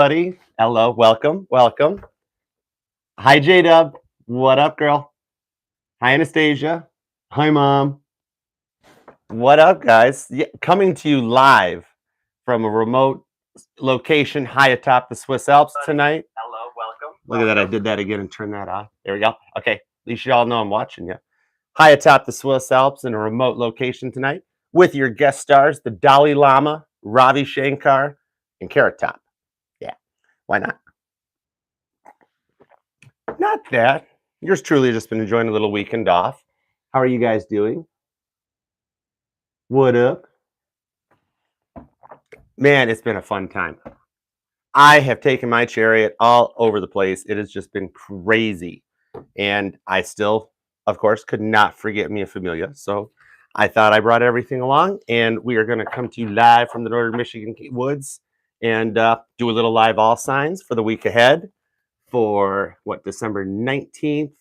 Buddy, hello, welcome, welcome. Hi, J-Dub. What up, girl? Hi, Anastasia. Hi, Mom. What up, guys? Yeah, coming to you live from a remote location high atop the Swiss Alps tonight. Hello, welcome. Look at that, I did that again and turned that off. There we go. Okay, at least you all know I'm watching you. High atop the Swiss Alps in a remote location tonight with your guest stars, the Dalai Lama, Ravi Shankar, and Carrot Top. Yeah, why not? Not that. Yours truly just been enjoying a little weekend off. How are you guys doing? What up? Man, it's been a fun time. I have taken my chariot all over the place. It has just been crazy. And I still, of course, could not forget Mia Familia. So I thought I brought everything along, and we are going to come to you live from the Northern Michigan woods and do a little live all signs for the week ahead for December 19th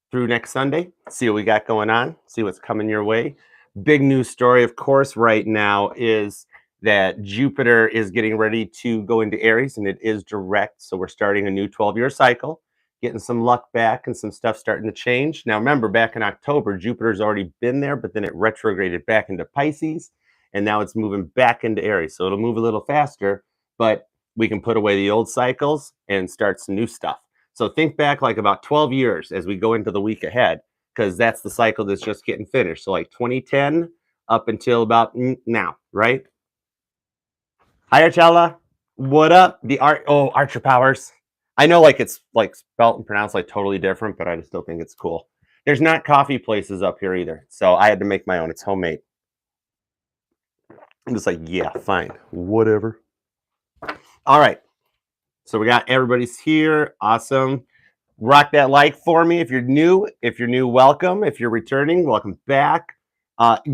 through next Sunday. See what we got going on, see what's coming your way. Big news story, of course, right now is that Jupiter is getting ready to go into Aries, and it is direct. So we're starting a new 12-year cycle, getting some luck back and some stuff starting to change. Now, remember, back in October, Jupiter's already been there, but then it retrograded back into Pisces, and now it's moving back into Aries. So it'll move a little faster, but we can put away the old cycles and start some new stuff. So think back like about 12 years as we go into the week ahead, because that's the cycle that's just getting finished. So like 2010 up until about now, right? Hi, Archella. What up? Archer Powers. I know like it's like spelt and pronounced like totally different, but I just still think it's cool. There's not coffee places up here either. So I had to make my own. It's homemade. I'm just like, yeah, fine. Whatever. All right. So we got everybody's here. Awesome. Rock that like for me if you're new. If you're new, welcome. If you're returning, welcome back.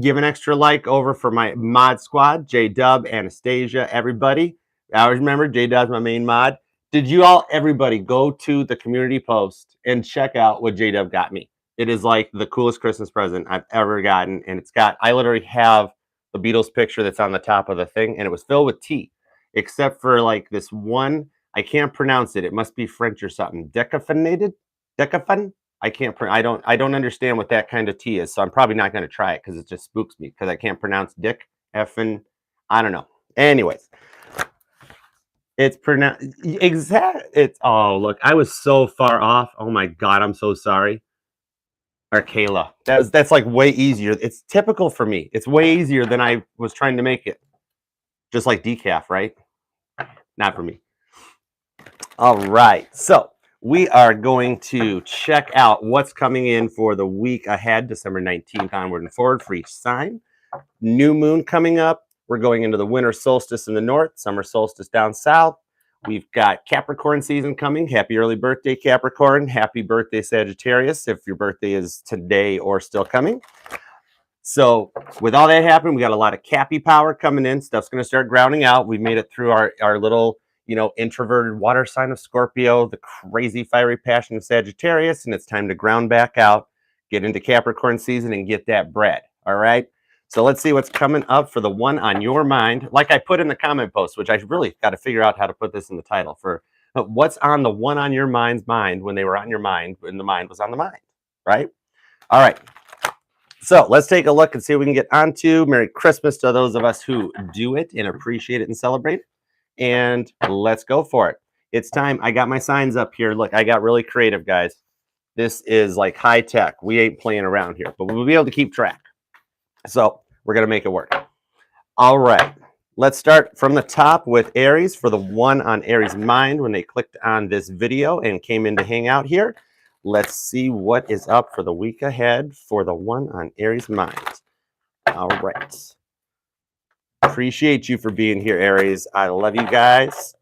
Give an extra like over for my mod squad, J-Dub, Anastasia, everybody. I always remember J-Dub's my main mod. Did you all, everybody, go to the community post and check out what J-Dub got me? It is like the coolest Christmas present I've ever gotten. And it's got, I literally have the Beatles picture that's on the top of the thing, and it was filled with tea, except for like this one. I can't pronounce it. It must be French or something. Decaffeinated? Decafun? I can't. I don't understand what that kind of tea is. So I'm probably not going to try it because it just spooks me because I can't pronounce Dick effing. I don't know. Anyways, it's pronounced exact. It's look. I was so far off. Oh my god. I'm so sorry. Or Kayla. That's like way easier. It's typical for me. It's way easier than I was trying to make it. Just like decaf, right? Not for me. All right, so we are going to check out what's coming in for the week ahead, December 19th onward and forward for each sign. New moon coming up. We're going into the winter solstice in the north, summer solstice down south. We've got Capricorn season coming. Happy early birthday, Capricorn. Happy birthday, Sagittarius, if your birthday is today or still coming. So with all that happening, we got a lot of Cappy power coming in. Stuff's going to start grounding out. We've made it through our little introverted water sign of Scorpio, the crazy fiery passion of Sagittarius, and it's time to ground back out, get into Capricorn season, and get that bread. All right. So let's see what's coming up for the one on your mind. Like I put in the comment post, which I really got to figure out how to put this in the title for what's on the one on your mind's mind when they were on your mind, when the mind was on the mind. Right. All right. So let's take a look and see what we can get onto. Merry Christmas to those of us who do it and appreciate it and celebrate it. And let's go for it. It's time. I got my signs up here. Look, I got really creative, guys. This is like high tech. We ain't playing around here, but we'll be able to keep track. So we're going to make it work. All right. Let's start from the top with Aries for the one on Aries' mind when they clicked on this video and came in to hang out here. Let's see what is up for the week ahead for the one on Aries' mind. All right. Appreciate you for being here, Aries. I love you guys.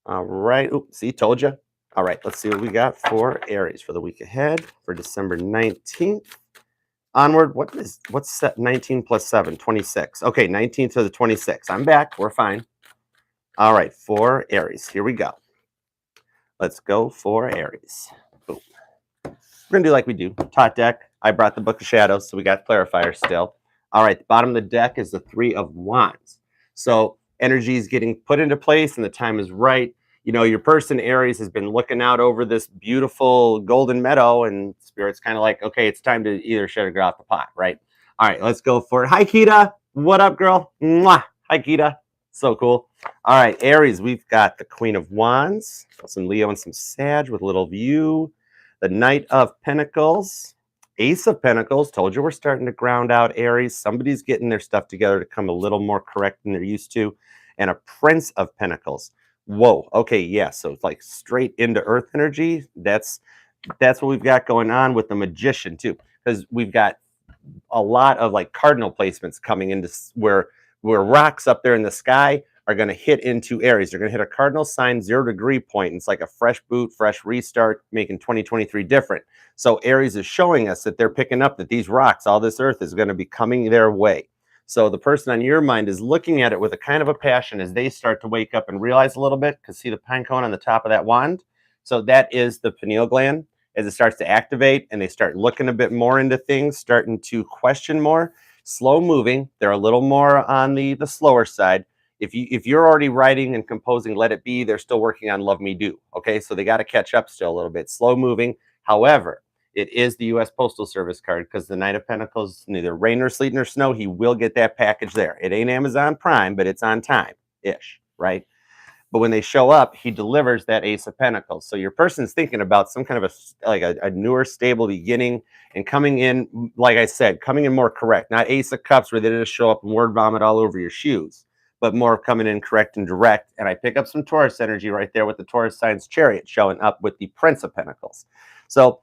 All right. Oops, see, told you. All right, let's see what we got for Aries for the week ahead for December 19th. Onward, what's set 19 plus 7? 26. Okay, 19 to the 26. I'm back. We're fine. All right, for Aries. Here we go. Let's go for Aries. Boom. We're going to do like we do. Tot deck. I brought the Book of Shadows, so we got clarifiers still. All right, the bottom of the deck is the Three of Wands. So energy is getting put into place and the time is right. You know, your person Aries has been looking out over this beautiful golden meadow, and Spirit's kind of like, okay, it's time to either shut or get off the pot, right? All right, let's go for it. Hi, Kita. What up, girl? Mwah. Hi, Kita. So cool. All right, Aries, we've got the Queen of Wands, some Leo and some Sag with a little view. The Knight of Pentacles, Ace of Pentacles. Told you we're starting to ground out, Aries. Somebody's getting their stuff together to come a little more correct than they're used to. And a Prince of Pentacles. Whoa. Okay, yeah. So it's like straight into Earth energy. That's what we've got going on with the Magician too, because we've got a lot of like cardinal placements coming into where rocks up there in the sky are going to hit into Aries. They're going to hit a cardinal sign 0 degree point. It's like a fresh boot, fresh restart, making 2023 different. So Aries is showing us that they're picking up that these rocks, all this earth is going to be coming their way. So the person on your mind is looking at it with a kind of a passion as they start to wake up and realize a little bit, because see the pine cone on the top of that wand? So that is the pineal gland. As it starts to activate and they start looking a bit more into things, starting to question more, slow moving. They're a little more on the slower side. If you're already writing and composing Let It Be, they're still working on Love Me Do. Okay, so they got to catch up still a little bit. Slow moving. However, it is the U.S. Postal Service card, because the Knight of Pentacles, neither rain nor sleet nor snow, he will get that package there. It ain't Amazon Prime, but it's on time-ish, right? But when they show up, he delivers that Ace of Pentacles. So your person's thinking about some kind of a newer, stable beginning and coming in, like I said, coming in more correct. Not Ace of Cups where they just show up and word vomit all over your shoes, but more coming in correct and direct. And I pick up some Taurus energy right there with the Taurus sign's Chariot showing up with the Prince of Pentacles. So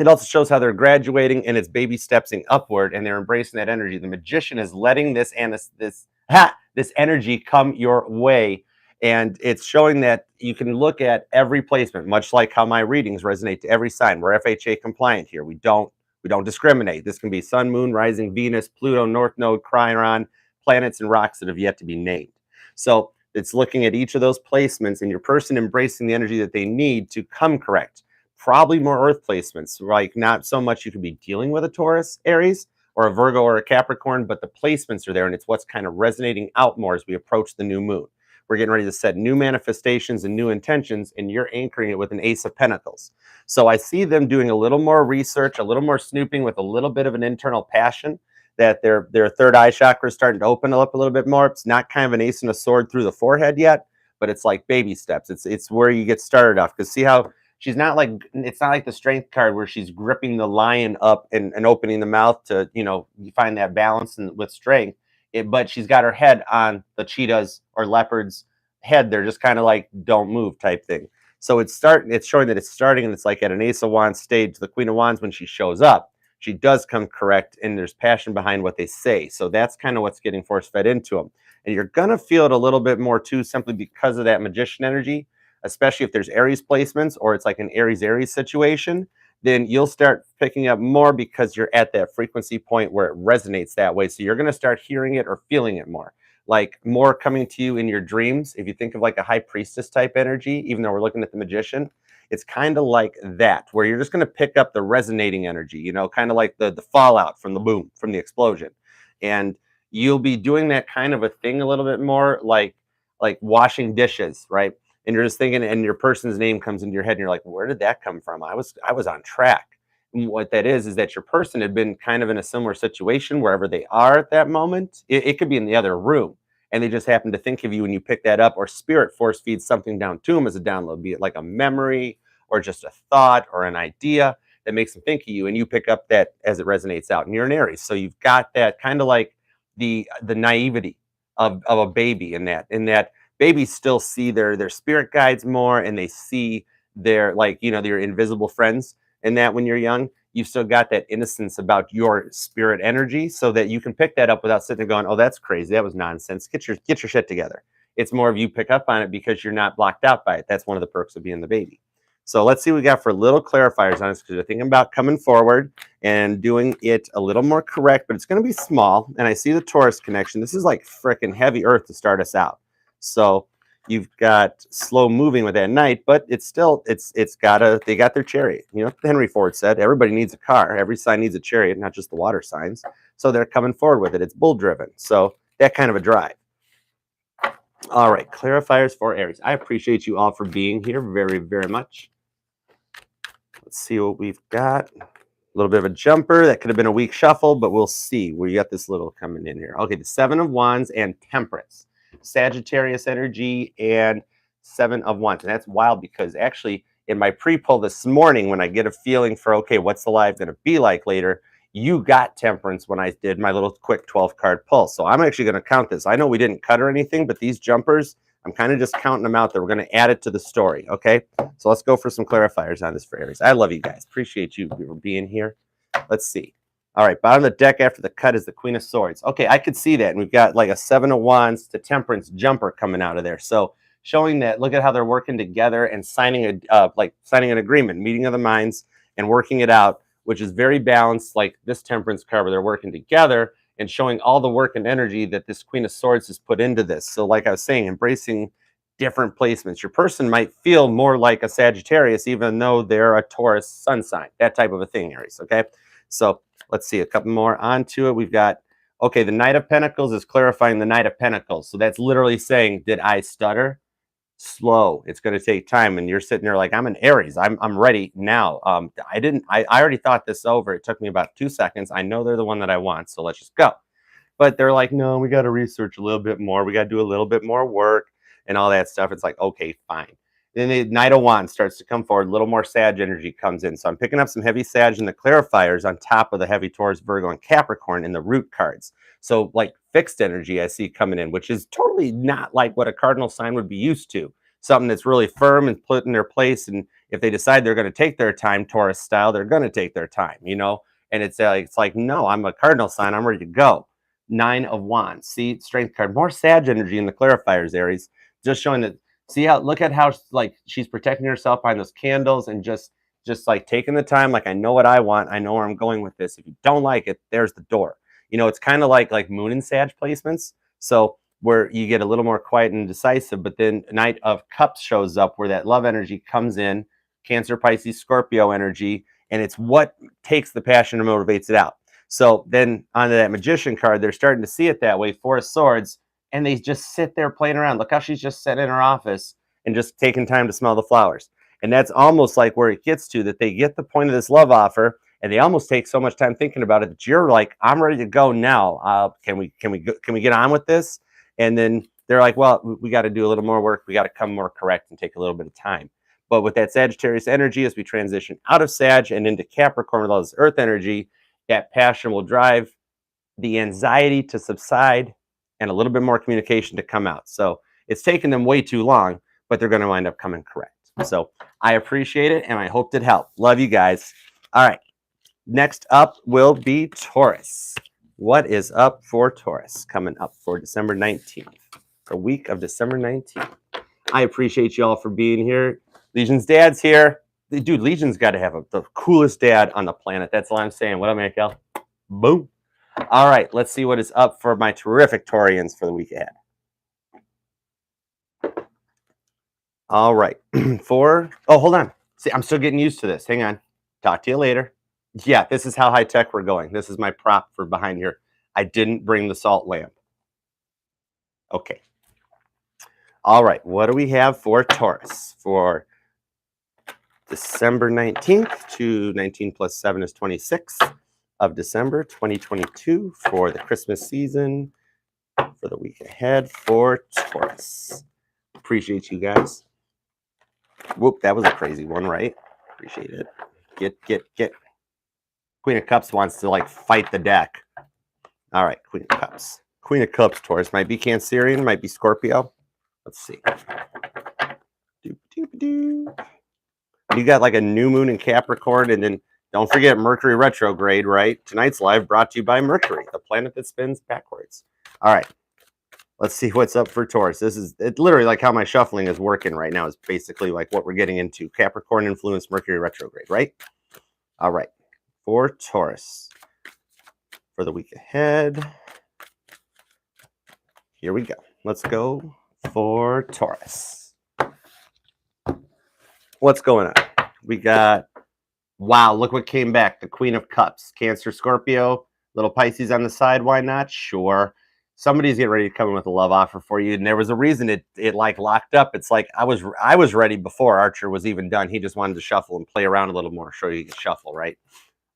it also shows how they're graduating and it's baby stepsing upward and they're embracing that energy. The Magician is letting this energy come your way. And it's showing that you can look at every placement, much like how my readings resonate to every sign. We're FHA compliant here. We don't discriminate. This can be Sun, Moon, Rising, Venus, Pluto, North Node, Chiron, planets and rocks that have yet to be named. So it's looking at each of those placements and your person embracing the energy that they need to come correct. Probably more Earth placements, like not so much you could be dealing with a Taurus, Aries, or a Virgo or a Capricorn, but the placements are there and it's what's kind of resonating out more as we approach the new moon. We're getting ready to set new manifestations and new intentions, and you're anchoring it with an Ace of Pentacles. So I see them doing a little more research, a little more snooping with a little bit of an internal passion, that their third eye chakra is starting to open up a little bit more. It's not kind of an ace and a sword through the forehead yet, but it's like baby steps. It's where you get started off, because see how she's not like, it's not like the strength card where she's gripping the lion up and opening the mouth to, you find that balance and with strength. But she's got her head on the cheetah's or leopard's head. They're just kind of like, don't move type thing. So it's showing that it's starting, and it's like at an Ace of Wands stage, the Queen of Wands, when she shows up, she does come correct, and there's passion behind what they say. So that's kind of what's getting force fed into them. And you're going to feel it a little bit more too, simply because of that Magician energy, especially if there's Aries placements or it's like an Aries situation. Then you'll start picking up more because you're at that frequency point where it resonates that way. So you're going to start hearing it or feeling it more, like more coming to you in your dreams. If you think of like a high priestess type energy, even though we're looking at the Magician, it's kind of like that, where you're just going to pick up the resonating energy, kind of like the fallout from the boom, from the explosion. And you'll be doing that kind of a thing a little bit more, like washing dishes, right? And you're just thinking, and your person's name comes into your head, and you're like, where did that come from? I was on track. And what that is that your person had been kind of in a similar situation wherever they are at that moment. It could be in the other room, and they just happen to think of you, and you pick that up, or spirit force feeds something down to them as a download, be it like a memory or just a thought or an idea that makes them think of you, and you pick up that as it resonates out. And you're an Aries, so you've got that kind of like the naivety of a baby in that babies still see their spirit guides more, and they see their their invisible friends. And that when you're young, you've still got that innocence about your spirit energy, so that you can pick that up without sitting there going, oh, that's crazy, that was nonsense, get your shit together. It's more of you pick up on it because you're not blocked out by it. That's one of the perks of being the baby. So let's see what we got for little clarifiers on this, because we're thinking about coming forward and doing it a little more correct, but it's going to be small. And I see the Taurus connection. This is like freaking heavy earth to start us out. So you've got slow moving with that Knight, but it's still, they got their chariot. Henry Ford said, everybody needs a car. Every sign needs a chariot, not just the water signs. So they're coming forward with it. It's bull driven. So that kind of a drive. All right, clarifiers for Aries. I appreciate you all for being here very, very much. Let's see what we've got. A little bit of a jumper. That could have been a weak shuffle, but we'll see. We got this little coming in here. Okay, the Seven of Wands and Temperance. Sagittarius energy and Seven of Wands. And that's wild because actually in my pre-pull this morning, when I get a feeling for, okay, what's the live going to be like later, you got Temperance when I did my little quick 12-card pull. So I'm actually going to count this. I know we didn't cut or anything, but these jumpers, I'm kind of just counting them out there. We're going to add it to the story, okay? So let's go for some clarifiers on this for Aries. I love you guys. Appreciate you for being here. Let's see. All right, bottom of the deck after the cut is the Queen of Swords. Okay, I could see that. And we've got like a Seven of Wands to Temperance jumper coming out of there. So showing that, look at how they're working together and signing signing an agreement, meeting of the minds and working it out, which is very balanced, like this Temperance card where they're working together and showing all the work and energy that this Queen of Swords has put into this. So like I was saying, embracing different placements. Your person might feel more like a Sagittarius, even though they're a Taurus sun sign, that type of a thing, Aries, okay? So let's see, a couple more onto it. We've got, okay, the Knight of Pentacles is clarifying the Knight of Pentacles. So that's literally saying, did I stutter? Slow. It's going to take time. And you're sitting there like, I'm an Aries. I'm ready now. I already thought this over. It took me about 2 seconds. I know they're the one that I want. So let's just go. But they're like, no, we got to research a little bit more. We got to do a little bit more work and all that stuff. It's like, okay, fine. Then the Knight of Wands starts to come forward. A little more Sag energy comes in. So I'm picking up some heavy Sag in the clarifiers on top of the heavy Taurus, Virgo, and Capricorn in the root cards. So like fixed energy I see coming in, which is totally not like what a cardinal sign would be used to. Something that's really firm and put in their place. And if they decide they're going to take their time, Taurus style, they're going to take their time, you know? And it's like, no, I'm a cardinal sign. I'm ready to go. Nine of Wands. See, strength card. More Sag energy in the clarifiers, Aries. Just showing that, see how, look at how like she's protecting herself behind those candles and just like taking the time, like I know what I want. I know where I'm going with this. If you don't like it, there's the door. You know, it's kind of like Moon and Sag placements. So where you get a little more quiet and decisive, but then Knight of Cups shows up where that love energy comes in, Cancer, Pisces, Scorpio energy, and it's what takes the passion and motivates it out. So then onto that Magician card, they're starting to see it that way, Four of Swords, and they just sit there playing around. Look how she's just sitting in her office and just taking time to smell the flowers. And that's almost like where it gets to, that they get the point of this love offer and they almost take so much time thinking about it that you're like, I'm ready to go now. Can we get on with this? And then they're like, well, we got to do a little more work. We got to come more correct and take a little bit of time. But with that Sagittarius energy, as we transition out of Sag and into Capricorn with all this Earth energy, that passion will drive the anxiety to subside and a little bit more communication to come out. So it's taken them way too long, but they're going to wind up coming correct. So I appreciate it, and I hope it helped. Love you guys. All right. Next up will be Taurus. What is up for Taurus coming up for December 19th? The week of December 19th. I appreciate you all for being here. Legion's dad's here. Dude, Legion's got to have the coolest dad on the planet. That's all I'm saying. What up, Michael? Boom. All right, let's see what is up for my terrific Taurians for the week ahead. All right. Oh, hold on. See, I'm still getting used to this. Hang on. Talk to you later. Yeah, this is how high tech we're going. This is my prop for behind here. I didn't bring the salt lamp. Okay. All right. What do we have for Taurus for December 19th to 19 plus 7 is 26 of December 2022 for the Christmas season for the week ahead for Taurus. Appreciate you guys. Whoop, that was a crazy one, right? Appreciate it. Get. Queen of Cups wants to like fight the deck. All right, Queen of Cups. Queen of Cups, Taurus. Might be Cancerian, might be Scorpio. Let's see. You got like a new moon in Capricorn, and then don't forget Mercury retrograde, right? Tonight's live brought to you by Mercury, the planet that spins backwards. All right. Let's see what's up for Taurus. This is literally like how my shuffling is working right now. Is basically like what we're getting into. Capricorn influence, Mercury retrograde, right? All right. For Taurus. For the week ahead. Here we go. Let's go for Taurus. What's going on? We got, wow, look what came back. The Queen of Cups. Cancer, Scorpio. Little Pisces on the side. Why not? Sure. somebody's getting ready to come in with a love offer for you, and there was a reason it like locked up. It's like I was ready before Archer was even done. He just wanted to shuffle and play around a little more, show you can shuffle, right?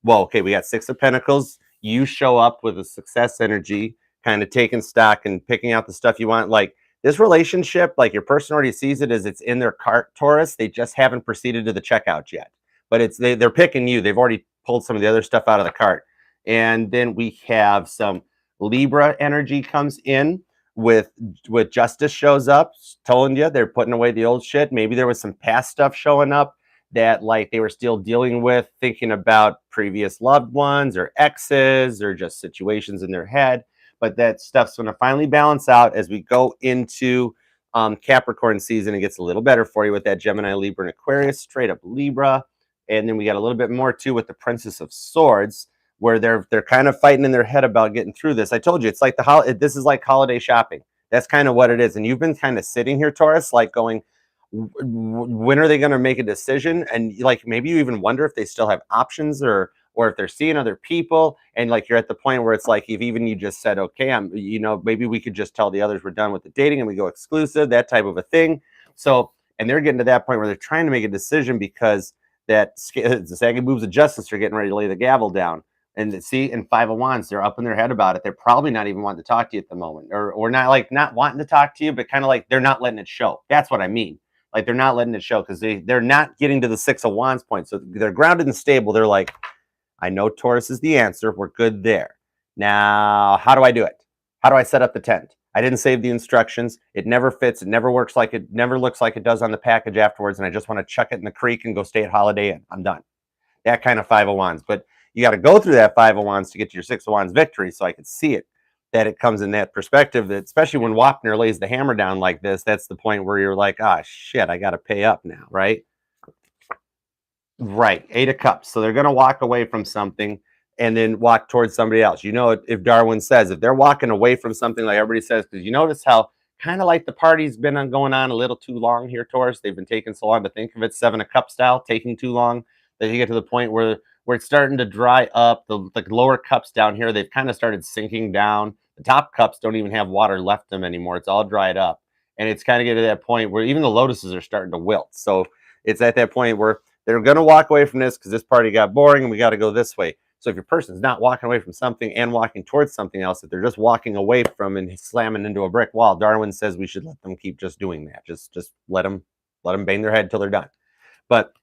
Well, okay, we got Six of Pentacles. You show up with a success energy, kind of taking stock and picking out the stuff you want. Like this relationship, like your person already sees it as it's in their cart, Taurus. They just haven't proceeded to the checkout yet, but they're picking you. They've already pulled some of the other stuff out of the cart. And then we have some Libra energy comes in with Justice shows up, telling you they're putting away the old shit. Maybe there was some past stuff showing up that like they were still dealing with, thinking about previous loved ones or exes or just situations in their head. But that stuff's going to finally balance out as we go into Capricorn season. It gets a little better for you with that Gemini, Libra, and Aquarius, straight up Libra. And then we got a little bit more too with the Princess of Swords, where they're kind of fighting in their head about getting through this. I told you, it's like this is like holiday shopping. That's kind of what it is. And you've been kind of sitting here, Taurus, like going, when are they going to make a decision? And like maybe you even wonder if they still have options or if they're seeing other people, and like you're at the point where it's like if even you just said, okay, maybe we could just tell the others we're done with the dating and we go exclusive, that type of a thing. So, and they're getting to that point where they're trying to make a decision because the sagging moves of justice are getting ready to lay the gavel down. And see, in Five of Wands, they're up in their head about it. They're probably not even wanting to talk to you at the moment, or not wanting to talk to you, but kind of like they're not letting it show. That's what I mean. Like they're not letting it show because they're not getting to the Six of Wands point. So they're grounded and stable. They're like, I know Taurus is the answer. We're good there. Now, how do I do it? How do I set up the tent? I didn't save the instructions. It never fits. It never works like it never looks like it does on the package afterwards. And I just want to chuck it in the creek and go stay at Holiday Inn. I'm done. That kind of Five of Wands. But you got to go through that Five of Wands to get to your Six of Wands victory, so I could see it, that it comes in that perspective, that especially when Wapner lays the hammer down like this, that's the point where you're like, ah, shit, I got to pay up now, right? Right, Eight of Cups. So they're going to walk away from something and then walk towards somebody else. You know, if Darwin says, if they're walking away from something like everybody says, because you notice how kind of like the party's been going on a little too long here, Taurus. They've been taking so long to think of it, Seven of Cups style, taking too long, that you get to the point where it's starting to dry up. The lower cups down here, they've kind of started sinking down. The top cups don't even have water left them anymore. It's all dried up. And it's kind of getting to that point where even the lotuses are starting to wilt. So it's at that point where they're going to walk away from this because this party got boring and we got to go this way. So if your person's not walking away from something and walking towards something else, if they're just walking away from and slamming into a brick wall, Darwin says we should let them keep just doing that. Just let them bang their head until they're done. But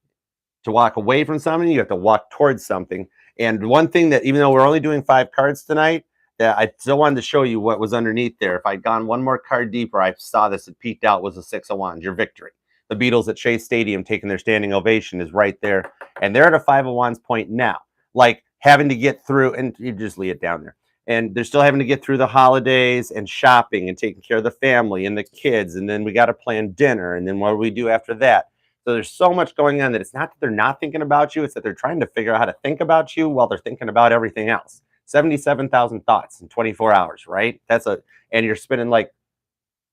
to walk away from something, you have to walk towards something. And one thing that, even though we're only doing 5 cards tonight, that I still wanted to show you what was underneath there. If I'd gone one more card deeper, I saw this, it peeked out, was a Six of Wands, your victory. The Beatles at Shea Stadium taking their standing ovation is right there. And they're at a Five of Wands point now. Like having to get through, and you just lay it down there. And they're still having to get through the holidays and shopping and taking care of the family and the kids. And then we got to plan dinner. And then what do we do after that? So there's so much going on that it's not that they're not thinking about you. It's that they're trying to figure out how to think about you while they're thinking about everything else. 77,000 thoughts in 24 hours, right? And you're spending like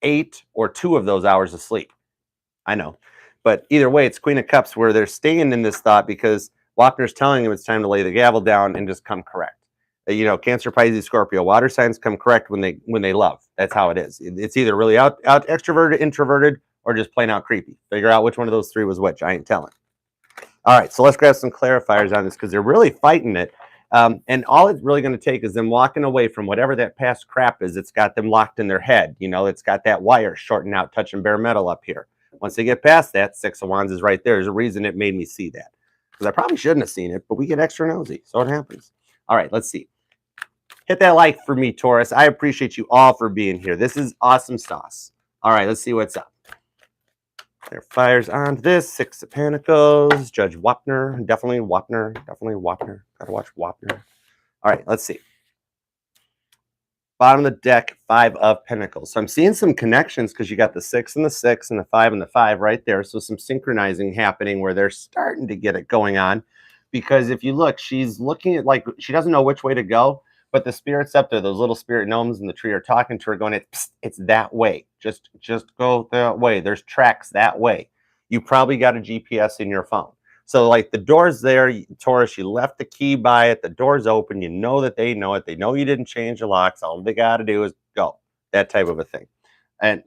8 or 2 of those hours asleep. I know. But either way, it's Queen of Cups where they're staying in this thought because Wapner's telling them it's time to lay the gavel down and just come correct. Cancer, Pisces, Scorpio, water signs come correct when they love. That's how it is. It's either really out extroverted, introverted, or just plain out creepy. Figure out which one of those 3 was which. I ain't telling. All right, so let's grab some clarifiers on this because they're really fighting it. And all it's really going to take is them walking away from whatever that past crap is. It's got them locked in their head. It's got that wire shorting out, touching bare metal up here. Once they get past that, Six of Wands is right there. There's a reason it made me see that. Because I probably shouldn't have seen it, but we get extra nosy. So it happens. All right, let's see. Hit that like for me, Taurus. I appreciate you all for being here. This is awesome sauce. All right, let's see what's up. There fires on this. Six of Pentacles. Judge Wapner. Definitely Wapner. Gotta watch Wapner. All right, let's see. Bottom of the deck, 5 of Pentacles. So I'm seeing some connections because you got the 6 and the 6 and the 5 and the 5 right there. So some synchronizing happening where they're starting to get it going on. Because if you look, she's looking at, like, she doesn't know which way to go, but the spirits up there, those little spirit gnomes in the tree are talking to her going, it's that way. Just go that way. There's tracks that way. You probably got a GPS in your phone. So like the door's there, Taurus, you left the key by it. The door's open. You know that they know it. They know you didn't change the locks. All they got to do is go. that type of a thing. And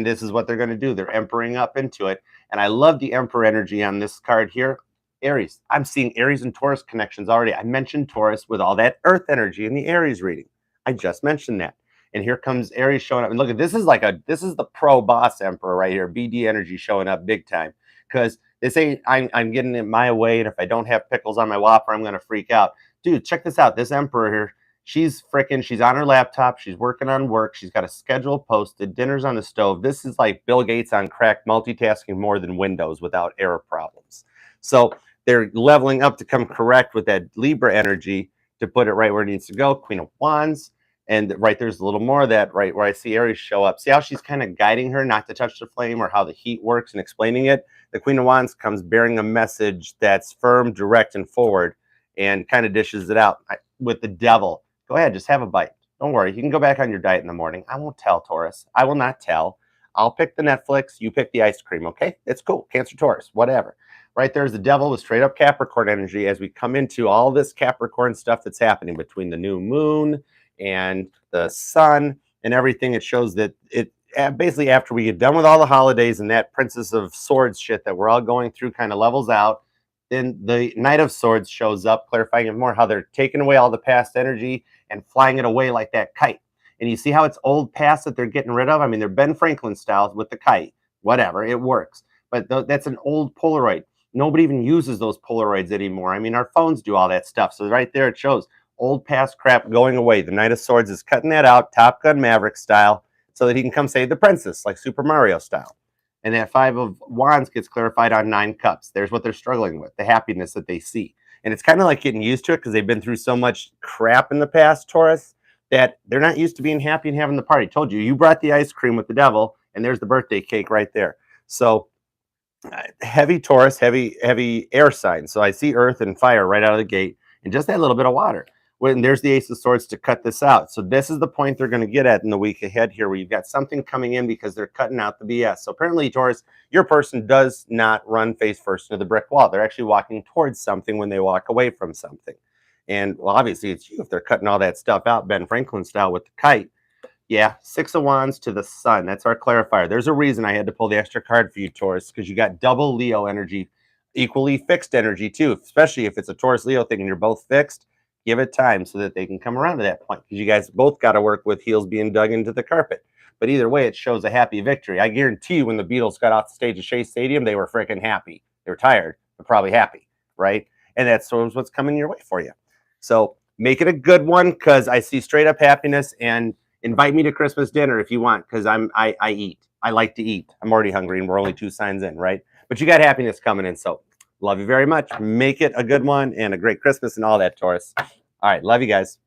this is what they're going to do. They're empering up into it. And I love the emperor energy on this card here. Aries. I'm seeing Aries and Taurus connections already. I mentioned Taurus with all that earth energy in the Aries reading. I just mentioned that. And here comes Aries showing up. And look, this is the pro boss emperor right here. BD energy showing up big time. Because they say I'm getting it my way, and if I don't have pickles on my Whopper, I'm going to freak out. Dude, check this out. This emperor here, she's on her laptop. She's working on work. She's got a schedule posted. Dinner's on the stove. This is like Bill Gates on crack, multitasking more than Windows without error problems. So they're leveling up to come correct with that Libra energy to put it right where it needs to go. Queen of Wands. And right there's a little more of that right where I see Aries show up. See how she's kind of guiding her not to touch the flame, or how the heat works and explaining it? The Queen of Wands comes bearing a message that's firm, direct, and forward, and kind of dishes it out with the Devil. Go ahead, just have a bite. Don't worry. You can go back on your diet in the morning. I won't tell, Taurus. I will not tell. I'll pick the Netflix. You pick the ice cream, okay? It's cool. Cancer, Taurus, whatever. Right there's the Devil with straight up Capricorn energy as we come into all this Capricorn stuff that's happening between the new moon and the sun and everything. It shows that it basically, after we get done with all the holidays and that Princess of Swords shit that we're all going through kind of levels out, then the Knight of Swords shows up, clarifying even more how they're taking away all the past energy and flying it away like that kite. And you see how it's old past that they're getting rid of? I mean, they're Ben Franklin styles with the kite. Whatever, it works. But that's an old Polaroid. Nobody even uses those Polaroids anymore. I mean, our phones do all that stuff. So right there it shows old past crap going away. The Knight of Swords is cutting that out, Top Gun Maverick style, so that he can come save the princess, like Super Mario style. And that Five of Wands gets clarified on 9 cups. There's what they're struggling with, the happiness that they see. And it's kind of like getting used to it because they've been through so much crap in the past, Taurus, that they're not used to being happy and having the party. Told you, you brought the ice cream with the Devil, and there's the birthday cake right there. So heavy Taurus, heavy air sign. So I see earth and fire right out of the gate, and just that little bit of water. When there's the Ace of Swords to cut this out. So this is the point they're going to get at in the week ahead here, where you've got something coming in because they're cutting out the BS. So apparently, Taurus, your person does not run face first into the brick wall. They're actually walking towards something when they walk away from something. And well, obviously it's you if they're cutting all that stuff out, Ben Franklin style with the kite. Yeah, 6 of Wands to the Sun. That's our clarifier. There's a reason I had to pull the extra card for you, Taurus, because you got double Leo energy, equally fixed energy too, especially if it's a Taurus-Leo thing and you're both fixed. Give it time so that they can come around to that point, because you guys both got to work with heels being dug into the carpet. But either way, it shows a happy victory. I guarantee you when the Beatles got off the stage at Shea Stadium, they were freaking happy. They were tired, but probably happy, right? And that's what's coming your way for you. So make it a good one, because I see straight up happiness. And invite me to Christmas dinner if you want, because I eat. I like to eat. I'm already hungry, and we're only 2 signs in, right? But you got happiness coming in, so love you very much. Make it a good one and a great Christmas and all that, Taurus. All right, love you guys.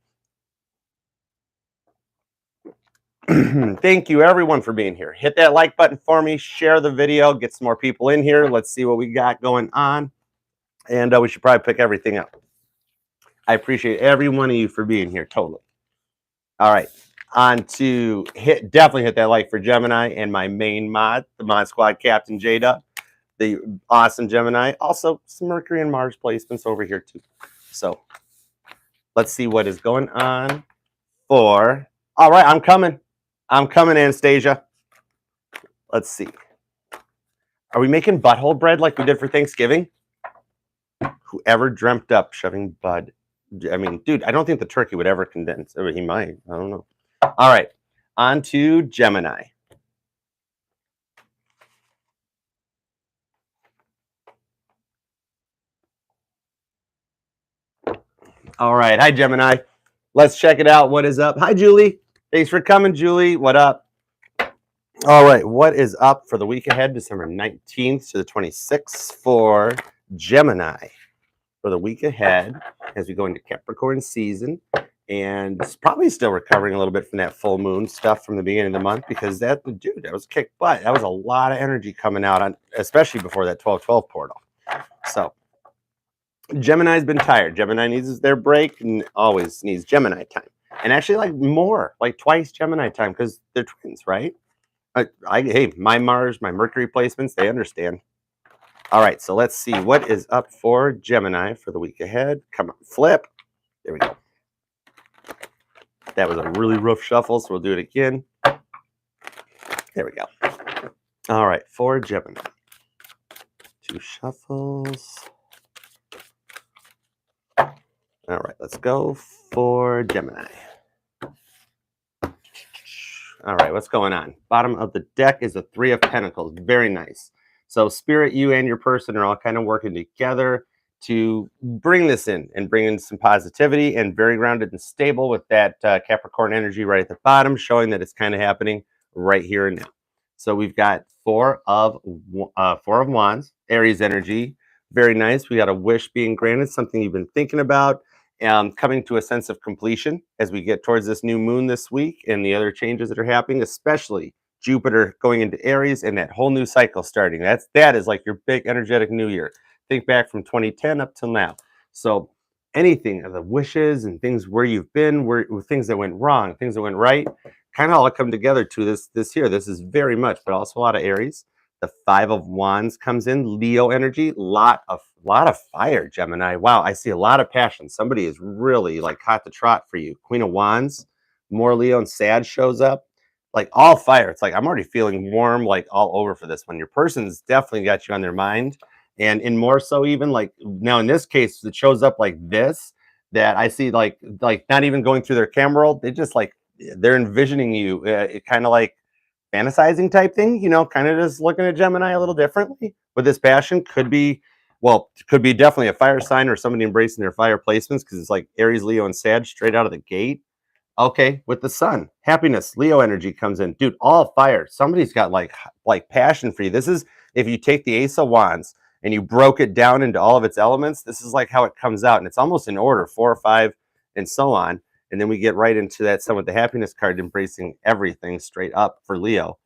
Thank you, everyone, for being here. Hit that like button for me. Share the video. Get some more people in here. Let's see what we got going on. And we should probably pick everything up. I appreciate every one of you for being here, totally. All right. On to definitely hit that like for Gemini and my main mod, the Mod Squad Captain J-Dub, the awesome Gemini. Also, some Mercury and Mars placements over here too. So let's see what is going on for. All right, I'm coming, Anastasia. Let's see. Are we making butthole bread like we did for Thanksgiving? Whoever dreamt up shoving bud. I mean, dude, I don't think the turkey would ever condense. He might. I don't know. All right, on to Gemini. All right, hi, Gemini. Let's check it out. What is up? Hi, Julie. Thanks for coming, Julie. What up? All right, what is up for the week ahead, December 19th to the 26th for Gemini? For the week ahead, as we go into Capricorn season, and it's probably still recovering a little bit from that full moon stuff from the beginning of the month, because that was kick butt. That was a lot of energy coming out on, especially before that 12/12 portal. So Gemini's been tired. Gemini needs their break and always needs Gemini time, and actually like twice Gemini time, because they're twins, right? Hey, my Mars, my Mercury placements, they understand. All right, so let's see what is up for Gemini for the week ahead. Come on, flip. There we go. That was a really rough shuffle, so we'll do it again. There we go. All right, for Gemini. 2 shuffles. All right, let's go for Gemini. All right, what's going on? Bottom of the deck is a 3 of Pentacles. Very nice. So Spirit, you and your person are all kind of working together to bring this in and bring in some positivity, and very grounded and stable with that Capricorn energy right at the bottom, showing that it's kind of happening right here and now. So we've got 4 of Wands, Aries energy. Very nice. We got a wish being granted, something you've been thinking about, coming to a sense of completion as we get towards this new moon this week and the other changes that are happening, especially Jupiter going into Aries and that whole new cycle starting. That is like your big energetic new year. Think back from 2010 up till now. So anything of the wishes and things where you've been, where things that went wrong, things that went right, kind of all come together to this here. This is very much, but also a lot of Aries. The 5 of Wands comes in, Leo energy, lot of fire, Gemini. Wow, I see a lot of passion. Somebody is really like hot to trot for you. Queen of Wands, more Leo, and Sag shows up. Like all fire. It's like I'm already feeling warm, like all over for this one. Your person's definitely got you on their mind. And more so even like now in this case, it shows up like this, that I see like not even going through their camera roll. They just like they're envisioning you kind of like fantasizing type thing, kind of just looking at Gemini a little differently with this passion. Could be definitely a fire sign or somebody embracing their fire placements, because it's like Aries, Leo, and Sag straight out of the gate. Okay, with the sun, happiness, Leo energy comes in. Dude, all fire. Somebody's got like passion for you. This is, if you take the Ace of Wands and you broke it down into all of its elements, this is like how it comes out. And it's almost in order, 4 or 5, and so on. And then we get right into that sun with the happiness card, embracing everything straight up for Leo.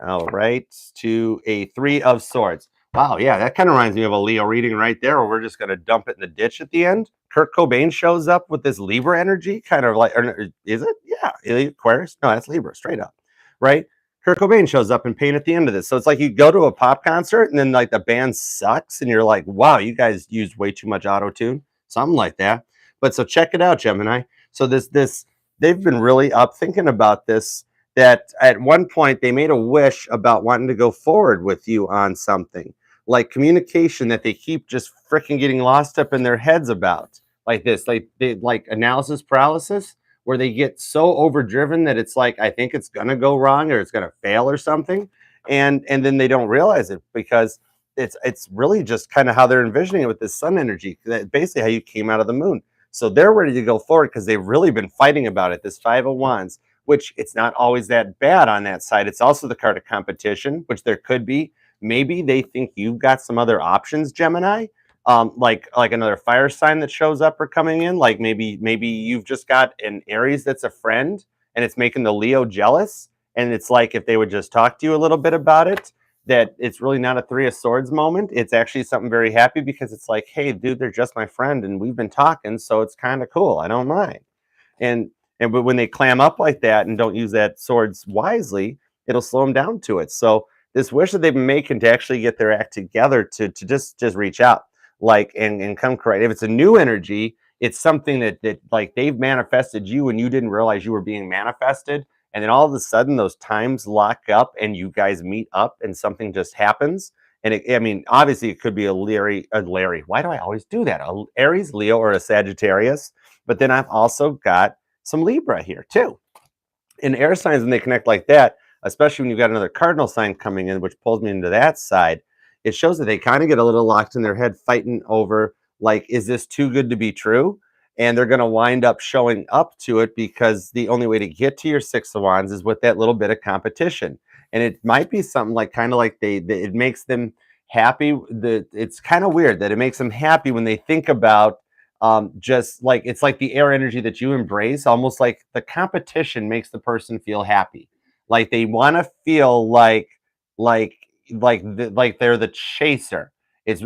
All right, to a 3 of Swords. Wow, yeah, that kind of reminds me of a Leo reading right there, where we're just going to dump it in the ditch at the end. Kurt Cobain shows up with this Libra energy, kind of like, or is it? Yeah, Aquarius? No, that's Libra, straight up, right? Kurt Cobain shows up in Pain at the end of this. So it's like you go to a pop concert and then like the band sucks and you're like, wow, you guys used way too much auto-tune, something like that. But so check it out, Gemini. So they've been really up thinking about this, that at one point they made a wish about wanting to go forward with you on something, like communication that they keep just freaking getting lost up in their heads about, like this, like they like analysis paralysis, where they get so overdriven that it's like, I think it's gonna go wrong or it's gonna fail or something, and then they don't realize it, because it's really just kind of how they're envisioning it with this sun energy, basically how you came out of the moon. So they're ready to go forward because they've really been fighting about it. This 5 of Wands, which it's not always that bad on that side. It's also the card of competition, which there could be. Maybe they think you've got some other options, Gemini, like another fire sign that shows up or coming in. Like maybe you've just got an Aries that's a friend and it's making the Leo jealous. And it's like, if they would just talk to you a little bit about it, that it's really not a 3 of Swords moment. It's actually something very happy, because it's like, hey, dude, they're just my friend and we've been talking, so it's kind of cool. I don't mind. And but when they clam up like that and don't use that swords wisely, it'll slow them down to it. So this wish that they've been making to actually get their act together, to just reach out, like, and come correct. If it's a new energy, it's something that like they've manifested you and you didn't realize you were being manifested. And then all of a sudden those times lock up and you guys meet up and something just happens. And I mean, obviously it could be a Larry. Why do I always do that? A Aries, Leo, or a Sagittarius. But then I've also got some Libra here too. In air signs, when they connect like that, especially when you've got another cardinal sign coming in, which pulls me into that side, it shows that they kind of get a little locked in their head, fighting over, like, is this too good to be true? And they're going to wind up showing up to it, because the only way to get to your 6 of Wands is with that little bit of competition. And it might be something like, kind of like it makes them happy. It's kind of weird that it makes them happy when they think about, just like, it's like the air energy that you embrace, almost like the competition makes the person feel happy, like they want to feel like like they're the chaser. It's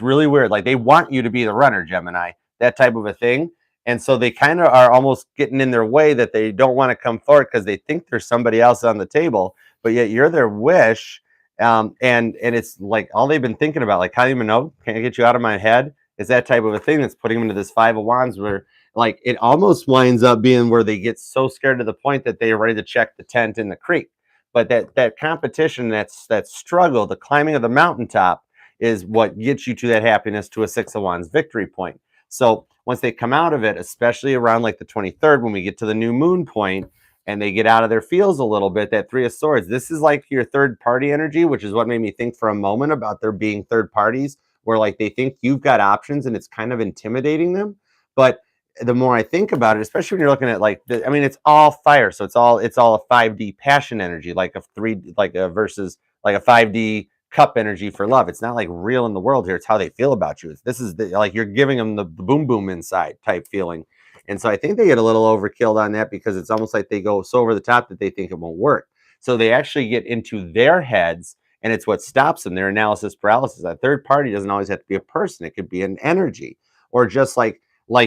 really weird, like they want you to be the runner, Gemini, that type of a thing. And so they kind of are almost getting in their way, that they don't want to come forward because they think there's somebody else on the table, but yet you're their wish. And it's like all they've been thinking about, like, how do you even know, can't I get you out of my head? Is that type of a thing that's putting them into this 5 of Wands, where like it almost winds up being where they get so scared to the point that they are ready to check the tent in the creek. But that competition, that struggle, the climbing of the mountaintop is what gets you to that happiness, to a Six of Wands victory point. So once they come out of it, especially around like the 23rd, when we get to the new moon point and they get out of their feels a little bit, that Three of Swords, this is like your third party energy, which is what made me think for a moment about there being third parties where like they think you've got options and it's kind of intimidating them. But the more I think about it, especially when you're looking at like I mean, it's all fire, so it's all a 5D passion energy, like a three, like a versus like a 5D cup energy for love. It's not like real in the world here. It's how they feel about you. This is like you're giving them the boom boom inside type feeling. And so I think they get a little overkilled on that because it's almost like they go so over the top that they think it won't work. So they actually get into their heads, and it's what stops them. Their analysis paralysis. That third party doesn't always have to be a person. It could be an energy, or just like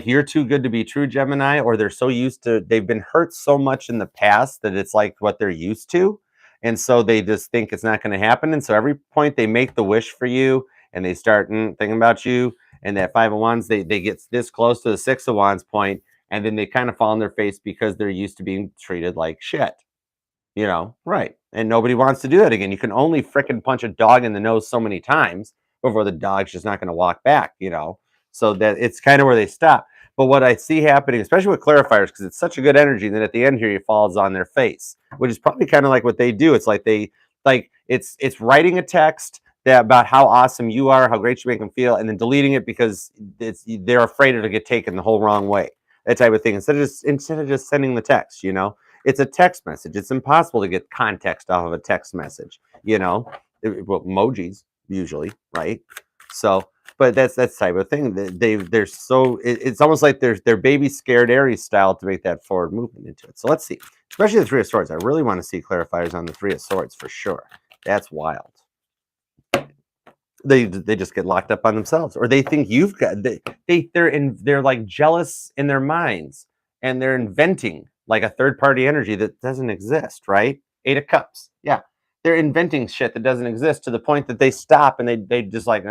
you're too good to be true, Gemini, or they're so used to, they've been hurt so much in the past that it's like what they're used to. And so they just think it's not going to happen. And so every point they make the wish for you and they start thinking about you, and that Five of Wands, they get this close to the Six of Wands point, and then they kind of fall on their face because they're used to being treated like shit. Right. And nobody wants to do that again. You can only fricking punch a dog in the nose so many times before the dog's just not going to walk back. So that it's kind of where they stop. But what I see happening, especially with clarifiers, because it's such a good energy, then at the end here, he falls on their face, which is probably kind of like what they do. It's like it's writing a text that about how awesome you are, how great you make them feel, and then deleting it because they're afraid it'll get taken the whole wrong way. That type of thing. Instead of just sending the text. It's a text message. It's impossible to get context off of a text message. Well, emojis usually, right? So, but that's type of thing. They're so it's almost like they're baby scared Aries style to make that forward movement into it. So let's see, especially the Three of Swords. I really want to see clarifiers on the Three of Swords for sure. That's wild. They just get locked up on themselves, or they think you've got they're like jealous in their minds, and they're inventing like a third party energy that doesn't exist, right? Eight of Cups, yeah, they're inventing shit that doesn't exist to the point that they stop and they just like,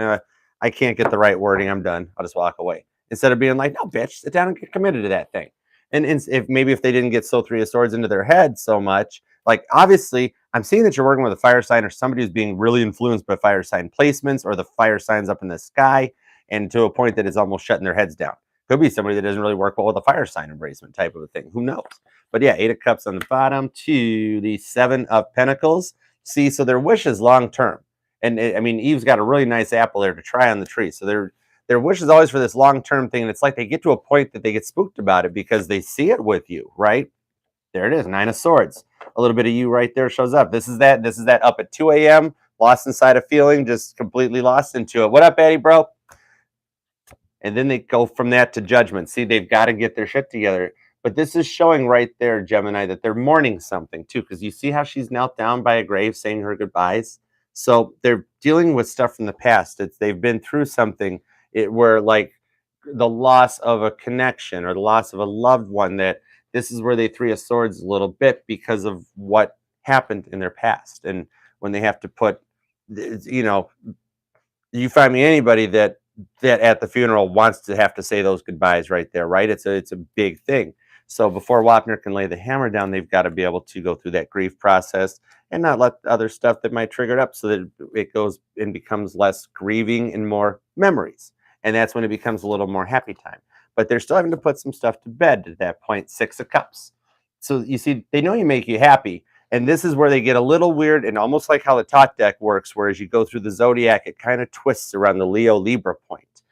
I can't get the right wording, I'm done, I'll just walk away, instead of being like, no bitch, sit down and get committed to that thing. And if they didn't get so Three of Swords into their head so much, like obviously I'm seeing that you're working with a fire sign or somebody who's being really influenced by fire sign placements or the fire signs up in the sky, and to a point that it's almost shutting their heads down. Could be somebody that doesn't really work well with a fire sign embracement type of a thing. Who knows? But yeah, Eight of Cups on the bottom to the Seven of Pentacles. See, so their wish is long term. And I mean, Eve's got a really nice apple there to try on the tree. So their wish is always for this long term thing. And it's like they get to a point that they get spooked about it because they see it with you, right? There it is, Nine of Swords. A little bit of you right there shows up. This is that up at 2 a.m., lost inside a feeling, just completely lost into it. What up, Eddie, bro? And then they go from that to Judgment. See, they've got to get their shit together. But this is showing right there, Gemini, that they're mourning something too, because you see how she's knelt down by a grave saying her goodbyes. So they're dealing with stuff from the past. They've been through something where like the loss of a connection or the loss of a loved one, that this is where they Three of Swords a little bit because of what happened in their past. And when they have to put, you find me anybody that at the funeral wants to have to say those goodbyes right there, right? It's a big thing. So before Wapner can lay the hammer down, they've got to be able to go through that grief process and not let other stuff that might trigger it up, so that it goes and becomes less grieving and more memories. And that's when it becomes a little more happy time. But they're still having to put some stuff to bed at that point. Six of Cups. So you see, they know you make you happy. And this is where they get a little weird, and almost like how the Tot deck works, where as you go through the zodiac, it kind of twists around the Leo Libra point.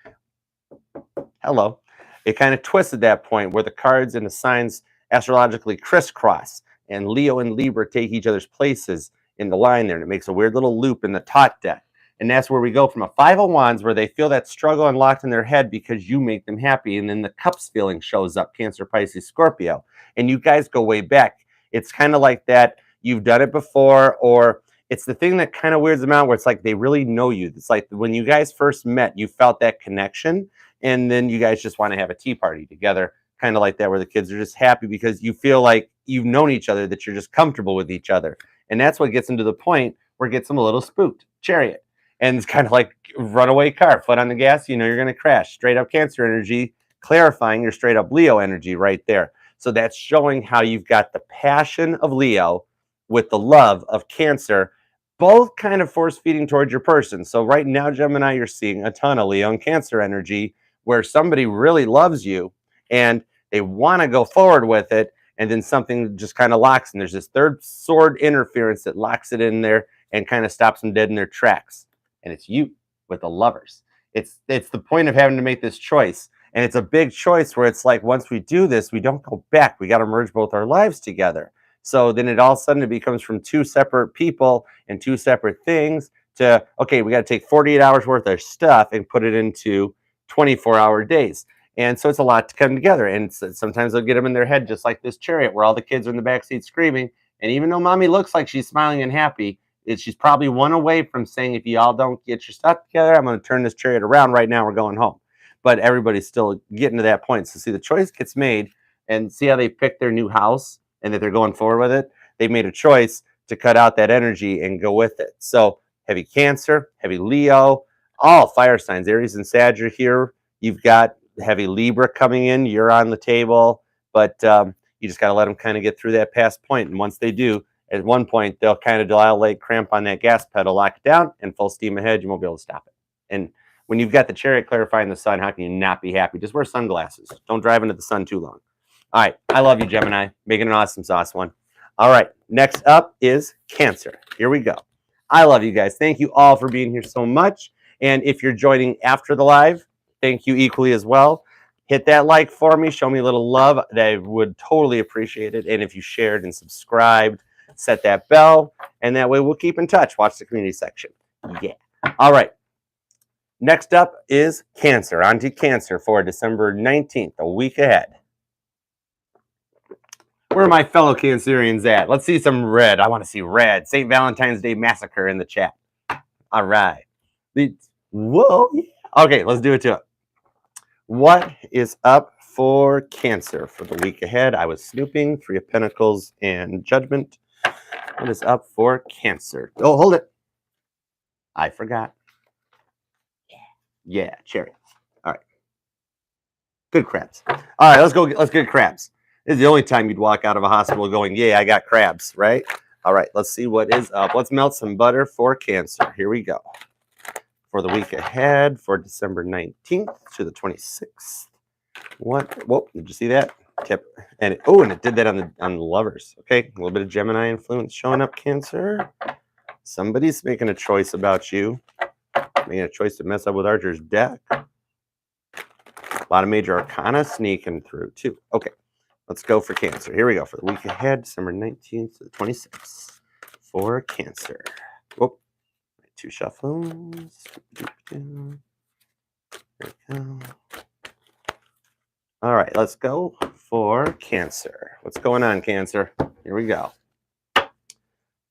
Hello. It kind of twists at that point where the cards and the signs astrologically crisscross, and Leo and Libra take each other's places in the line there, and it makes a weird little loop in the Tot deck. And that's where we go from a Five of Wands, where they feel that struggle unlocked in their head because you make them happy, and then the Cups feeling shows up, Cancer, Pisces, Scorpio. And you guys go way back. It's kind of like that. You've done it before, or it's the thing that kind of weirds them out, where it's like they really know you. It's like when you guys first met, you felt that connection, and then you guys just want to have a tea party together, kind of like that, where the kids are just happy because you feel like you've known each other, that you're just comfortable with each other. And that's what gets them to the point where it gets them a little spooked. Chariot. And it's kind of like runaway car, foot on the gas, you're going to crash. Straight up Cancer energy, clarifying your straight up Leo energy right there. So that's showing how you've got the passion of Leo with the love of Cancer, both kind of force feeding towards your person. So right now, Gemini, you're seeing a ton of Leo and Cancer energy where somebody really loves you and they want to go forward with it. And then something just kind of locks, and there's this third sword interference that locks it in there and kind of stops them dead in their tracks. And it's you with the lovers. It's the point of having to make this choice. And it's a big choice where it's like, once we do this, we don't go back. We got to merge both our lives together. So then it all of a sudden it becomes from two separate people and two separate things to, okay, we got to take 48 hours worth of stuff and put it into 24-hour days. And so it's a lot to come together. And sometimes they'll get them in their head, just like this chariot, where all the kids are in the backseat screaming. And even though mommy looks like she's smiling and happy, she's probably one away from saying, if you all don't get your stuff together, I'm going to turn this chariot around right now. We're going home. But everybody's still getting to that point. So see, the choice gets made, and see how they picked their new house and that they're going forward with it. They made a choice to cut out that energy and go with it. So heavy Cancer, heavy Leo, all fire signs, Aries and Sag are here. You've got heavy Libra coming in. You're on the table, but you just got to let them kind of get through that past point. And once they do, at one point, they'll kind of dilate, cramp on that gas pedal, lock it down, and full steam ahead. You won't be able to stop it. And when you've got the chariot clarifying the sun, how can you not be happy? Just wear sunglasses. Don't drive into the sun too long. All right. I love you, Gemini. Making an awesome sauce one. All right. Next up is Cancer. Here we go. I love you guys. Thank you all for being here so much. And if you're joining after the live, thank you equally as well. Hit that like for me. Show me a little love. I would totally appreciate it. And if you shared and subscribed, set that bell. And that way we'll keep in touch. Watch the community section. Yeah. All right. Next up is Cancer. On to Cancer for December 19th, a week ahead. Where are my fellow Cancerians at? Let's see some red. I want to see red. St. Valentine's Day Massacre in the chat. All right. Whoa. Yeah. Okay, let's do it to it. What is up for Cancer for the week ahead? I was snooping. 3 of Pentacles and Judgment. What is up for Cancer? Oh, hold it. I forgot. Yeah, cherry. All right. Good crabs. All right, let's go. Let's get crabs. This is the only time you'd walk out of a hospital going, yeah, I got crabs, right? All right, let's see what is up. Let's melt some butter for Cancer. Here we go. For the week ahead, for December 19th to the 26th. What? Whoa, did you see that? Tip. And it did that on the lovers. Okay, a little bit of Gemini influence showing up, Cancer. Somebody's making a choice about you. Making a choice to mess up with Archer's deck. A lot of major arcana sneaking through, too. Okay. Let's go for Cancer. Here we go for the week ahead, December 19th to the 26th for Cancer. Whoop. 2 shuffles. There we go. All right, let's go for Cancer. What's going on, Cancer? Here we go.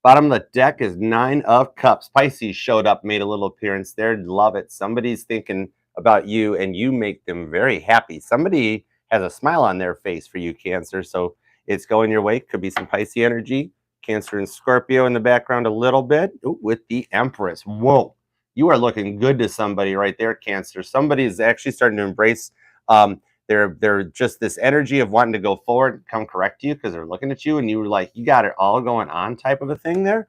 Bottom of the deck is 9 of Cups. Pisces showed up, made a little appearance there. Love it. Somebody's thinking about you, and you make them very happy. Somebody has a smile on their face for you, Cancer. So it's going your way. Could be some Pisces energy. Cancer and Scorpio in the background a little bit. Ooh, with the Empress. Whoa. You are looking good to somebody right there, Cancer. Somebody is actually starting to embrace they're just this energy of wanting to go forward, come correct you because they're looking at you and you were like, you got it all going on type of a thing there.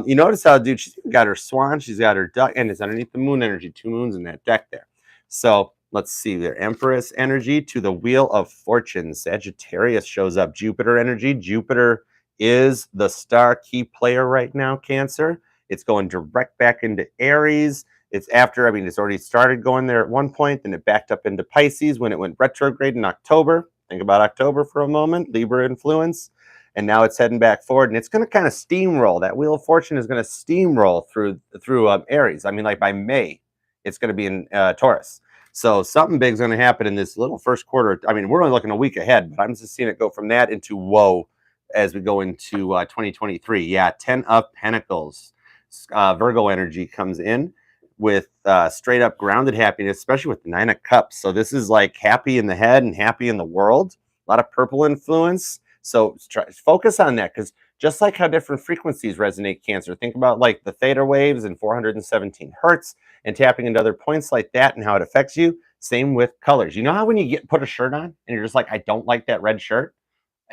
You notice how, dude, she's got her swan, she's got her duck, and it's underneath the moon energy, 2 moons in that deck there. So let's see, their Empress energy to the Wheel of Fortune. Sagittarius shows up. Jupiter energy. Jupiter is the star key player right now, Cancer. It's going direct back into Aries. It's after, I mean, it's already started going there at one point, then it backed up into Pisces when it went retrograde in October. Think about October for a moment, Libra influence. And now it's heading back forward, and it's going to kind of steamroll. That Wheel of Fortune is going to steamroll through Aries. I mean, like by May, it's going to be in Taurus. So something big is going to happen in this little first quarter. I mean, we're only looking a week ahead, but I'm just seeing it go from that into whoa as we go into 2023. Yeah, 10 of Pentacles. Virgo energy comes in with straight up grounded happiness, especially with the 9 of Cups. So this is like happy in the head and happy in the world. A lot of purple influence. So focus on that, because just like how different frequencies resonate, Cancer, think about like the theta waves and 417 hertz and tapping into other points like that and how it affects you. Same with colors. You know how when you put a shirt on and you're just like, I don't like that red shirt?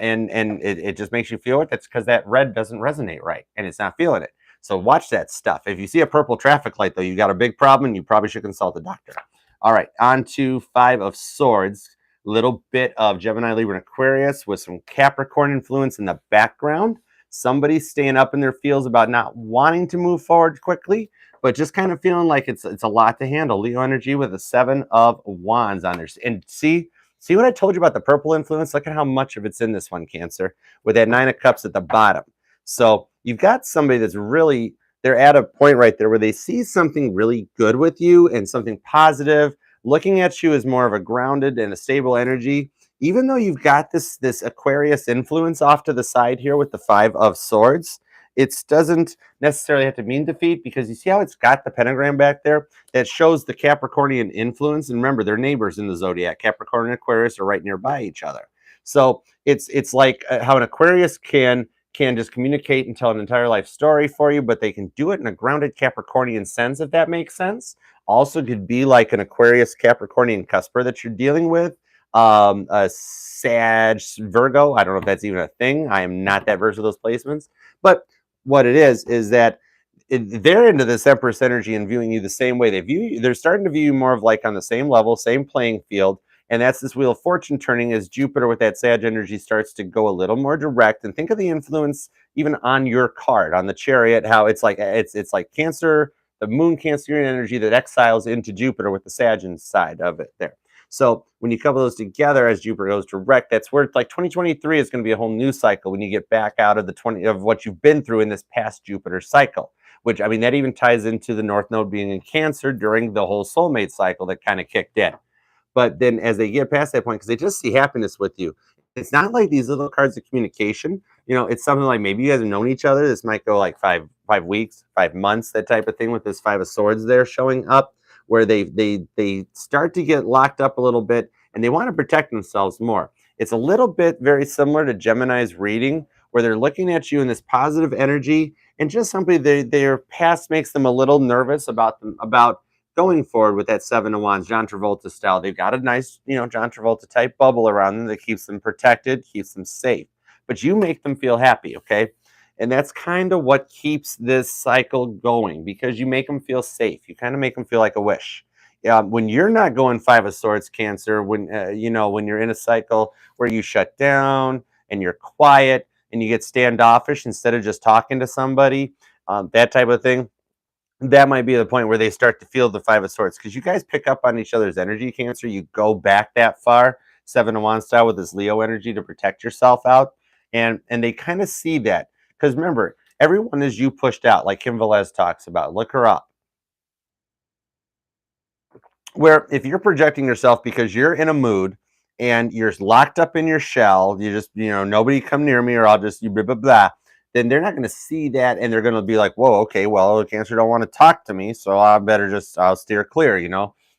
and it just makes you feel it. That's because that red doesn't resonate right, and it's not feeling it. So watch that stuff. If you see a purple traffic light, though, you got a big problem, and you probably should consult a doctor. All right, on to Five of Swords. Little bit of Gemini, Libra, and Aquarius with some Capricorn influence in the background. Somebody's staying up in their feels about not wanting to move forward quickly, but just kind of feeling like it's a lot to handle. Leo energy with a Seven of Wands on there. And see what I told you about the purple influence? Look at how much of it's in this one, Cancer, with that Nine of Cups at the bottom. So you've got somebody that's really, they're at a point right there where they see something really good with you and something positive. Looking at you as more of a grounded and a stable energy, even though you've got this Aquarius influence off to the side here with the Five of Swords, it doesn't necessarily have to mean defeat, because you see how it's got the pentagram back there that shows the Capricornian influence. And remember, they're neighbors in the zodiac. Capricorn and Aquarius are right nearby each other. So it's like how an Aquarius can just communicate and tell an entire life story for you, but they can do it in a grounded Capricornian sense, if that makes sense. Also could be like an Aquarius Capricornian cusper that you're dealing with. A Sag Virgo, I don't know if that's even a thing. I am not that versed with those placements, but what it is that they're into this Empress energy and viewing you the same way they view you. They're starting to view you more of like on the same level, same playing field. And that's this Wheel of Fortune turning as Jupiter with that Sag energy starts to go a little more direct. And think of the influence even on your card, on the Chariot, how it's like Cancer, the Moon Cancerian energy that exiles into Jupiter with the Sag side of it there. So when you couple those together as Jupiter goes direct, that's where it's like 2023 is going to be a whole new cycle when you get back out of of what you've been through in this past Jupiter cycle. Which, I mean, that even ties into the North Node being in Cancer during the whole soulmate cycle that kind of kicked in. But then as they get past that point, because they just see happiness with you, it's not like these little cards of communication. You know, it's something like maybe you guys have known each other. This might go like five weeks, 5 months, that type of thing, with this Five of Swords there showing up, where they start to get locked up a little bit and they want to protect themselves more. It's a little bit very similar to Gemini's reading, where they're looking at you in this positive energy, and just simply their past makes them a little nervous about going forward with that Seven of Wands, John Travolta style. They've got a nice, John Travolta type bubble around them that keeps them protected, keeps them safe. But you make them feel happy, okay? And that's kind of what keeps this cycle going, because you make them feel safe. You kind of make them feel like a wish. When you're not going Five of Swords, Cancer, when when you're in a cycle where you shut down and you're quiet and you get standoffish instead of just talking to somebody, that type of thing, that might be the point where they start to feel the Five of Swords, because you guys pick up on each other's energy, Cancer. You go back that far, Seven of Wands style, with this Leo energy to protect yourself out, and they kind of see that, because remember, everyone is you pushed out, like Kim Velez talks about. Look her up. Where if you're projecting yourself because you're in a mood and you're locked up in your shell, you just, nobody come near me or I'll just, blah, blah, blah, then they're not going to see that, and they're going to be like, whoa, okay, well, Cancer don't want to talk to me, so I'll steer clear,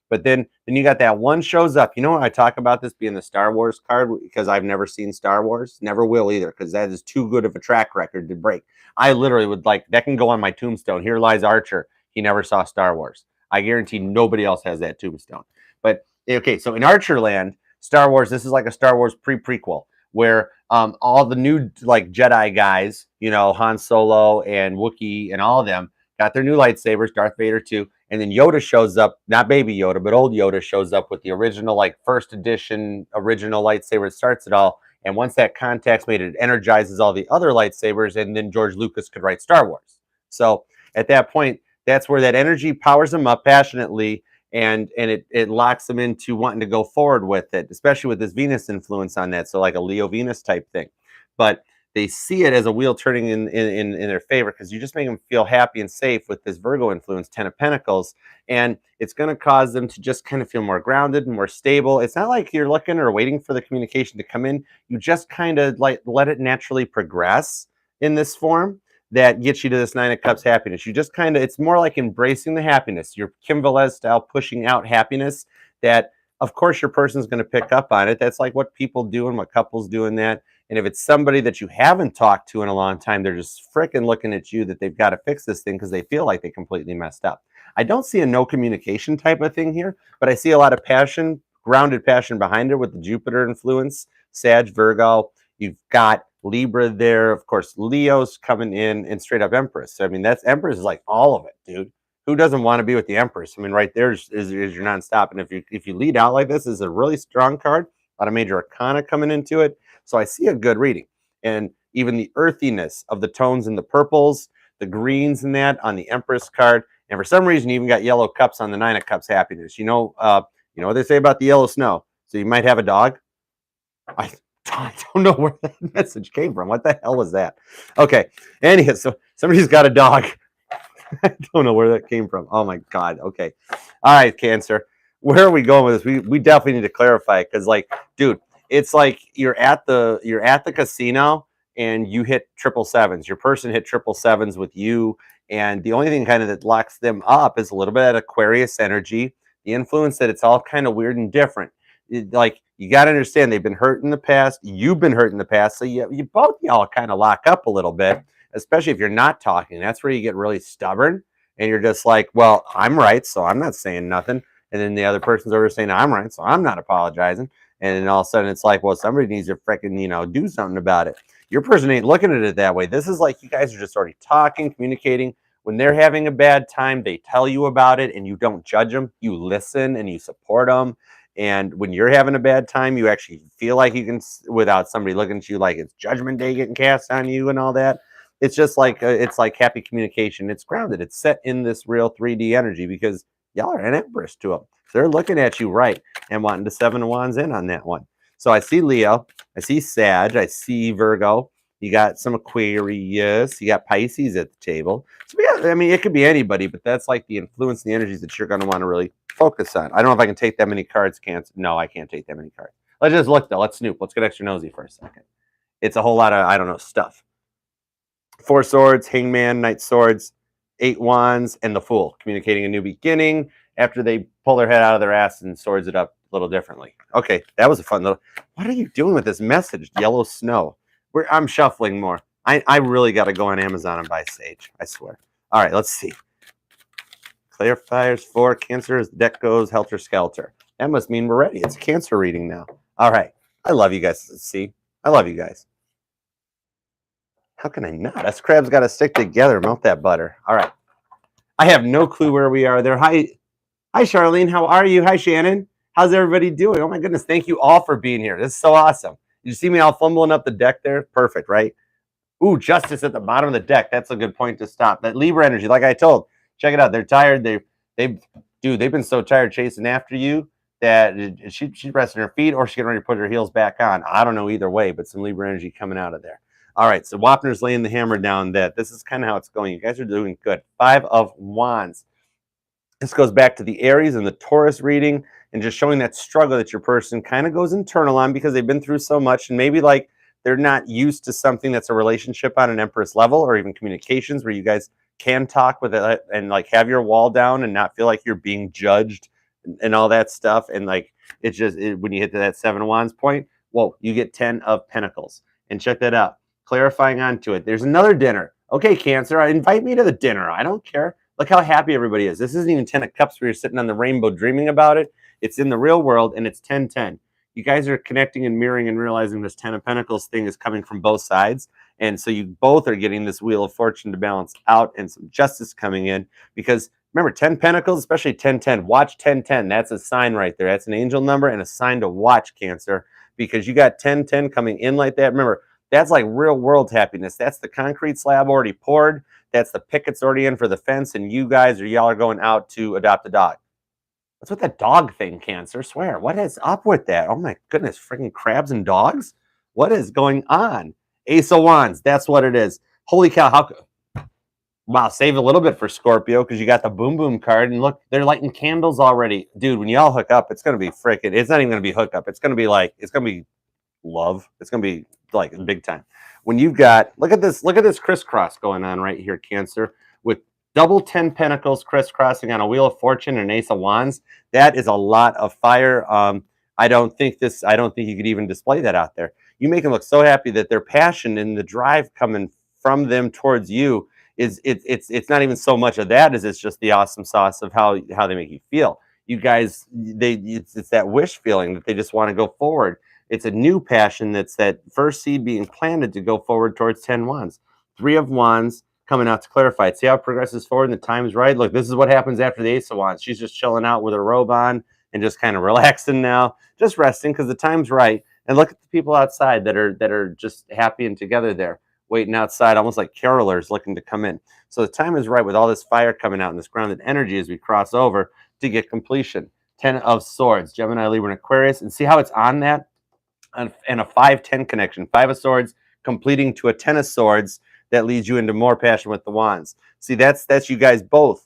But then you got that one shows up. I talk about this being the Star Wars card, because I've never seen Star Wars, never will either, because that is too good of a track record to break. I literally would that can go on my tombstone. Here lies Archer. He never saw Star Wars. I guarantee nobody else has that tombstone. But okay, so in Archerland, Star Wars, this is like a Star Wars prequel, where all the new like Jedi guys, Han Solo and Wookiee and all of them got their new lightsabers, Darth Vader too, and then Yoda shows up, not baby Yoda, but old Yoda shows up with the original, like first edition original lightsaber that starts it all. And once that contact's made, it energizes all the other lightsabers, and then George Lucas could write Star Wars. So at that point, that's where that energy powers them up passionately, and it locks them into wanting to go forward with it, especially with this Venus influence on that. So like a Leo Venus type thing. But they see it as a wheel turning in their favor, because you just make them feel happy and safe with this Virgo influence, Ten of Pentacles. And it's going to cause them to just kind of feel more grounded and more stable. It's not like you're looking or waiting for the communication to come in. You just kind of like let it naturally progress in this form that gets you to this Nine of Cups happiness. You just kind of, it's more like embracing the happiness. Your Kim Velez style pushing out happiness that, of course, your person's going to pick up on it. That's like what people do and what couples do in that. And if it's somebody that you haven't talked to in a long time, they're just freaking looking at you that they've got to fix this thing because they feel like they completely messed up. I don't see a no communication type of thing here, but I see a lot of passion, grounded passion behind it with the Jupiter influence, Sag, Virgo, You've got Libra there, of course, Leo's coming in, and straight up Empress. So, I mean, that's Empress is like all of it, dude. Who doesn't want to be with the Empress? I mean, right there is your nonstop. And if you lead out like this, is a really strong card. A lot of major arcana coming into it. So I see a good reading. And even the earthiness of the tones in the purples, the greens in that on the Empress card. And for some reason, you even got yellow cups on the Nine of Cups happiness. You know what they say about the yellow snow. So you might have a dog. I don't know where that message came from. What the hell was that? Okay. Anyhow, so somebody's got a dog. I don't know where that came from. Oh my God. Okay. All right, Cancer. Where are we going with this? We definitely need to clarify because, like, dude, it's like you're at the casino and you hit triple sevens. Your person hit triple sevens with you, and the only thing kind of that locks them up is a little bit of Aquarius energy. The influence that it's all kind of weird and different. Like, you got to understand, they've been hurt in the past. You've been hurt in the past, so you both y'all kind of lock up a little bit, especially if you're not talking. That's where you get really stubborn, and you're just like, well, I'm right, so I'm not saying nothing. And then the other person's over saying, I'm right, so I'm not apologizing. And then all of a sudden it's like, well, somebody needs to freaking, do something about it. Your person ain't looking at it that way. This is like you guys are just already talking, communicating. When they're having a bad time, they tell you about it and you don't judge them. You listen and you support them. And when you're having a bad time, you actually feel like you can, without somebody looking at you like it's Judgment Day getting cast on you and all that. It's just like it's like happy communication. It's grounded. It's set in this real 3D energy because y'all are an Empress to them. They're looking at you right and wanting to Seven of Wands in on that one. So I see Leo, I see Sag, I see Virgo. You got some Aquarius, you got Pisces at the table. So yeah, I mean, it could be anybody, but that's like the influence and the energies that you're going to want to really focus on. I don't know if I can take that many cards, Cancer. No, I can't take that many cards. Let's just look though. Let's snoop. Let's get extra nosy for a second. It's a whole lot of, I don't know, stuff. Four Swords, Hangman, Knight Swords, Eight Wands, and the Fool, communicating a new beginning after they pull their head out of their ass and swords it up a little differently. Okay, that was a fun little... What are you doing with this message? Yellow snow. I'm shuffling more. I really got to go on Amazon and buy Sage. I swear. All right, let's see. Clarifiers for Cancer as the deck goes helter skelter. That must mean we're ready. It's a Cancer reading now. All right. I love you guys. See? I love you guys. How can I not? Us crabs got to stick together. Melt that butter. All right. I have no clue where we are there. Hi, Charlene. How are you? Hi, Shannon. How's everybody doing? Oh, my goodness. Thank you all for being here. This is so awesome. You see me all fumbling up the deck there? Perfect, right? Ooh, Justice at the bottom of the deck. That's a good point to stop. That Libra energy, like I told, check it out. They're tired. They've been so tired chasing after you that she's resting her feet or she's getting ready to put her heels back on. I don't know either way, but some Libra energy coming out of there. All right, so Wapner's laying the hammer down that this is kind of how it's going. You guys are doing good. Five of Wands. This goes back to the Aries and the Taurus reading and just showing that struggle that your person kind of goes internal on because they've been through so much and maybe like they're not used to something that's a relationship on an Empress level or even communications where you guys can talk with it and like have your wall down and not feel like you're being judged and all that stuff. And like it's just when you hit to that Seven of Wands point, whoa, you get 10 of Pentacles. And check that out. Clarifying onto it. There's another dinner. Okay, Cancer, invite me to the dinner. I don't care. Look how happy everybody is. This isn't even 10 of Cups where you're sitting on the rainbow dreaming about it. It's in the real world, and it's 10-10. You guys are connecting and mirroring and realizing this 10 of Pentacles thing is coming from both sides. And so you both are getting this Wheel of Fortune to balance out and some justice coming in. Because remember, 10 Pentacles, especially 10-10. Watch 10-10. That's a sign right there. That's an angel number and a sign to watch, Cancer. Because you got 10-10 coming in like that. Remember, that's like real world happiness. That's the concrete slab already poured. That's the pickets already in for the fence. And you guys or y'all are going out to adopt a dog. What's with that dog thing, Cancer? Swear. What is up with that? Oh my goodness. Freaking crabs and dogs? What is going on? Ace of Wands. That's what it is. Holy cow. How... Wow. Save a little bit for Scorpio because you got the boom boom card. And look, they're lighting candles already. Dude, when y'all hook up, it's going to be freaking... It's not even going to be hookup. It's going to be like... It's going to be love. It's going to be like big time. When you've got, look at this crisscross going on right here, Cancer, with double 10 Pentacles crisscrossing on a Wheel of Fortune and an Ace of Wands. That is a lot of fire. I don't think you could even display that out there. You make them look so happy that their passion and the drive coming from them towards you is it's not even so much of that as it's just the awesome sauce of how they make you feel. You guys, it's that wish feeling that they just want to go forward. It's a new passion that's that first seed being planted to go forward towards 10 wands. 3 of Wands coming out to clarify it. See how it progresses forward and the time is right? Look, this is what happens after the Ace of Wands. She's just chilling out with her robe on and just kind of relaxing now, just resting because the time's right. And look at the people outside that are just happy and together there, waiting outside, almost like carolers looking to come in. So the time is right with all this fire coming out and this grounded energy as we cross over to get completion. 10 of Swords, Gemini, Libra, and Aquarius. And see how it's on that? And a 5-10 connection. 5 of Swords completing to a 10 of Swords that leads you into more passion with the Wands. See, that's you guys both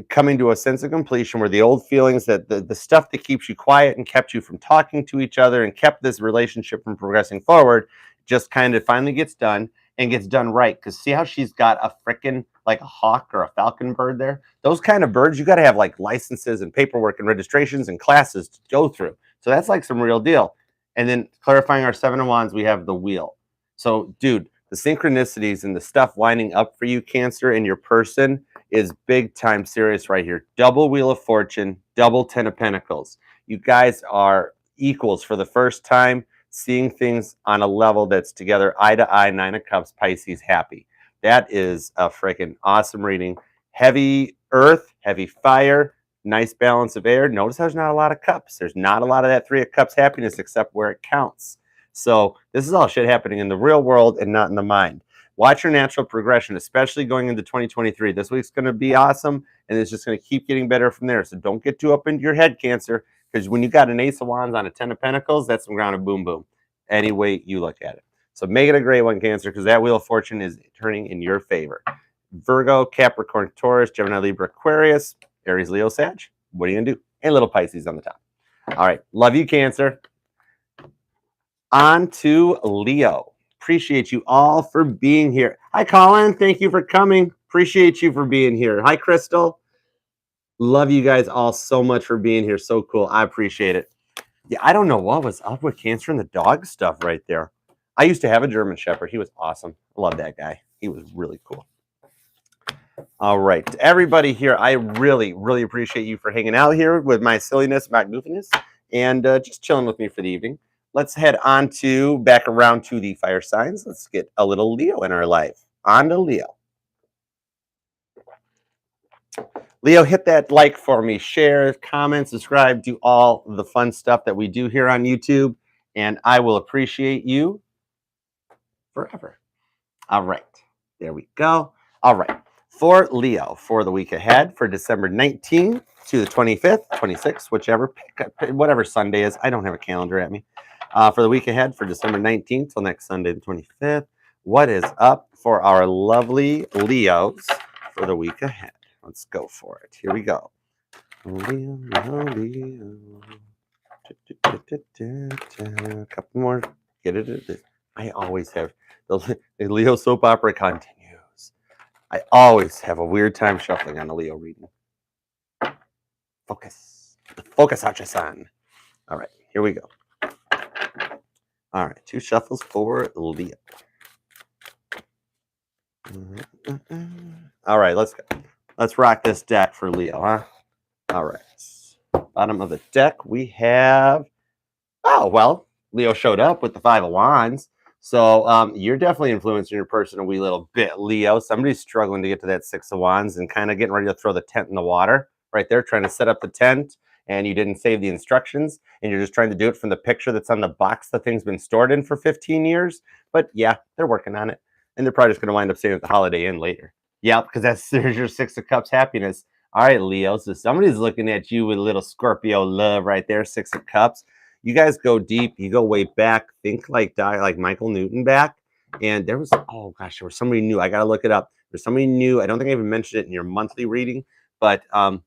coming to a sense of completion where the old feelings, that the stuff that keeps you quiet and kept you from talking to each other and kept this relationship from progressing forward just kind of finally gets done and gets done right. Because see how she's got a frickin' like a hawk or a falcon bird there? Those kind of birds, you got to have like licenses and paperwork and registrations and classes to go through. So that's like some real deal. And then clarifying our 7 of Wands, we have the Wheel. So, dude, the synchronicities and the stuff lining up for you, Cancer, and your person is big time serious right here. Double Wheel of Fortune, double 10 of Pentacles. You guys are equals for the first time, seeing things on a level that's together, eye to eye, 9 of Cups, Pisces, happy. That is a freaking awesome reading. Heavy earth, heavy fire, nice balance of air. Notice there's not a lot of cups. There's not a lot of that 3 of Cups happiness except where it counts. So this is all shit happening in the real world and not in the mind. Watch your natural progression, especially going into 2023. This week's going to be awesome, and it's just going to keep getting better from there. So don't get too up into your head, Cancer, because when you got an Ace of Wands on a 10 of Pentacles, that's some grounded boom boom, any way you look at it. So make it a great one, Cancer, because that Wheel of Fortune is turning in your favor. Virgo, Capricorn, Taurus, Gemini, Libra, Aquarius, Aries, Leo, Sag. What are you going to do? And little Pisces on the top. All right. Love you, Cancer. On to Leo. Appreciate you all for being here. Hi, Colin. Thank you for coming. Appreciate you for being here. Hi, Crystal. Love you guys all so much for being here. So cool. I appreciate it. Yeah, I don't know what was up with Cancer and the dog stuff right there. I used to have a German Shepherd. He was awesome. I love that guy. He was really cool. All right, to everybody here, I really, really appreciate you for hanging out here with my silliness, my goofiness, and just chilling with me for the evening. Let's head on to back around to the fire signs. Let's get a little Leo in our life. On to Leo. Leo, hit that like for me, share, comment, subscribe, do all the fun stuff that we do here on YouTube, and I will appreciate you forever. All right, there we go. All right. For Leo, for the week ahead, for December 19th to the 25th, 26th, whichever, whatever Sunday is. I don't have a calendar at me. For the week ahead, for December 19th till next Sunday, the 25th, what is up for our lovely Leos for the week ahead? Let's go for it. Here we go. Leo, Leo. A couple more. Get it. I always have the Leo soap opera continues. I always have a weird time shuffling on a Leo reading. Focus. Focus, Hachi-san. All right, here we go. All right, 2 shuffles for Leo. All right, let's go. Let's rock this deck for Leo, huh? All right. Bottom of the deck, we have... Oh, well, Leo showed up with the 5 of Wands. So you're definitely influencing your person a wee little bit, Leo. Somebody's struggling to get to that 6 of Wands and kind of getting ready to throw the tent in the water. Right there, trying to set up the tent, and you didn't save the instructions, and you're just trying to do it from the picture that's on the box the thing's been stored in for 15 years. But yeah, they're working on it. And they're probably just going to wind up staying at the Holiday Inn later. Yeah, because there's your 6 of Cups happiness. All right, Leo. So somebody's looking at you with a little Scorpio love right there, 6 of Cups. You guys go deep. You go way back. Think like Michael Newton back. And there was, oh gosh, there was somebody new. I got to look it up. There's somebody new. I don't think I even mentioned it in your monthly reading, but I'll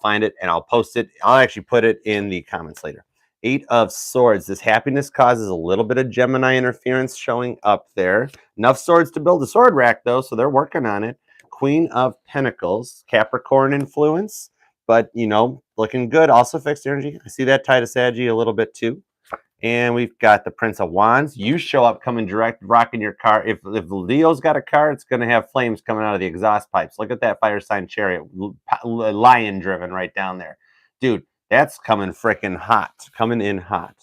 find it and I'll post it. I'll actually put it in the comments later. 8 of Swords. This happiness causes a little bit of Gemini interference showing up there. Enough swords to build a sword rack, though, so they're working on it. Queen of Pentacles. Capricorn influence. But, you know, looking good. Also fixed energy. I see that tie to Saggy a little bit, too. And we've got the Prince of Wands. You show up coming direct, rocking your car. If Leo's got a car, it's going to have flames coming out of the exhaust pipes. Look at that fire sign chariot. Lion driven right down there. Dude, that's coming freaking hot. Coming in hot.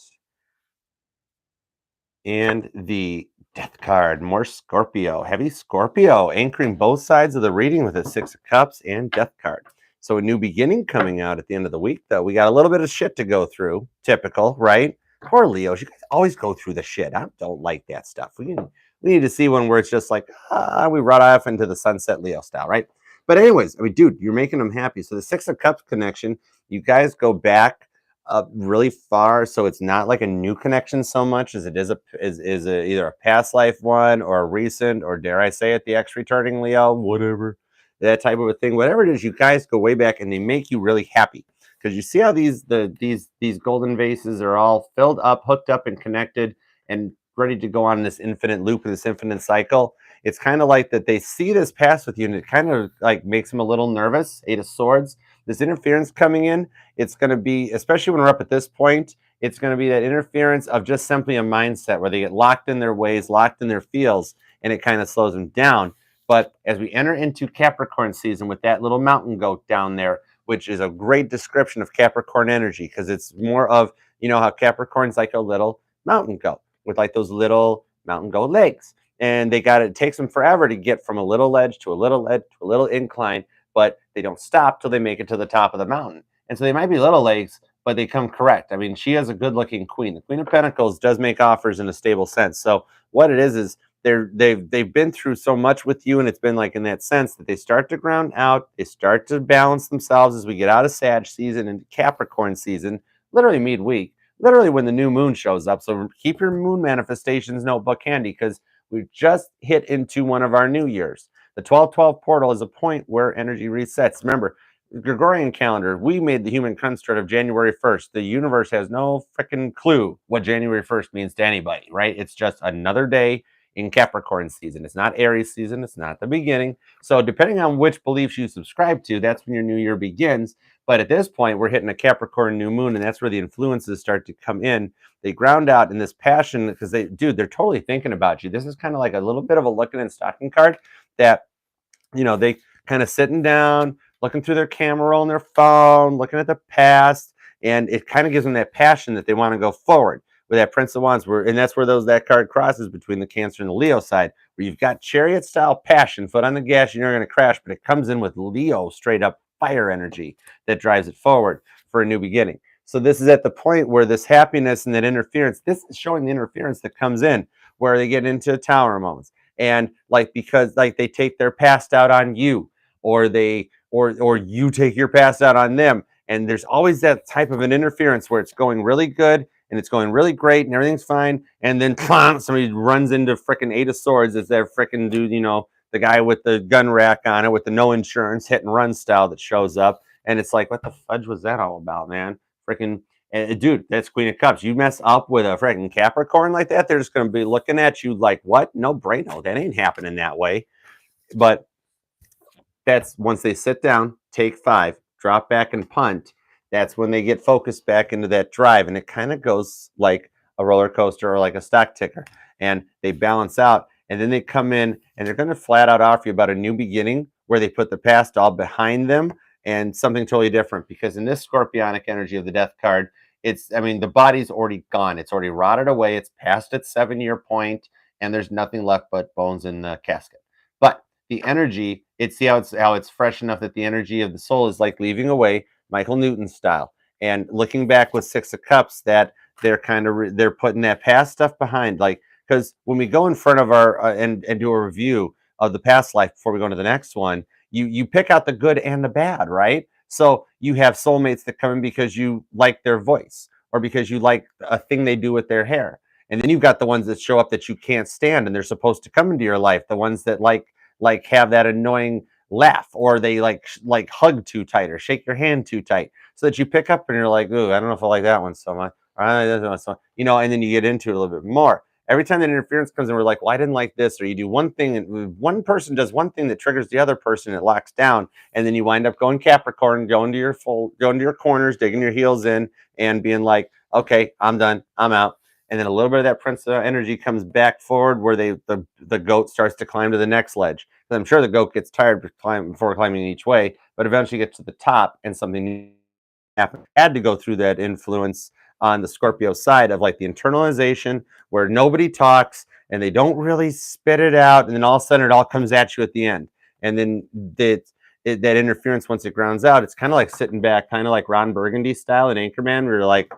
And the Death card, more Scorpio, heavy Scorpio, anchoring both sides of the reading with a Six of Cups and Death card. So a new beginning coming out at the end of the week, though. We got a little bit of shit to go through. Typical, right? Poor Leos. You guys always go through the shit. I don't like that stuff. We need to see one where it's just like, we run off into the sunset Leo style, right? But anyways, I mean, dude, you're making them happy. So the Six of Cups connection, you guys go back really far, so it's not like a new connection so much as it is either a past life one or a recent, or dare I say it, the ex returning Leo, whatever, that type of a thing. Whatever it is, you guys go way back and they make you really happy because you see how these golden vases are all filled up, hooked up, and connected, and ready to go on this infinite loop, this infinite cycle. It's kind of like that they see this pass with you, and it kind of like makes them a little nervous. Eight of Swords, this interference coming in, it's going to be, especially when we're up at this point, it's going to be that interference of just simply a mindset where they get locked in their ways, locked in their feels, and it kind of slows them down. But as we enter into Capricorn season with that little mountain goat down there, which is a great description of Capricorn energy, because it's more of, you know, how Capricorn's like a little mountain goat with like those little mountain goat legs. And it takes them forever to get from a little ledge to a little ledge to a little incline, but they don't stop till they make it to the top of the mountain. And so they might be little legs, but they come correct. I mean, she has a good-looking queen. The Queen of Pentacles does make offers in a stable sense. So what it is they've been through so much with you, and it's been like in that sense that they start to ground out, they start to balance themselves as we get out of Sag season into Capricorn season, literally midweek, literally when the new moon shows up. So keep your moon manifestations notebook handy because we've just hit into one of our new years. The 12-12 portal is a point where energy resets. Remember, Gregorian calendar, we made the human construct of January 1st. The universe has no freaking clue what January 1st means to anybody, right? It's just another day in Capricorn season. It's not Aries season. It's not the beginning. So depending on which beliefs you subscribe to, that's when your new year begins. But at this point, we're hitting a Capricorn new moon, and that's where the influences start to come in. They ground out in this passion because they're totally thinking about you. This is kind of like a little bit of a looking and stalking card that, you know, they kind of sitting down, looking through their camera roll on their phone, looking at the past, and it kind of gives them that passion that they want to go forward with that Prince of Wands. And that's where that card crosses between the Cancer and the Leo side, where you've got chariot style passion, foot on the gas, you're going to crash, but it comes in with Leo straight up fire energy that drives it forward for a new beginning. So this is at the point where this happiness and that interference, this is showing the interference that comes in where they get into tower moments. And like, because like they take their past out on you, or or you take your past out on them. And there's always that type of an interference where it's going really good and it's going really great and everything's fine. And then somebody runs into freaking Eight of Swords as their freaking dude, you know, the guy with the gun rack on it with the no insurance hit and run style that shows up. And it's like, what the fudge was that all about, man? Freaking dude, that's Queen of Cups. You mess up with a freaking Capricorn like that, they're just going to be looking at you like, what? No braino. That ain't happening that way. But that's once they sit down, take 5, drop back and punt. That's when they get focused back into that drive. And it kind of goes like a roller coaster or like a stock ticker. And they balance out. And then they come in and they're going to flat out offer you about a new beginning where they put the past all behind them and something totally different. Because in this scorpionic energy of the death card, I mean, the body's already gone. It's already rotted away. It's past its 7-year point, and there's nothing left but bones in the casket. But the energy, see how it's fresh enough that the energy of the soul is like leaving away, Michael Newton style, and looking back with Six of Cups, that they're kind of they're putting that past stuff behind. Like, because when we go in front of our and do a review of the past life before we go into the next one, you pick out the good and the bad, right? So you have soulmates that come in because you like their voice or because you like a thing they do with their hair. And then you've got the ones that show up that you can't stand and they're supposed to come into your life, the ones that like have that annoying laugh, or they like hug too tight or shake your hand too tight, so that you pick up and you're like, ooh, I don't know if I like that one so much. You know, and then you get into it a little bit more. Every time that interference comes in, we're like, well, I didn't like this, or you do one thing, and one person does one thing that triggers the other person, it locks down, and then you wind up going Capricorn, going to your corners, digging your heels in, and being like, okay, I'm done, I'm out. And then a little bit of that Prince energy comes back forward where the goat starts to climb to the next ledge. I'm sure the goat gets tired before climbing each way, but eventually gets to the top and something happened. Had to go through that influence on the Scorpio side of like the internalization where nobody talks and they don't really spit it out, and then all of a sudden it all comes at you at the end. And then that interference, once it grounds out, it's kind of like sitting back, kind of like Ron Burgundy style in Anchorman, where you're like,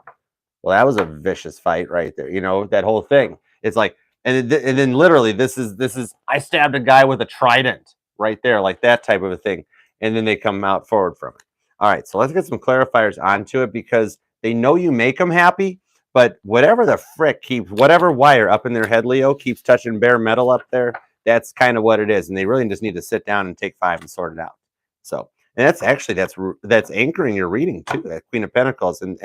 well, that was a vicious fight right there. That whole thing. It's like, and then literally, this is I stabbed a guy with a trident right there, like that type of a thing, and then they come out forward from it. All right, so let's get some clarifiers onto it because they know you make them happy, but whatever the frick keeps whatever wire up in their head, Leo, keeps touching bare metal up there. That's kind of what it is, and they really just need to sit down and take 5 and sort it out. So, and that's actually that's anchoring your reading too. That Queen of Pentacles, and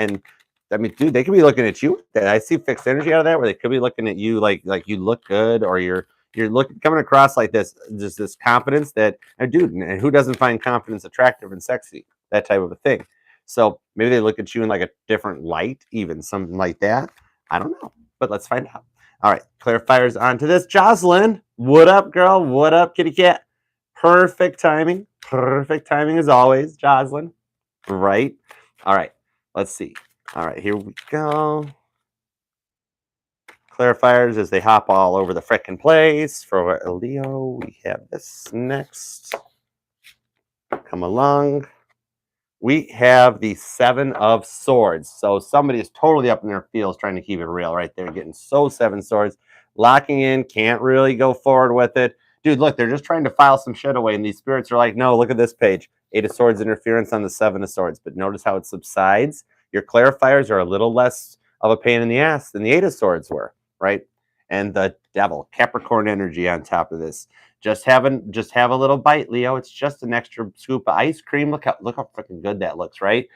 I mean, dude, they could be looking at you. I see fixed energy out of that, where they could be looking at you like you look good, or you're looking coming across like this, just this confidence that, dude, and who doesn't find confidence attractive and sexy? That type of a thing. So maybe they look at you in like a different light, even something like that. I don't know, but let's find out. All right, clarifiers onto this. Jocelyn, what up, girl? What up, kitty cat? Perfect timing. Perfect timing as always, Jocelyn. Right. All right. Let's see. All right, here we go. Clarifiers as they hop all over the frickin' place. For Leo, we have this next. Come along. We have the 7 of Swords. So somebody is totally up in their feels trying to keep it real right there. Getting so 7 swords. Locking in, can't really go forward with it. Dude, look, they're just trying to file some shit away, and these spirits are like, no, look at this page. 8 of Swords interference on the 7 of Swords. But notice how it subsides. Your clarifiers are a little less of a pain in the ass than the 8 of Swords were, right? And the Devil, Capricorn energy on top of this. Just have a little bite, Leo. It's just an extra scoop of ice cream. Look how freaking good that looks, right?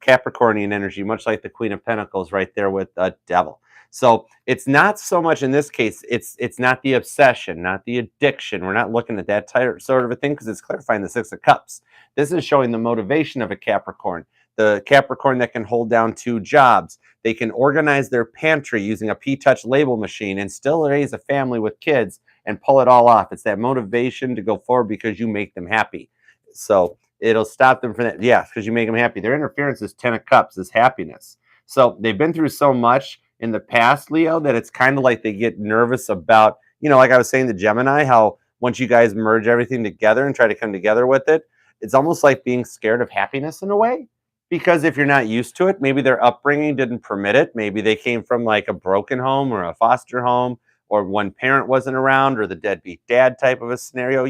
Capricornian energy, much like the Queen of Pentacles right there with the Devil. So it's not so much in this case, it's not the obsession, not the addiction. We're not looking at that sort of a thing because it's clarifying the 6 of Cups. This is showing the motivation of a Capricorn. The Capricorn that can hold down 2 jobs. They can organize their pantry using a P-Touch label machine and still raise a family with kids and pull it all off. It's that motivation to go forward because you make them happy. So it'll stop them from that. Yeah, because you make them happy. Their interference is 10 of Cups, is happiness. So they've been through so much in the past, Leo, that it's kind of like they get nervous about, like I was saying to Gemini, how once you guys merge everything together and try to come together with it, it's almost like being scared of happiness in a way. Because if you're not used to it, maybe their upbringing didn't permit it. Maybe they came from like a broken home or a foster home, or one parent wasn't around, or the deadbeat dad type of a scenario,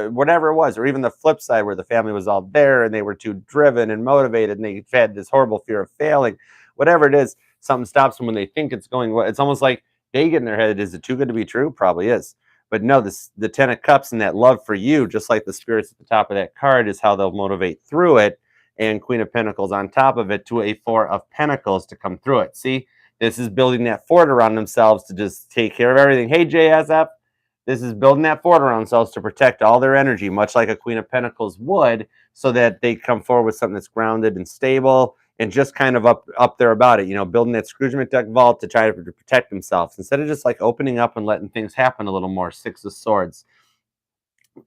whatever it was, or even the flip side where the family was all there and they were too driven and motivated and they had this horrible fear of failing. Whatever it is, something stops them when they think it's going well. It's almost like they get in their head, is it too good to be true? Probably is. But no, the 10 of Cups and that love for you, just like the spirits at the top of that card, is how they'll motivate through it. And Queen of Pentacles on top of it to a 4 of Pentacles to come through it. See? This is building that fort around themselves to just take care of everything. Hey, JSF, this is building that fort around themselves to protect all their energy, much like a Queen of Pentacles would, so that they come forward with something that's grounded and stable and just kind of up there about it. Building that Scrooge McDuck vault to try to protect themselves instead of just like opening up and letting things happen a little more. 6 of Swords.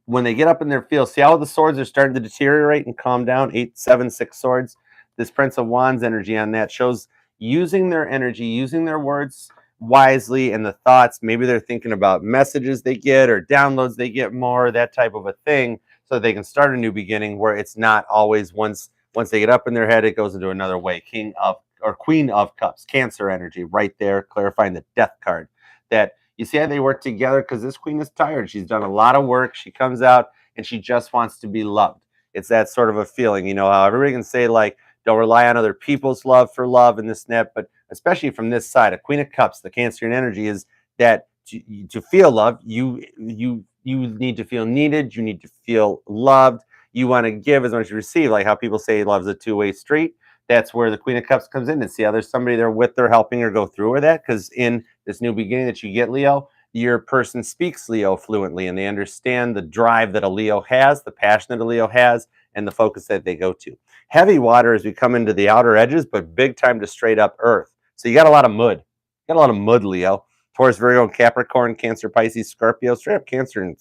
When they get up in their field, see how the swords are starting to deteriorate and calm down. 8, 7, 6 swords. This Prince of Wands energy on that shows using their energy, using their words wisely, and the thoughts. Maybe they're thinking about messages they get or downloads they get more, that type of a thing, so they can start a new beginning where it's not always once they get up in their head, it goes into another way. King of or Queen of Cups, Cancer energy right there, clarifying the Death card. That you see how they work together because this queen is tired. She's done a lot of work. She comes out and she just wants to be loved. It's that sort of a feeling. How everybody can say, like, don't rely on other people's love for love and this and that, but especially from this side, a Queen of Cups, the Cancerian energy is that to feel loved, you need to feel needed. You need to feel loved. You want to give as much as you receive, like how people say love's a two-way street. That's where the Queen of Cups comes in, and see how there's somebody there with her helping her go through with that. Because in this new beginning that you get, Leo, your person speaks Leo fluently, and they understand the drive that a Leo has, the passion that a Leo has, and the focus that they go to. Heavy water as we come into the outer edges, but big time to straight up earth. So you got a lot of mud. You got a lot of mud, Leo. Taurus, Virgo, Capricorn, Cancer, Pisces, Scorpio. Straight up Cancer and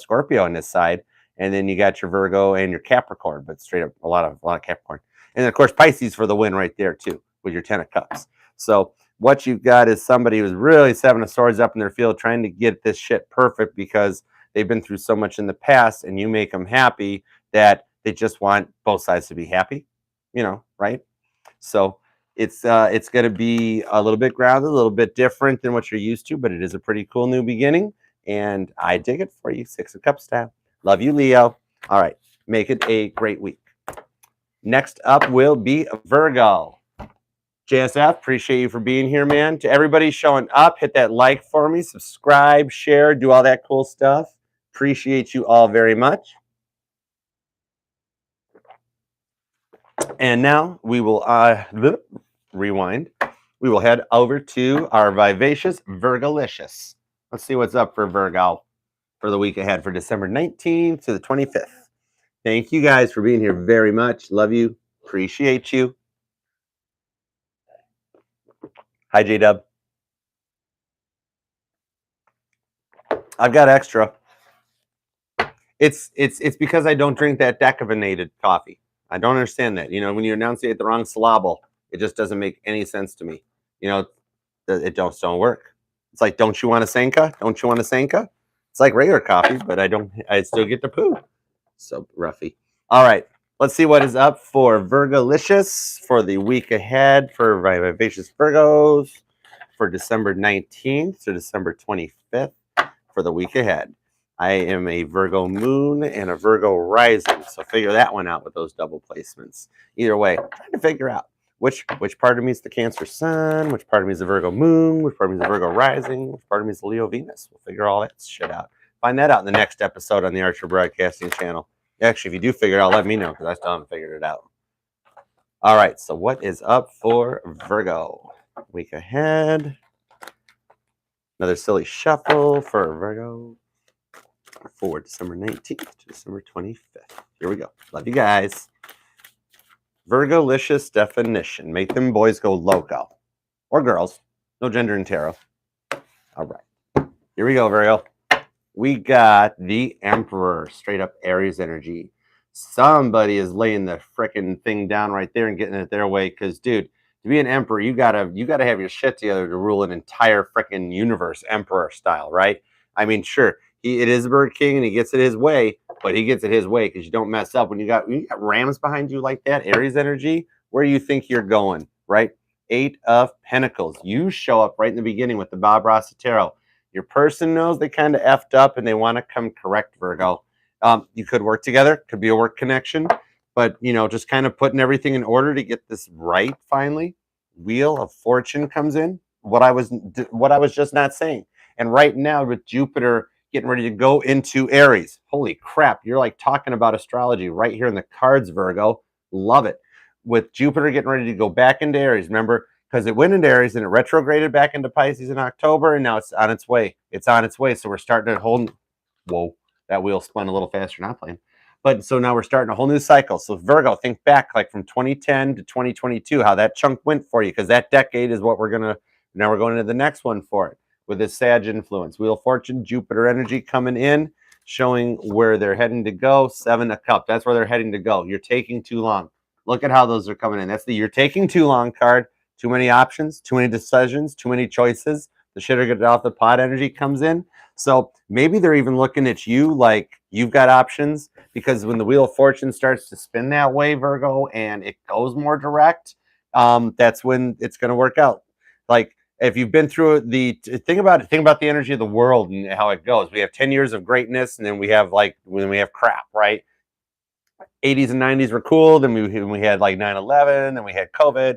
Scorpio on this side. And then you got your Virgo and your Capricorn, but straight up a lot of Capricorn. And then, of course, Pisces for the win right there, too, with your 10 of Cups. So what you've got is somebody who's really seven of swords up in their field trying to get this shit perfect because they've been through so much in the past, and you make them happy that they just want both sides to be happy, right? So it's going to be a little bit grounded, a little bit different than what you're used to, but it is a pretty cool new beginning, and I dig it for you. Six of Cups style. Love you, Leo. All right, make it a great week. Next up will be Virgo. JSF, appreciate you for being here, man. To everybody showing up, hit that like for me, subscribe, share, do all that cool stuff. Appreciate you all very much. And now we will rewind. We will head over to our vivacious Virgolicious. Let's see what's up for Virgo for the week ahead for December 19th to the 25th. Thank you guys for being here very much. Love you. Appreciate you. Hi, J-Dub. I've got extra. It's because I don't drink that decaffeinated coffee. I don't understand that. When you enunciate the wrong syllable, it just doesn't make any sense to me. It don't work. It's like, don't you want a Sanka? Don't you want a Sanka? It's like regular coffee, but I still get the poo. So roughy. All right, let's see what is up for Virgolicious for the week ahead for Vivacious Virgos for December 19th to December 25th for the week ahead. I am a Virgo moon and a Virgo rising, so figure that one out with those double placements. Either way, trying to figure out which part of me is the Cancer sun, which part of me is the Virgo moon, which part of me is the Virgo rising, which part of me is the Leo Venus. We'll figure all that shit out. Find that out in the next episode on the Archer Broadcasting channel. Actually, if you do figure it out, let me know because I still haven't figured it out. All right, so what is up for Virgo? Week ahead. Another silly shuffle for Virgo for December 19th to December 25th. Here we go. Love you guys. Virgolicious definition. Make them boys go loco. Or girls. No gender in tarot. All right. Here we go, Virgo. We got the Emperor. Straight up Aries energy. Somebody is laying the frickin' thing down right there and getting it their way. Because, dude, to be an emperor, you gotta have your shit together to rule an entire frickin' universe, emperor style, right? I mean, sure, it is a bird king and he gets it his way, but he gets it his way because you don't mess up when you got rams behind you like that, Aries energy. Where do you think you're going, right? Eight of Pentacles. You show up right in the beginning with the Bob Ross Tarot. Your person knows they kind of effed up and they want to come correct, Virgo. You could work together, could be a work connection, but just kind of putting everything in order to get this right finally. Wheel of Fortune comes in. What I was just not saying. And right now with Jupiter getting ready to go into Aries, holy crap, you're like talking about astrology right here in the cards, Virgo. Love it. With Jupiter getting ready to go back into Aries, remember, because it went into Aries and it retrograded back into Pisces in October, and now it's on its way. It's on its way. So we're starting to hold. Whoa, that wheel spun a little faster. Not playing. But so now we're starting a whole new cycle. So Virgo, think back like from 2010 to 2022, how that chunk went for you, because that decade is what now we're going into the next one for it with this Sag influence. Wheel of Fortune, Jupiter energy coming in, showing where they're heading to go. Seven of Cups, that's where they're heading to go. You're taking too long. Look at how those are coming in. That's the you're taking too long card. Too many options, too many decisions, too many choices. The shitter get off the pot energy comes in. So maybe they're even looking at you like you've got options, because when the Wheel of Fortune starts to spin that way, Virgo, and it goes more direct, that's when it's going to work out. Like if you've been through think about the energy of the world and how it goes. We have 10 years of greatness, and then we have crap, right? 80s and 90s were cool. Then we had like 9/11, then we had COVID.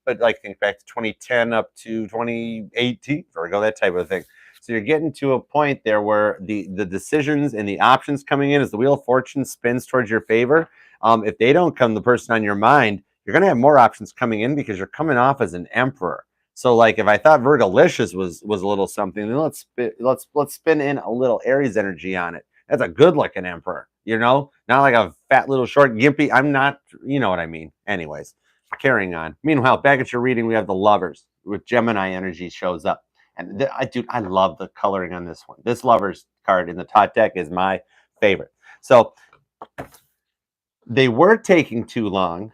But like think back to 2010 up to 2018, Virgo, that type of thing. So you're getting to a point there where the decisions and the options coming in as the Wheel of Fortune spins towards your favor. If they don't come the person on your mind, you're going to have more options coming in because you're coming off as an emperor. So like if I thought Virgolicious was a little something, then let's spin in a little Aries energy on it. That's a good looking emperor, not like a fat little short gimpy. I'm not, you know what I mean. Anyways, carrying on. Meanwhile, back at your reading, we have the Lovers with Gemini energy shows up. And I love the coloring on this one. This Lovers card in the top deck is my favorite. So they were taking too long,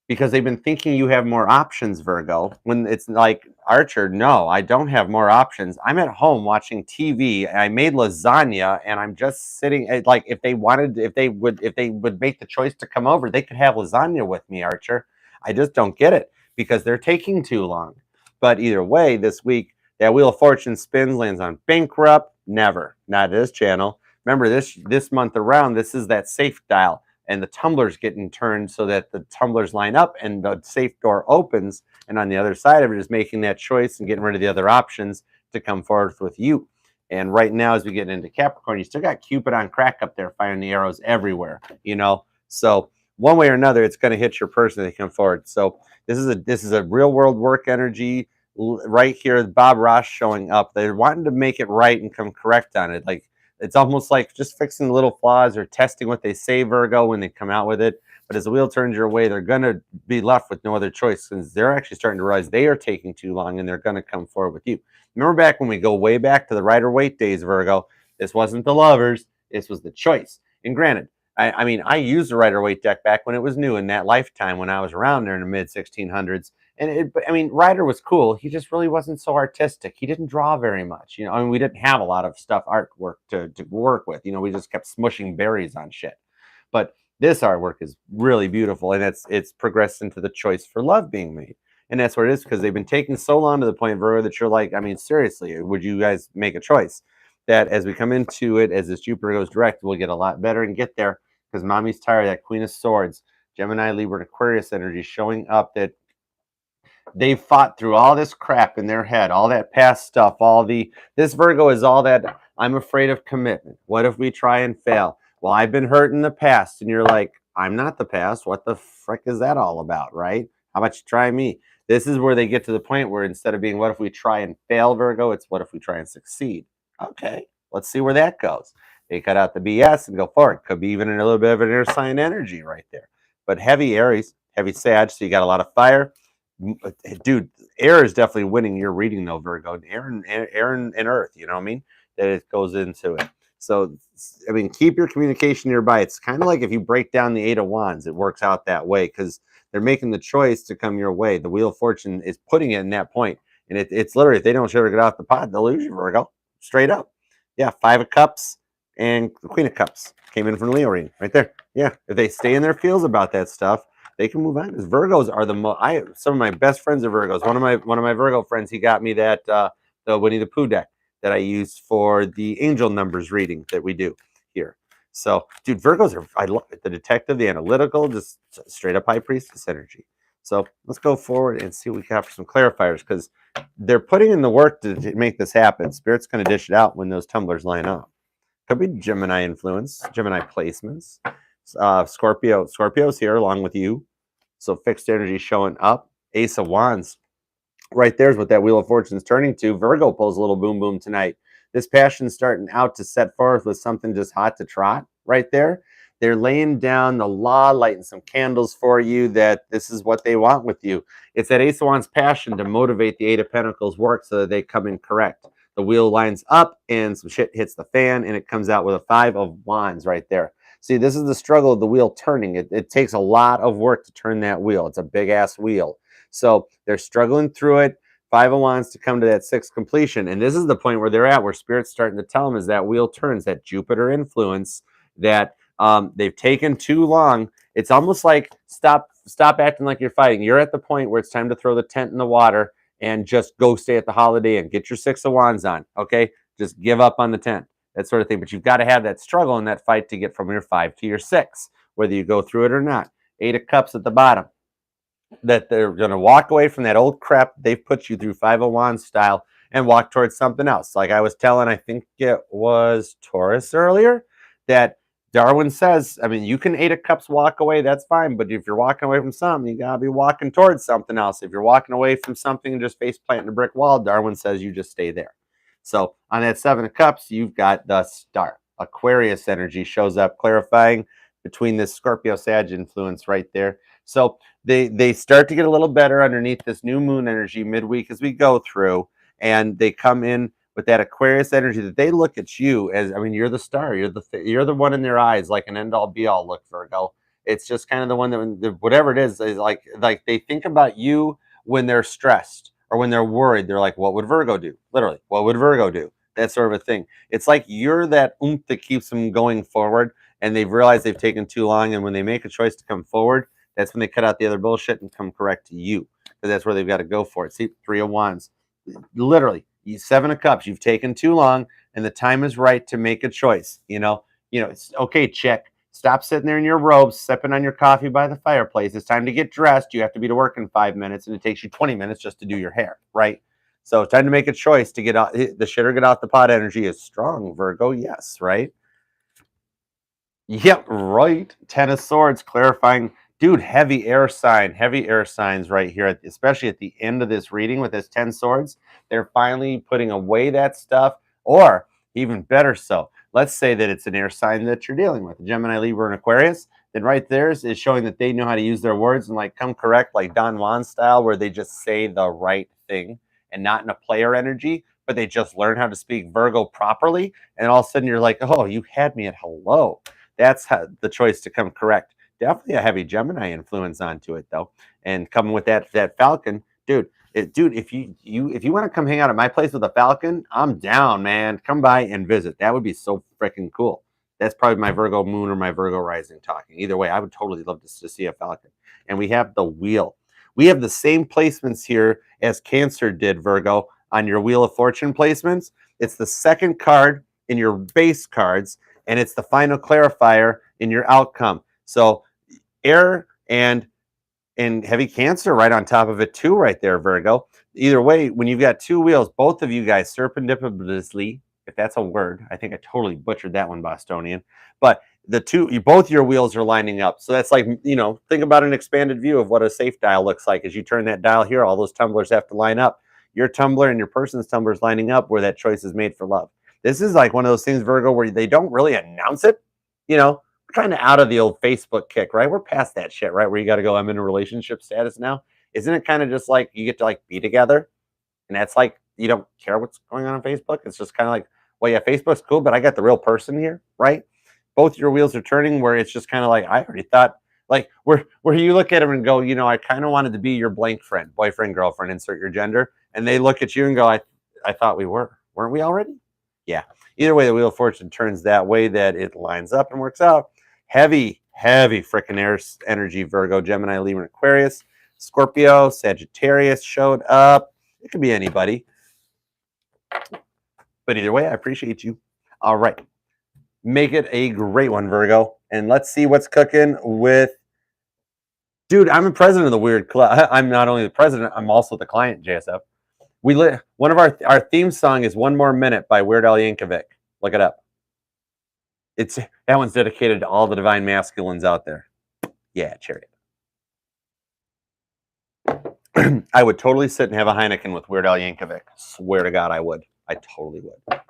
because they've been thinking you have more options, Virgo, when it's like, Archer, no, I don't have more options. I'm at home watching TV. I made lasagna and I'm just sitting like if they would make the choice to come over, they could have lasagna with me, Archer. I just don't get it because they're taking too long. But either way, this week that Wheel of Fortune spins, lands on bankrupt. Never. Not this channel. Remember this month around, this is that safe dial and the tumblers getting turned so that the tumblers line up and the safe door opens. And on the other side of it is making that choice and getting rid of the other options to come forth with you. And right now, as we get into Capricorn, you still got Cupid on crack up there, firing the arrows everywhere, you know? So one way or another, it's going to hit your person as they come forward. So this is a real world work energy right here. Bob Ross showing up. They're wanting to make it right and come correct on it. Like, it's almost like just fixing the little flaws or testing what they say, Virgo, when they come out with it. But as the wheel turns your way, they're going to be left with no other choice since they're actually starting to realize they are taking too long and they're going to come forward with you. Remember back when we go way back to the Rider-Waite days, Virgo, this wasn't the lovers, this was the choice. And granted, I mean, I used the Rider-Waite deck back when it was new in that lifetime when I was around there in the mid 1600s. And I mean, Ryder was cool. He just really wasn't so artistic. He didn't draw very much. You know, I mean, we didn't have a lot of stuff artwork to work with. You know, we just kept smushing berries on shit. But this artwork is really beautiful, and it's progressed into the choice for love being made. And that's what it is, because they've been taking so long to the point, Virgo, that you're like, I mean, seriously, would you guys make a choice? That as we come into it, as this Jupiter goes direct, we'll get a lot better and get there, because mommy's tired. That Queen of Swords, Gemini, Libra, and Aquarius energy showing up, that they've fought through all this crap in their head, all that past stuff, this Virgo is all that, I'm afraid of commitment. What if we try and fail? Well, I've been hurt in the past. And you're like, I'm not the past. What the frick is that all about, right? How about you try me? This is where they get to the point where instead of being, what if we try and fail, Virgo, it's what if we try and succeed? Okay, let's see where that goes. They cut out the BS and go forward. Could be even in a little bit of an air sign energy right there. But heavy Aries, heavy Sag, so you got a lot of fire. Dude, air is definitely winning your reading though, Virgo. Air and earth, you know what I mean? That it goes into it. So, I mean, keep your communication nearby. It's kind of like if you break down the Eight of Wands, it works out that way because they're making the choice to come your way. The Wheel of Fortune is putting it in that point. And it's literally, if they don't sugar get off the pot, they'll lose you, Virgo. Straight up. Yeah, Five of Cups and the Queen of Cups came in from Leo reading right there. Yeah, if they stay in their feels about that stuff, they can move on. Because Virgos are the most. Some of my best friends are Virgos. One of my Virgo friends, he got me that the Winnie the Pooh deck that I use for the angel numbers reading that we do here. So, dude, Virgos are, I love it. The detective, the analytical, just straight up high priestess energy. So let's go forward and see what we got for some clarifiers, because they're putting in the work to make this happen. Spirit's going to dish it out when those tumblers line up. Could be Gemini influence, Gemini placements. Scorpio's here along with you. So fixed energy showing up. Ace of Wands. Right there's what that Wheel of Fortune's turning to. Virgo pulls a little boom boom tonight. This passion's starting out to set forth with something just hot to trot right there. They're laying down the law, lighting some candles for you that this is what they want with you. It's that Ace of Wands passion to motivate the Eight of Pentacles work so that they come in correct. The wheel lines up and some shit hits the fan and it comes out with a Five of Wands right there. See, this is the struggle of the wheel turning. It takes a lot of work to turn that wheel. It's a big ass wheel. So they're struggling through it. Five of Wands to come to that sixth completion. And this is the point where they're at, where Spirit's starting to tell them as that wheel turns, that Jupiter influence, that they've taken too long. It's almost like stop acting like you're fighting. You're at the point where it's time to throw the tent in the water and just go stay at the Holiday Inn. Get your Six of Wands on, okay? Just give up on the tent, that sort of thing. But you've got to have that struggle and that fight to get from your 5 to your 6, whether you go through it or not. Eight of Cups at the bottom. That they're going to walk away from that old crap they've put you through, Five of Wands style, and walk towards something else. Like I was telling, I think it was Taurus earlier, that Darwin says, I mean, you can Eight of Cups walk away, that's fine, but if you're walking away from something, you got to be walking towards something else. If you're walking away from something and just face planting a brick wall, Darwin says you just stay there. So on that Seven of Cups, you've got the Star. Aquarius energy shows up, clarifying between this Scorpio Sag influence right there. So they start to get a little better underneath this new moon energy midweek as we go through, and they come in with that Aquarius energy that they look at you as, I mean, you're the star, you're the one in their eyes, like an end all be all look, Virgo. It's just kind of the one that whatever it is like they think about you when they're stressed or when they're worried. They're like, what would Virgo do? Literally, what would Virgo do? That sort of a thing. It's like you're that oomph that keeps them going forward, and they've realized they've taken too long. And when they make a choice to come forward, that's when they cut out the other bullshit and come correct to you, because that's where they've got to go for it. See, 3 of Wands, literally, 7 of Cups. You've taken too long, and the time is right to make a choice. It's okay, chick. Stop sitting there in your robes, sipping on your coffee by the fireplace. It's time to get dressed. You have to be to work in 5 minutes, and it takes you 20 minutes just to do your hair, right? So it's time to make a choice to get out. The shitter get out the pot energy is strong, Virgo. Yes, right? Yep, right. 10 of Swords, clarifying. Dude, heavy air signs right here, especially at the end of this reading with this 10 Swords. They're finally putting away that stuff, or even better so, let's say that it's an air sign that you're dealing with, Gemini, Libra, and Aquarius. Then right there is showing that they know how to use their words and like come correct, like Don Juan style, where they just say the right thing and not in a player energy, but they just learn how to speak Virgo properly. And all of a sudden you're like, oh, you had me at hello. That's how the choice to come correct. Definitely a heavy Gemini influence onto it though, and coming with that Falcon, dude. If you want to come hang out at my place with a Falcon, I'm down, man. Come by and visit. That would be so freaking cool. That's probably my Virgo moon or my Virgo rising talking. Either way, I would totally love to see a Falcon. And we have the wheel. We have the same placements here as Cancer did, Virgo, on your Wheel of Fortune placements. It's the second card in your base cards, and it's the final clarifier in your outcome. So air and heavy Cancer right on top of it too, right there, Virgo. Either way, when you've got two wheels, both of you guys serendipitously, if that's a word, I think I totally butchered that one, Bostonian. But both your wheels are lining up. So that's like, think about an expanded view of what a safe dial looks like. As you turn that dial here, all those tumblers have to line up. Your tumbler and your person's tumbler is lining up where that choice is made for love. This is like one of those things, Virgo, where they don't really announce it. We're kind of out of the old Facebook kick, right? We're past that shit, right? Where you got to go, I'm in a relationship status now. Isn't it kind of just like you get to like be together? And that's like, you don't care what's going on Facebook. It's just kind of like, well, yeah, Facebook's cool, but I got the real person here, right? Both your wheels are turning where it's just kind of like, I already thought, like where you look at them and go, I kind of wanted to be your blank friend, boyfriend, girlfriend, insert your gender. And they look at you and go, I thought we weren't we already? Yeah. Either way, the Wheel of Fortune turns that way that it lines up and works out. Heavy freaking air energy, Virgo, Gemini, Libra, Aquarius, Scorpio, Sagittarius showed up. It could be anybody. But either way, I appreciate you. All right. Make it a great one, Virgo. And let's see what's cooking with... Dude, I'm the president of the Weird Club. I'm not only the president, I'm also the client, JSF. One of our theme song is One More Minute by Weird Al Yankovic. Look it up. That one's dedicated to all the divine masculines out there. Yeah, Chariot. I would totally sit and have a Heineken with Weird Al Yankovic. Swear to God, I would. I totally would.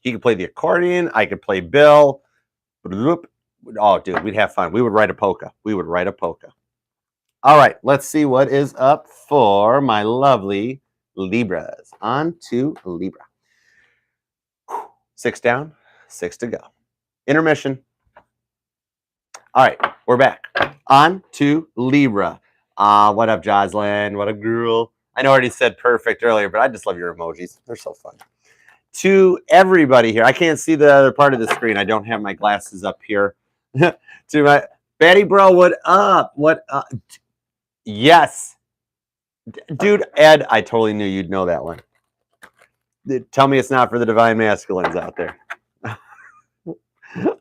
He could play the accordion. I could play Bill. Oh, dude, we'd have fun. We would write a polka. All right, let's see what is up for my lovely Libras. On to Libra. 6 down, 6 to go. Intermission. All right, we're back. On to Libra. What up, Jocelyn? What up, girl? I know I already said perfect earlier, but I just love your emojis. They're so fun. To everybody here, I can't see the other part of the screen. I don't have my glasses up here. To my Betty Bro, what up? What up? Yes. Dude, Ed, I totally knew you'd know that one. Tell me it's not for the divine masculines out there.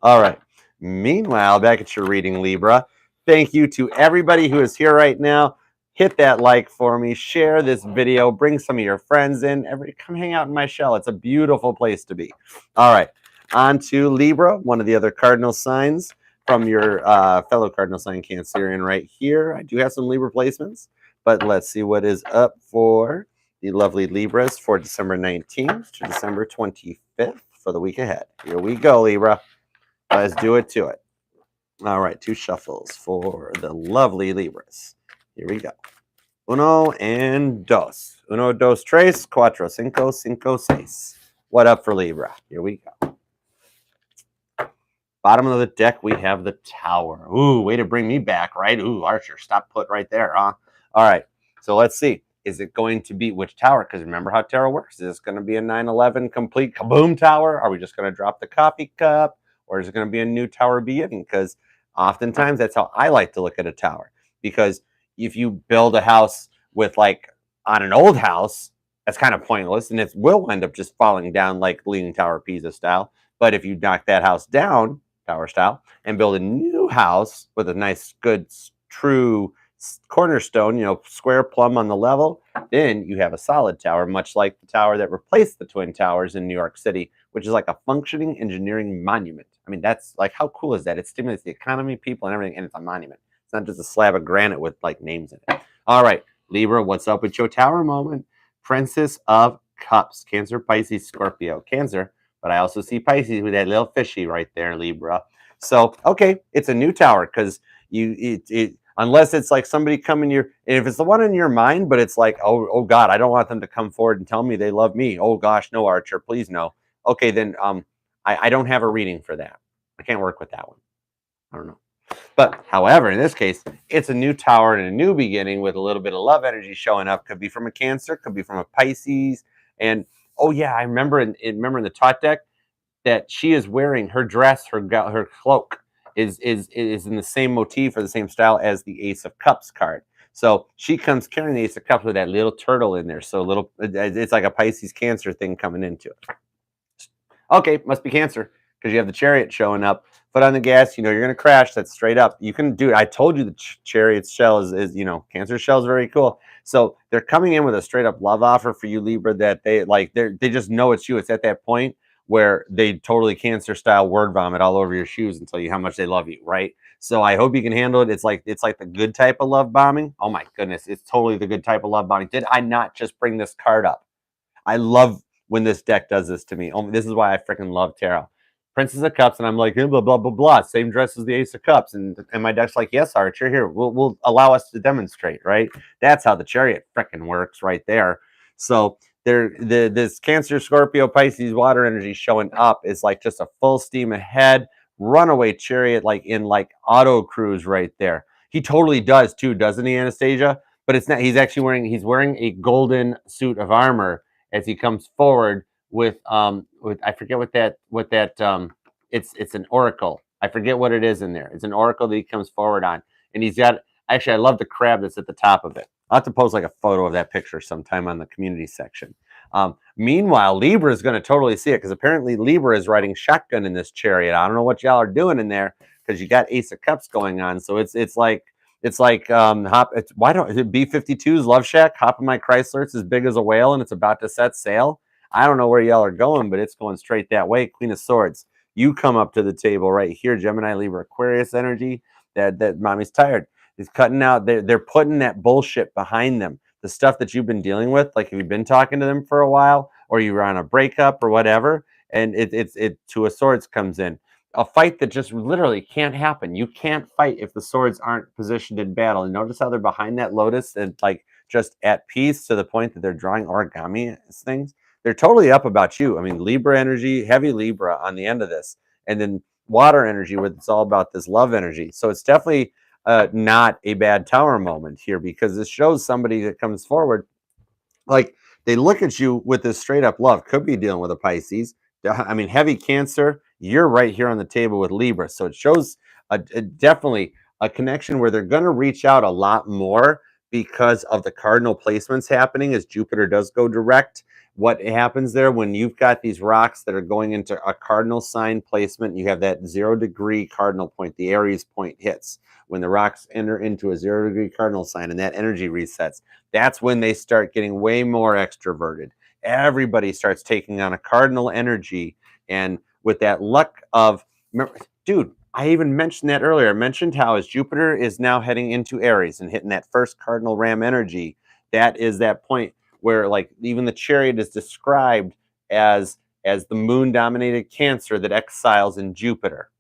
All right. Meanwhile, back at your reading, Libra, thank you to everybody who is here right now. Hit that like for me. Share this video. Bring some of your friends in. Come hang out in my shell. It's a beautiful place to be. All right. On to Libra, one of the other cardinal signs from your fellow cardinal sign Cancerian right here. I do have some Libra placements, but let's see what is up for the lovely Libras for December 19th to December 25th for the week ahead. Here we go, Libra. Let's do it to it. All right, 2 shuffles for the lovely Libras. Here we go. Uno and dos. Uno, dos, tres, cuatro, cinco, cinco, seis. What up for Libra? Here we go. Bottom of the deck, we have the Tower. Ooh, way to bring me back, right? Ooh, Archer, stop put right there, huh? All right, so let's see. Is it going to be which tower? Because remember how tarot works. Is this going to be a 9/11 complete kaboom tower? Are we just going to drop the coffee cup? Or is it going to be a new tower beginning? Because oftentimes that's how I like to look at a tower. Because if you build a house with like on an old house, that's kind of pointless. And it will end up just falling down like Leaning Tower of Pisa style. But if you knock that house down, tower style, and build a new house with a nice, good, true cornerstone, square plumb on the level, then you have a solid tower, much like the tower that replaced the Twin Towers in New York City, which is like a functioning engineering monument. I mean, that's like, how cool is that? It stimulates the economy, people, and everything, and it's a monument. It's not just a slab of granite with like names in it. All right, Libra, what's up with your tower moment? Princess of Cups, Cancer, Pisces, Scorpio. Cancer, but I also see Pisces with that little fishy right there, Libra. So, okay, it's a new tower because unless it's like somebody coming your, and if it's the one in your mind, but it's like, oh God, I don't want them to come forward and tell me they love me. Oh gosh, no, Archer, please no. Okay, then I don't have a reading for that. I can't work with that one. I don't know. But however, in this case, it's a new tower and a new beginning with a little bit of love energy showing up. Could be from a Cancer, could be from a Pisces. And oh yeah, I remember in the Tot deck that she is wearing her dress, her cloak is in the same motif or the same style as the Ace of Cups card. So she comes carrying the Ace of Cups with that little turtle in there. So it's like a Pisces Cancer thing coming into it. Okay, must be Cancer because you have the Chariot showing up. Foot on the gas, you're going to crash. That's straight up. You can do it. I told you the Chariot's shell is Cancer shell is very cool. So they're coming in with a straight up love offer for you, Libra, that they just know it's you. It's at that point where they totally Cancer style word vomit all over your shoes and tell you how much they love you, right? So I hope you can handle it. It's like the good type of love bombing. Oh my goodness, it's totally the good type of love bombing. Did I not just bring this card up? I love when this deck does this to me. This is why I freaking love tarot. Princess of Cups, and I'm like, blah, blah, blah, blah. Same dress as the Ace of Cups. And my deck's like, yes, Archer, here. We'll allow us to demonstrate, right? That's how the Chariot freaking works right there. So this Cancer, Scorpio, Pisces, water energy showing up is like just a full steam ahead, runaway Chariot, like in like auto cruise right there. He totally does too, doesn't he, Anastasia? But it's not. He's wearing a golden suit of armor as he comes forward with I forget what that it's an oracle. I forget what it is in there. It's an oracle that he comes forward on, and he's got, actually I love the crab that's at the top of it. I'll have to post like a photo of that picture sometime on the community section. Meanwhile, Libra is going to totally see it because apparently Libra is riding shotgun in this Chariot. I don't know what y'all are doing in there because you got Ace of Cups going on. So it's like why don't B-52's Love Shack, hop in my Chrysler, it's as big as a whale and it's about to set sail. I don't know where y'all are going, but it's going straight that way. Queen of Swords, you come up to the table right here, Gemini, Libra, Aquarius energy. That mommy's tired. He's cutting out. They're putting that bullshit behind them. The stuff that you've been dealing with, like if you've been talking to them for a while, or you were on a breakup or whatever, and it Two of Swords comes in. A fight that just literally can't happen. You can't fight if the swords aren't positioned in battle. And notice how they're behind that lotus and like just at peace to the point that they're drawing origami things. They're totally up about you. I mean, Libra energy, heavy Libra on the end of this, and then water energy, where it's all about this love energy. So it's definitely not a bad tower moment here because this shows somebody that comes forward like they look at you with this straight up love. Could be dealing with a Pisces. I mean, heavy Cancer. You're right here on the table with Libra, so it shows definitely a connection where they're going to reach out a lot more because of the cardinal placements happening as Jupiter does go direct. What happens there when you've got these rocks that are going into a cardinal sign placement? You have that 0-degree cardinal point, the Aries point hits. When the rocks enter into a 0-degree cardinal sign and that energy resets, that's when they start getting way more extroverted. Everybody starts taking on a cardinal energy. And with that luck of, dude, I even mentioned that earlier. I mentioned how as Jupiter is now heading into Aries and hitting that first cardinal ram energy, that is that point where like even the Chariot is described as the moon dominated Cancer that exiles in Jupiter.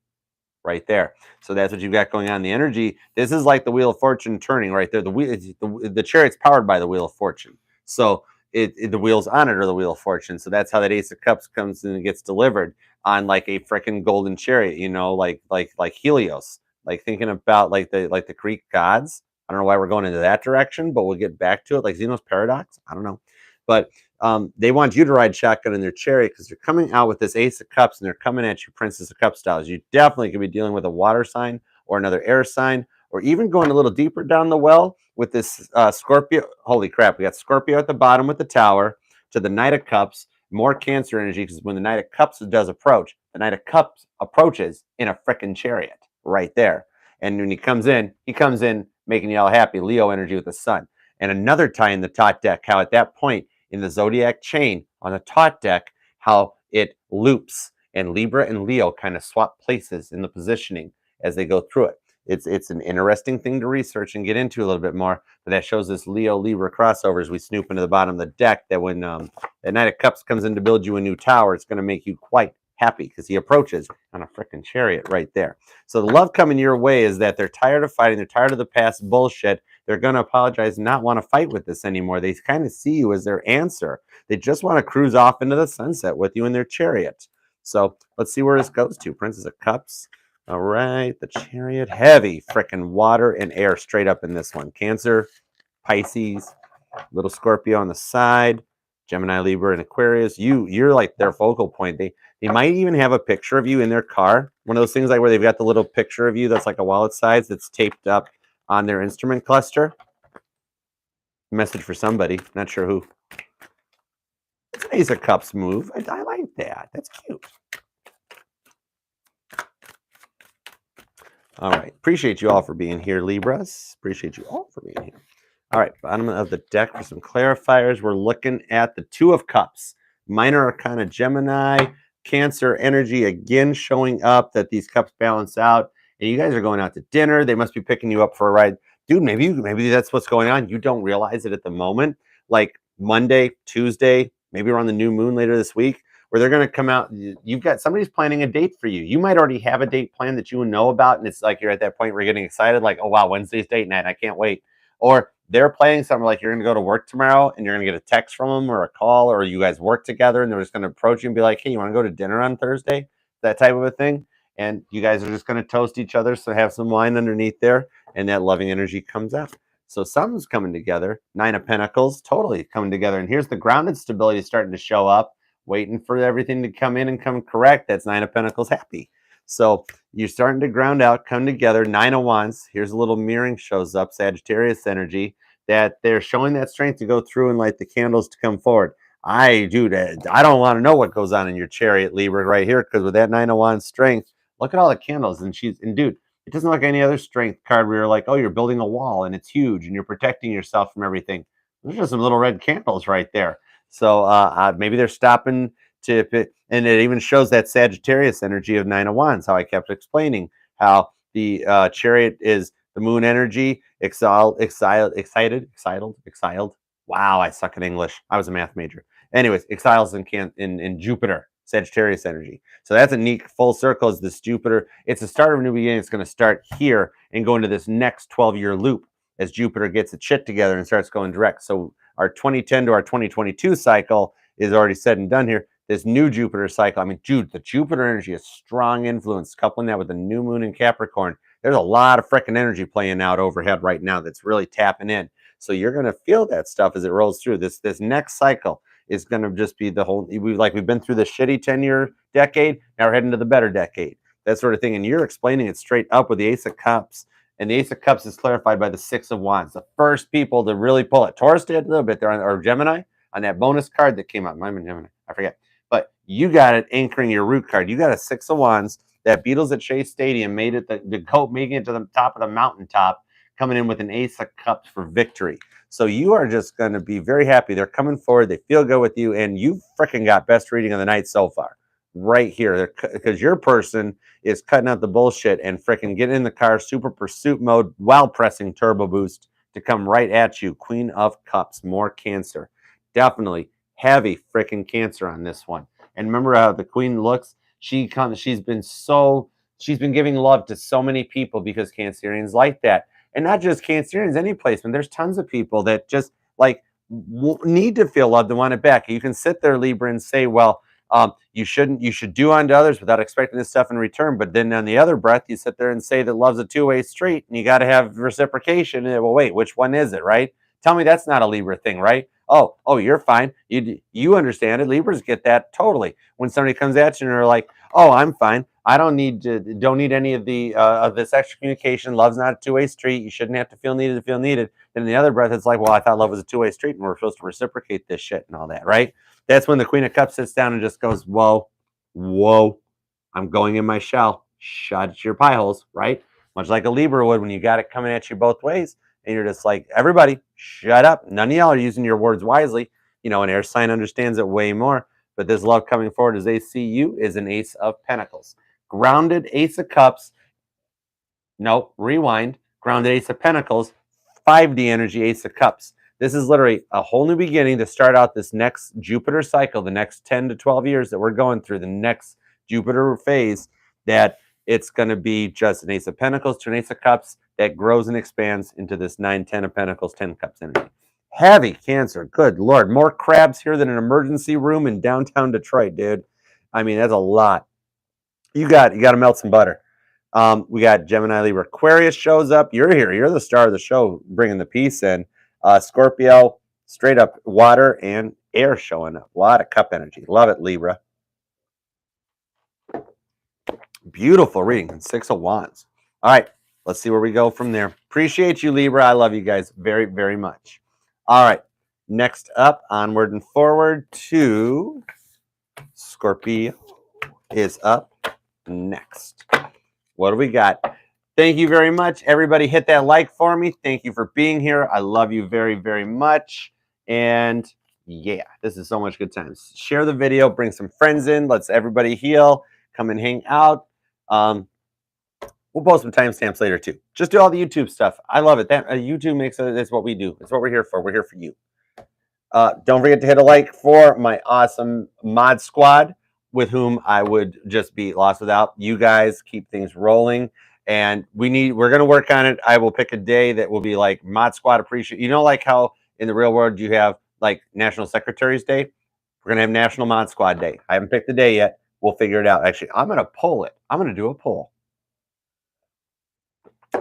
Right there. So that's what you've got going on. The energy, this is like the Wheel of Fortune turning right there. The Chariot's powered by the Wheel of Fortune. So the wheels on it are the Wheel of Fortune. So that's how that Ace of Cups comes in and gets delivered. on like a freaking golden chariot, you know, like Helios, like thinking about like the Greek gods. I don't know why we're going into that direction, but we'll get back to it. Like Zeno's paradox. I don't know, but they want you to ride shotgun in their chariot because they're coming out with this Ace of Cups and they're coming at you Princess of Cups styles. You definitely could be dealing with a water sign or another air sign, or even going a little deeper down the well with this Scorpio. Holy crap, we got Scorpio at the bottom with the Tower to the Knight of Cups, more Cancer energy because when the Knight of Cups does approach, the Knight of Cups approaches in a freaking chariot right there. And when he comes in making you all happy, Leo energy with the Sun. And another tie in the Tot deck, how at that point in the zodiac chain on the Tot deck, how it loops and Libra and Leo kind of swap places in the positioning as they go through it. It's an interesting thing to research and get into a little bit more, but that shows this Leo Libra crossover as we snoop into the bottom of the deck, that when that Knight of Cups comes in to build you a new tower, it's going to make you quite happy because he approaches on a freaking chariot right there. So the love coming your way is that they're tired of fighting, they're tired of the past bullshit, they're going to apologize and not want to fight with this anymore. They kind of see you as their answer. They just want to cruise off into the sunset with you in their chariot. So let's see where this goes to. Princess of Cups. All right, the chariot, heavy freaking water and air straight up in this one. Cancer, Pisces, little Scorpio on the side, Gemini, Libra, and Aquarius. You're like their focal point. They might even have a picture of you in their car. One of those things like where they've got the little picture of you that's like a wallet size that's taped up on their instrument cluster. Message for somebody, not sure who. It's an Ace of Cups move. I like that. That's cute. All right. Appreciate you all for being here, Libras. Appreciate you all for being here. All right. Bottom of the deck for some clarifiers. We're looking at the Two of Cups. Minor Arcana Gemini. Cancer energy again showing up that these cups balance out. And you guys are going out to dinner. They must be picking you up for a ride. Dude, maybe that's what's going on. You don't realize it at the moment. Like Monday, Tuesday, maybe around the new moon later this week, where they're going to come out. You've got somebody's planning a date for you. You might already have a date planned that you know about, and it's like you're at that point where you're getting excited, like, oh wow, Wednesday's date night, I can't wait. Or they're planning something like you're going to go to work tomorrow, and you're going to get a text from them or a call, or you guys work together, and they're just going to approach you and be like, hey, you want to go to dinner on Thursday? That type of a thing. And you guys are just going to toast each other, so have some wine underneath there, and that loving energy comes out. So something's coming together. Nine of Pentacles, totally coming together. And here's the grounded stability starting to show up, waiting for everything to come in and come correct. That's Nine of Pentacles happy. So you're starting to ground out, come together. Nine of Wands. Here's a little mirroring shows up, Sagittarius energy, that they're showing that strength to go through and light the candles to come forward. I don't want to know what goes on in your chariot, Libra, right here, because with that Nine of Wands strength, look at all the candles. And dude, it doesn't look like any other strength card where you're like, oh, you're building a wall and it's huge and you're protecting yourself from everything. There's just some little red candles right there. So maybe they're stopping to, and it even shows that Sagittarius energy of Nine of Wands, how I kept explaining how the chariot is the moon energy, exiled. Wow, I suck at English. I was a math major. Anyways, exiles in Jupiter, Sagittarius energy. So that's a neat full circle is this Jupiter. It's the start of a new beginning. It's going to start here and go into this next 12-year loop as Jupiter gets its shit together and starts going direct. So our 2010 to our 2022 cycle is already said and done here. This new Jupiter cycle, I mean, dude, the Jupiter energy is strong influence. Coupling that with the new moon in Capricorn, there's a lot of freaking energy playing out overhead right now that's really tapping in. So you're going to feel that stuff as it rolls through. This next cycle is going to just be the whole, we've been through the shitty 10-year decade. Now we're heading to the better decade, that sort of thing. And you're explaining it straight up with the Ace of Cups. And the Ace of Cups is clarified by the Six of Wands. The first people to really pull it. Taurus did a little bit there, or Gemini, on that bonus card that came out. I'm in Gemini. I forget. But you got it anchoring your root card. You got a Six of Wands. That Beatles at Shea Stadium made it, the goat making it to the top of the mountaintop, coming in with an Ace of Cups for victory. So you are just going to be very happy. They're coming forward. They feel good with you. And you freaking got best reading of the night so far. Right here. Because your person is cutting out the bullshit and freaking getting in the car, super pursuit mode, while pressing turbo boost to come right at you. Queen of Cups, more Cancer. Definitely heavy freaking Cancer on this one. And remember how the Queen looks? She's been giving love to so many people because Cancerians like that. And not just Cancerians, any placement. There's tons of people that just like need to feel loved and want it back. You can sit there, Libra, and say, well, You should do unto others without expecting this stuff in return. But then on the other breath, you sit there and say that love's a two-way street and you got to have reciprocation. And, well, wait, which one is it, right? Tell me that's not a Libra thing, right? Oh, you're fine. You understand it. Libras get that totally. When somebody comes at you and they're like, oh, I'm fine. I don't need any of this extra communication. Love's not a two-way street. You shouldn't have to feel needed to feel needed. Then in the other breath, it's like, well, I thought love was a two-way street and we're supposed to reciprocate this shit and all that, right? That's when the Queen of Cups sits down and just goes, whoa, I'm going in my shell. Shut your pie holes, right? Much like a Libra would when you got it coming at you both ways. And you're just like, everybody, shut up. None of y'all are using your words wisely. An air sign understands it way more. But this love coming forward as they see you is an Ace of Pentacles. Grounded Ace of Cups. No, rewind. Grounded Ace of Pentacles. 5D energy Ace of Cups. This is literally a whole new beginning to start out this next Jupiter cycle, the next 10 to 12 years that we're going through, the next Jupiter phase, that it's going to be just an Ace of Pentacles to an Ace of Cups that grows and expands into this 9, 10 of Pentacles, 10 of Cups energy. Heavy Cancer. Good Lord. More crabs here than an emergency room in downtown Detroit, dude. I mean, that's a lot. You got to melt some butter. We got Gemini, Libra, Aquarius shows up. You're here. You're the star of the show, bringing the peace in. Scorpio, straight up water and air showing up. A lot of cup energy. Love it, Libra. Beautiful reading. 6 of Wands. All right, let's see where we go from there. Appreciate you, Libra. I love you guys very, very much. All right, next up, onward and forward to Scorpio is up next. What do we got? Thank you very much. Everybody hit that like for me. Thank you for being here. I love you very, very much. And yeah, this is so much good times. Share the video, bring some friends in. Let's everybody heal. Come and hang out. We'll post some timestamps later too. Just do all the YouTube stuff. I love it. That YouTube makes it. That's what we do. It's what we're here for. We're here for you. Don't forget to hit a like for my awesome mod squad, with whom I would just be lost without. You guys keep things rolling, and we're going to work on it. I will pick a day that will be like mod squad appreciate. Like how in the real world you have like National Secretary's Day. We're going to have National Mod Squad Day. I haven't picked the day yet. We'll figure it out. Actually, I'm going to poll it. I'm going to do a poll.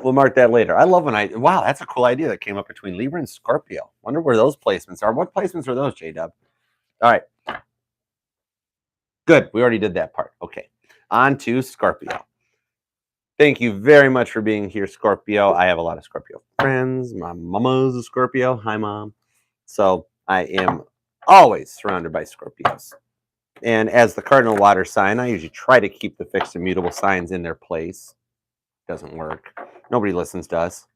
We'll mark that later. I love wow, that's a cool idea that came up between Libra and Scorpio. Wonder where those placements are. What placements are those, J-Dub? All right. Good. We already did that part. Okay. On to Scorpio. Thank you very much for being here, Scorpio. I have a lot of Scorpio friends. My mama's a Scorpio. Hi, Mom. So I am always surrounded by Scorpios. And as the cardinal water sign, I usually try to keep the fixed and mutable signs in their place. Doesn't work. Nobody listens to us.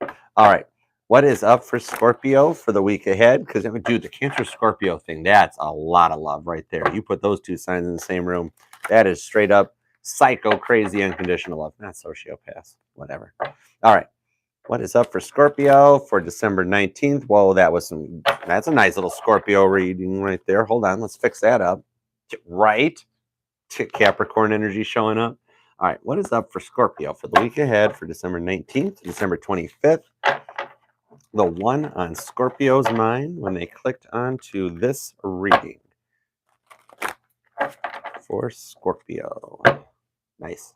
All right. What is up for Scorpio for the week ahead? Because, dude, the Cancer Scorpio thing, that's a lot of love right there. You put those two signs in the same room. That is straight up psycho, crazy, unconditional love. Not sociopaths. Whatever. All right. What is up for Scorpio for December 19th? Whoa, that's a nice little Scorpio reading right there. Hold on. Let's fix that up. Right. Capricorn energy showing up. All right. What is up for Scorpio for the week ahead for December 19th, December 25th? The one on Scorpio's mind when they clicked onto this reading for Scorpio. Nice.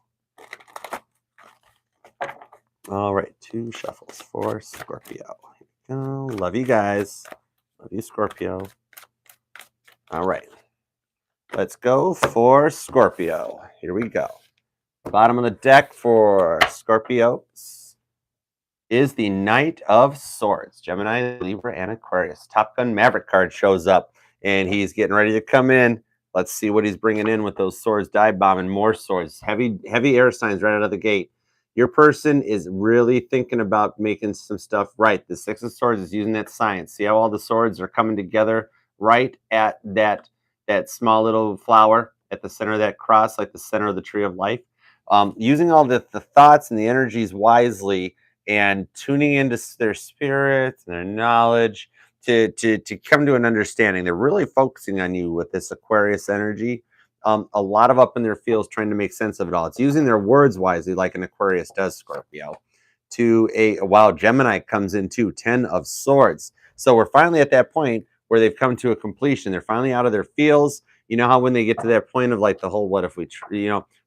All right, 2 shuffles for Scorpio. Here we go. Love you guys. Love you, Scorpio. All right. Let's go for Scorpio. Here we go. Bottom of the deck for Scorpio is the Knight of Swords. Gemini, Libra, and Aquarius. Top Gun Maverick card shows up, and he's getting ready to come in. Let's see what he's bringing in with those swords, dive bombing, more swords. Heavy air signs right out of the gate. Your person is really thinking about making some stuff right. The 6 of Swords is using that science. See how all the swords are coming together right at that small little flower at the center of that cross, like the center of the tree of life. Using all the thoughts and the energies wisely, and tuning into their spirits and their knowledge to come to an understanding. They're really focusing on you with this Aquarius energy. A lot of up in their fields trying to make sense of it all. It's using their words wisely, like an Aquarius does, Scorpio. Wow, Gemini comes in too, 10 of Swords. So we're finally at that point where they've come to a completion. They're finally out of their fields. You know how when they get to that point of like the whole what if we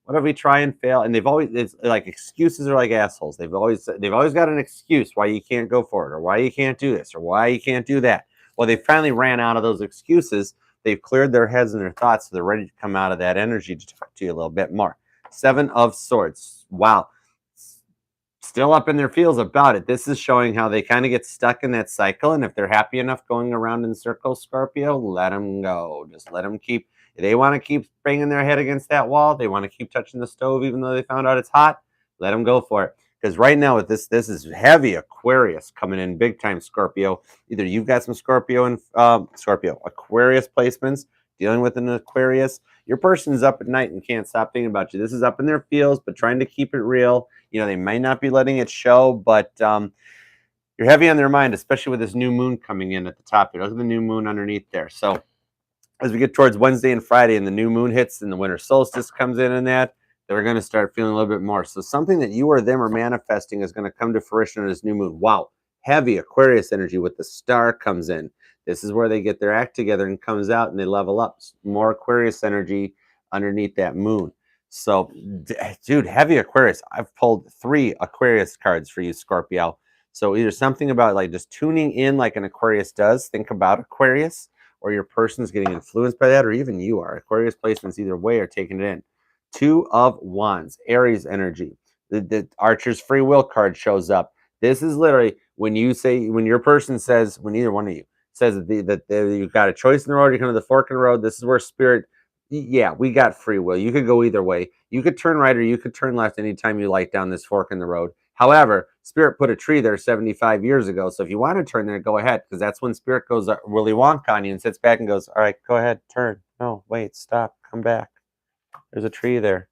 what if we try and fail, and they've always, it's like excuses are like assholes. They've always got an excuse why you can't go for it, or why you can't do this, or why you can't do that. Well, they finally ran out of those excuses. They've cleared their heads and their thoughts, so they're ready to come out of that energy to talk to you a little bit more. Seven of Swords. Wow. Still up in their feels about it. This is showing how they kind of get stuck in that cycle. And if they're happy enough going around in circles, Scorpio, let them go. Just let them keep. If they want to keep banging their head against that wall, they want to keep touching the stove, even though they found out it's hot, let them go for it. Because right now with this is heavy Aquarius coming in big time, Scorpio. Either you've got some Scorpio and Aquarius placements dealing with an Aquarius. Your person's up at night and can't stop thinking about you. This is up in their feels, but trying to keep it real. They might not be letting it show, but you're heavy on their mind, especially with this new moon coming in at the top there. Look at the new moon underneath there. So as we get towards Wednesday and Friday and the new moon hits and the winter solstice comes in and that, they're going to start feeling a little bit more. So something that you or them are manifesting is going to come to fruition on this new moon. Wow. Heavy Aquarius energy with the star comes in. This is where they get their act together and comes out and they level up. More Aquarius energy underneath that moon. So, dude, heavy Aquarius. I've pulled 3 Aquarius cards for you, Scorpio. So either something about like just tuning in like an Aquarius does. Think about Aquarius, or your person's getting influenced by that, or even you are. Aquarius placements either way are taking it in. 2 of Wands, Aries energy. The Archer's free will card shows up. This is literally when your person says, when either one of you says that you've got a choice in the road, you come to the fork in the road. This is where spirit, yeah, we got free will. You could go either way. You could turn right or you could turn left anytime you like down this fork in the road. However, Spirit put a tree there 75 years ago. So if you want to turn there, go ahead, because that's when Spirit goes Willy Wonka on you and sits back and goes, all right, go ahead, turn. No, wait, stop, come back. There's a tree there.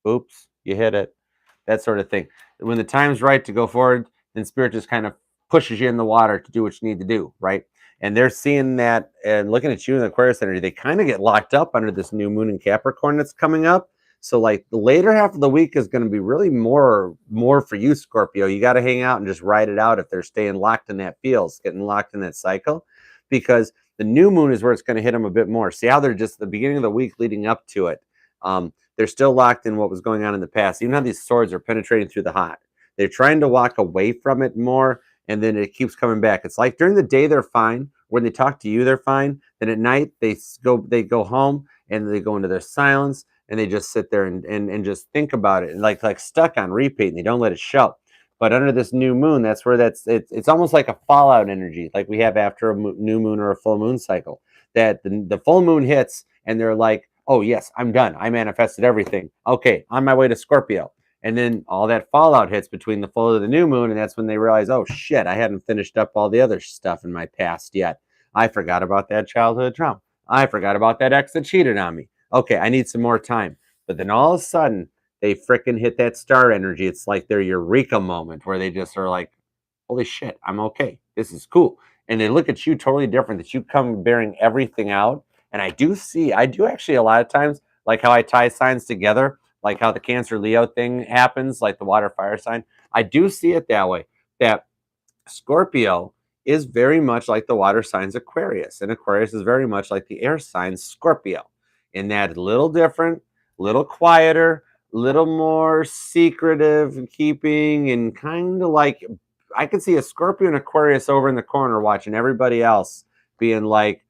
Oops, you hit it. That sort of thing. When the time's right to go forward, then Spirit just kind of pushes you in the water to do what you need to do, right? And they're seeing that and looking at you in the Aquarius energy. They kind of get locked up under this new moon in Capricorn that's coming up. So like the later half of the week is going to be really more for you, Scorpio. You got to hang out and just ride it out if they're staying locked in that feels, getting locked in that cycle, because the new moon is where it's going to hit them a bit more. See how they're just the beginning of the week leading up to it. They're still locked in what was going on in the past. Even how these swords are penetrating through the hot. They're trying to walk away from it more, and then it keeps coming back. It's like during the day they're fine. When they talk to you, they're fine. Then at night they go home and they go into their silence and they just sit there and just think about it, and like stuck on repeat, and they don't let it show. But under this new moon, that's where it's almost like a fallout energy, like we have after a new moon or a full moon cycle. That the full moon hits and they're like, oh yes, I'm done. I manifested everything. Okay, on my way to Scorpio. And then all that fallout hits between the full of the new moon, and that's when they realize, oh shit, I hadn't finished up all the other stuff in my past yet. I forgot about that childhood trauma. I forgot about that ex that cheated on me. Okay, I need some more time. But then all of a sudden, they freaking hit that star energy. It's like their eureka moment where they just are like, holy shit, I'm okay. This is cool. And they look at you totally different, that you come bearing everything out. And I do actually a lot of times, like how I tie signs together, like how the Cancer Leo thing happens, like the water fire sign. I do see it that way, that Scorpio is very much like the water signs Aquarius, and Aquarius is very much like the air sign Scorpio, in that little different, little quieter, little more secretive and keeping, and kind of like I could see a Scorpio and Aquarius over in the corner watching everybody else being like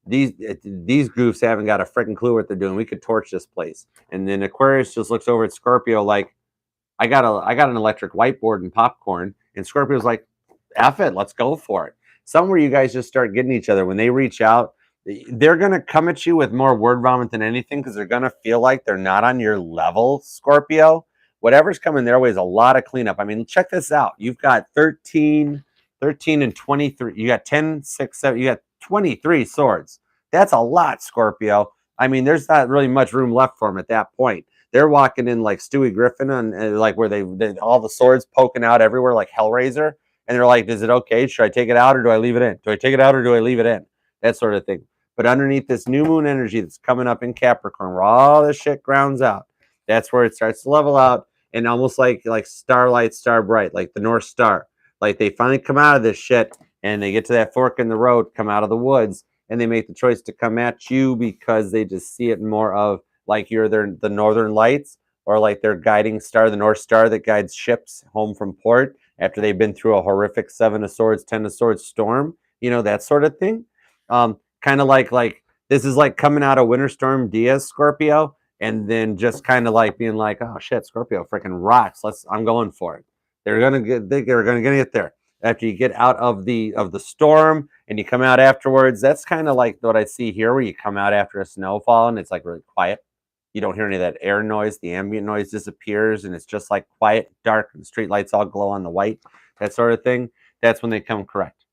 these goofs haven't got a freaking clue what they're doing. We could torch this place. And then Aquarius just looks over at Scorpio like, I got an electric whiteboard and popcorn. And Scorpio's like, F it, let's go for it. Somewhere you guys just start getting each other. When they reach out, they're going to come at you with more word vomit than anything, because they're going to feel like they're not on your level, Scorpio. Whatever's coming their way is a lot of cleanup. I mean, check this out. You've got 13 and 23. You got 10, 6, 7. You got 23 swords. That's a lot, Scorpio. I mean, there's not really much room left for them at that point. They're walking in like Stewie Griffin on like where they all the swords poking out everywhere like Hellraiser. And they're like, is it okay? Should I take it out or do I leave it in? Do I take it out or do I leave it in? That sort of thing. But underneath this new moon energy that's coming up in Capricorn, where all this shit grounds out, that's where it starts to level out, and almost like starlight, star bright, like the North Star. Like they finally come out of this shit and they get to that fork in the road, come out of the woods, and they make the choice to come at you because they just see it more of like you're the northern lights, or like their guiding star, the North Star that guides ships home from port after they've been through a horrific Seven of Swords, Ten of Swords storm, that sort of thing. Kind of like this is like coming out of Winter Storm Diaz, Scorpio, and then just kind of like being like, oh shit, Scorpio freaking rocks. I'm going for it. They're gonna get there after you get out of the storm and you come out afterwards. That's kind of like what I see here, where you come out after a snowfall and it's like really quiet. You don't hear any of that air noise. The ambient noise disappears, and it's just like quiet, dark, and the street lights all glow on the white, that sort of thing. That's when they come correct.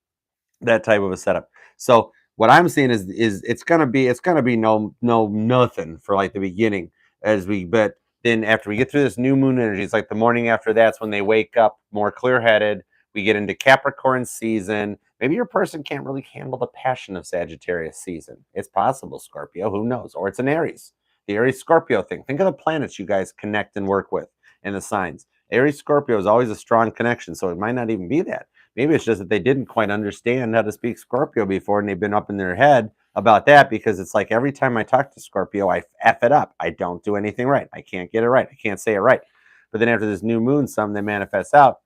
That type of a setup. So what I'm seeing is it's gonna be no nothing for like the beginning, but then after we get through this new moon energy, it's like the morning after that's when they wake up more clear headed. We get into Capricorn season. Maybe your person can't really handle the passion of Sagittarius season. It's possible, Scorpio. Who knows? Or it's an Aries. The Aries Scorpio thing. Think of the planets you guys connect and work with and the signs. Aries Scorpio is always a strong connection, so it might not even be that. Maybe it's just that they didn't quite understand how to speak Scorpio before, and they've been up in their head about that, because it's like every time I talk to Scorpio, I F it up. I don't do anything right. I can't get it right. I can't say it right. But then after this new moon, something that manifests out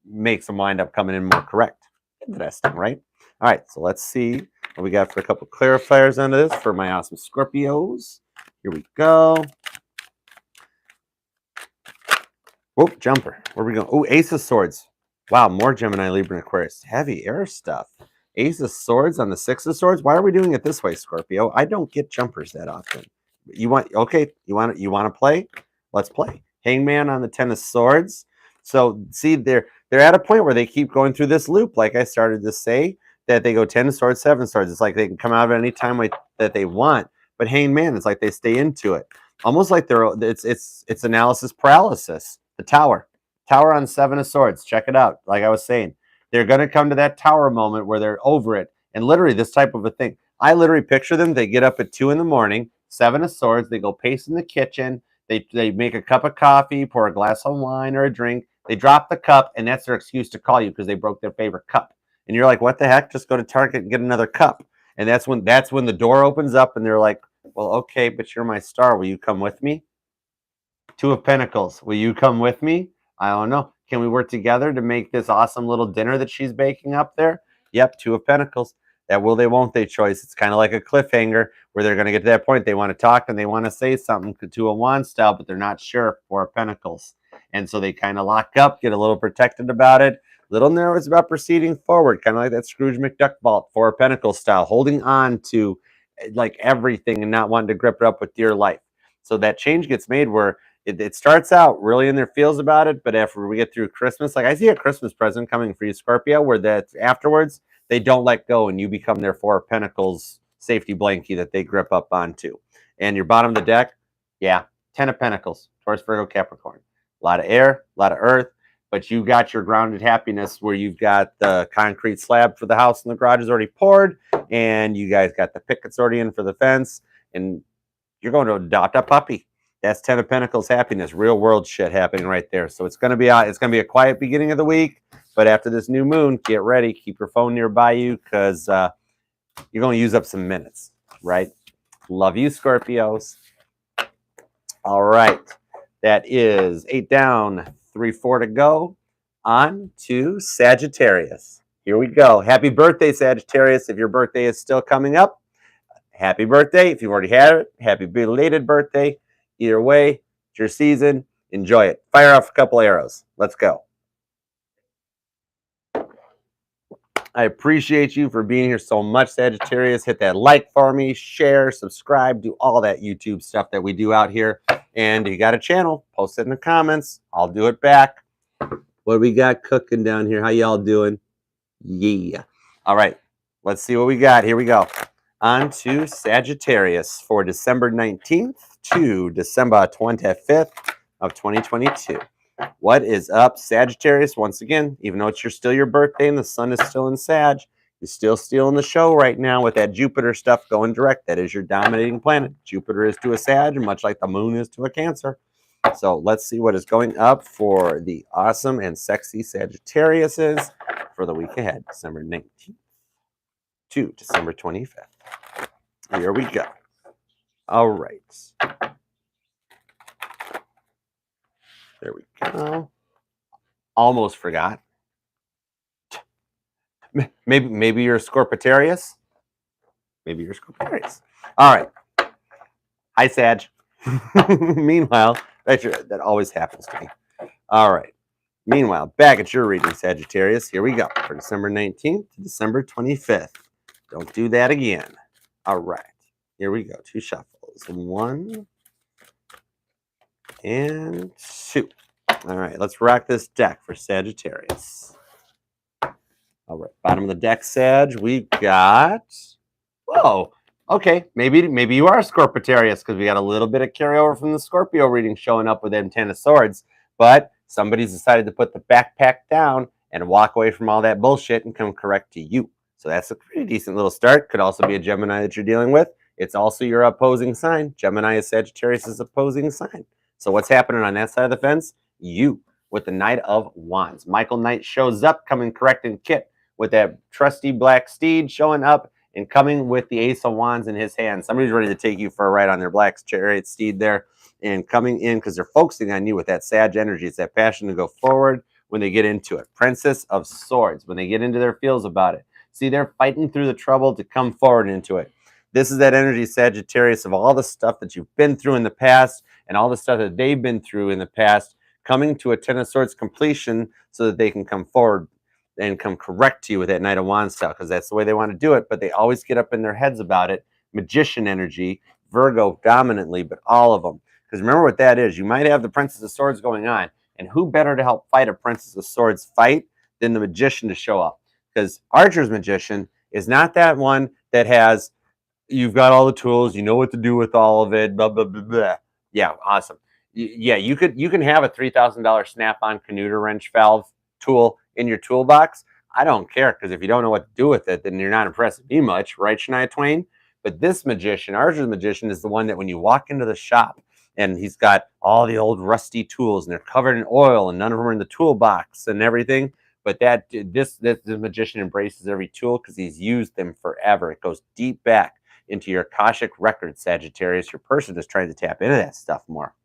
makes them wind up coming in more correct. Interesting, right? All right, so let's see what we got for a couple clarifiers on this for my awesome Scorpios. Here we go. Whoop, jumper. Where are we going? Oh, Ace of Swords. Wow, more Gemini, Libra, and Aquarius. Heavy air stuff. Ace of Swords on the Six of Swords. Why are we doing it this way, Scorpio? I don't get jumpers that often. You want to play? Let's play. Hangman on the Ten of Swords. So see, they're at a point where they keep going through this loop, like I started to say, that they go 10 of Swords, 7 of Swords. It's like they can come out at any time that they want. But Hangman, it's like they stay into it. Almost like it's analysis paralysis. The Tower. Tower on Seven of Swords. Check it out. Like I was saying, they're going to come to that Tower moment where they're over it. And literally this type of a thing. I literally picture them. They get up at 2 in the morning, Seven of Swords. They go pace in the kitchen. They make a cup of coffee, pour a glass of wine or a drink. They drop the cup, and that's their excuse to call you because they broke their favorite cup. And you're like, what the heck? Just go to Target and get another cup. And that's when the door opens up, and they're like, well, okay, but you're my star. Will you come with me? Two of Pentacles. Will you come with me? I don't know. Can we work together to make this awesome little dinner that she's baking up there? Yep, Two of Pentacles. That will they, won't they choice. It's kind of like a cliffhanger where they're going to get to that point. They want to talk and they want to say something, Two of Wands style, but they're not sure. Four of Pentacles. And so they kind of lock up, get a little protected about it, little nervous about proceeding forward, kind of like that Scrooge McDuck vault, Four of Pentacles style, holding on to like everything and not wanting to grip it up with dear life. So that change gets made where it starts out really in their feels about it, but after we get through Christmas, like I see a Christmas present coming for you, Scorpio, where that afterwards they don't let go and you become their Four of Pentacles safety blankie that they grip up onto. And your bottom of the deck, yeah, Ten of Pentacles, Taurus, Virgo, Capricorn. A lot of air, a lot of earth, but you got your grounded happiness where you've got the concrete slab for the house and the garage is already poured, and you guys got the pickets already in for the fence, and you're going to adopt a puppy. That's Ten of Pentacles happiness, real world shit happening right there. So it's gonna be a quiet beginning of the week, but after this new moon, get ready. Keep your phone nearby you because you're going to use up some minutes, right? Love you, Scorpios. All right, that is 8 down, 3, 4 to go. On to Sagittarius. Here we go. Happy birthday, Sagittarius! If your birthday is still coming up, happy birthday. If you've already had it, happy belated birthday. Either way, it's your season. Enjoy it. Fire off a couple arrows. Let's go. I appreciate you for being here so much, Sagittarius. Hit that like for me, share, subscribe, do all that YouTube stuff that we do out here. And if you got a channel, post it in the comments. I'll do it back. What do we got cooking down here? How y'all doing? Yeah. All right. Let's see what we got. Here we go. On to Sagittarius for December 19th to December 25th of 2022. What is up, Sagittarius? Once again, even though it's still your birthday and the sun is still in Sag, you're still stealing the show right now with that Jupiter stuff going direct. That is your dominating planet. Jupiter is to a Sag, much like the moon is to a Cancer. So let's see what is going up for the awesome and sexy Sagittariuses for the week ahead, December 19th to December 25th. Here we go. All right. There we go. Almost forgot. Maybe you're a Scorpitarius. Maybe you're Scorpitarius. All right. Hi, Sag. Meanwhile, that always happens to me. All right. Meanwhile, back at your reading, Sagittarius. Here we go for December 19th to December 25th. Don't do that again. All right. Here we go. 2 shuffles. 1 and 2. All right. Let's rock this deck for Sagittarius. All right. Bottom of the deck, Sag. We got. Whoa. Okay. Maybe you are a Scorpitarius because we got a little bit of carryover from the Scorpio reading showing up with them 10 of Swords. But somebody's decided to put the backpack down and walk away from all that bullshit and come correct to you. So that's a pretty decent little start. Could also be a Gemini that you're dealing with. It's also your opposing sign. Gemini is Sagittarius' opposing sign. So what's happening on that side of the fence? You with the Knight of Wands. Michael Knight shows up coming correct in kit with that trusty black steed showing up and coming with the Ace of Wands in his hand. Somebody's ready to take you for a ride on their black chariot steed there and coming in because they're focusing on you with that Sag energy. It's that passion to go forward when they get into it. Princess of Swords, when they get into their feels about it. See, they're fighting through the trouble to come forward into it. This is that energy, Sagittarius, of all the stuff that you've been through in the past and all the stuff that they've been through in the past, coming to a 10 of Swords completion so that they can come forward and come correct to you with that Knight of Wands style, because that's the way they want to do it, but they always get up in their heads about it. Magician energy, Virgo dominantly, but all of them. Because remember what that is. You might have the Princess of Swords going on, and who better to help fight a Princess of Swords fight than the Magician to show up? Because Archer's Magician is not that one that has, you've got all the tools, you know what to do with all of it, blah, blah, blah, blah. Yeah, awesome. Yeah, you can have a $3,000 snap-on Canuter wrench valve tool in your toolbox. I don't care, because if you don't know what to do with it, then you're not impressing me much, right, Shania Twain? But this magician, Archer's Magician, is the one that when you walk into the shop and he's got all the old rusty tools and they're covered in oil and none of them are in the toolbox and everything. But this magician embraces every tool because he's used them forever. It goes deep back into your Akashic record, Sagittarius. Your person is trying to tap into that stuff more.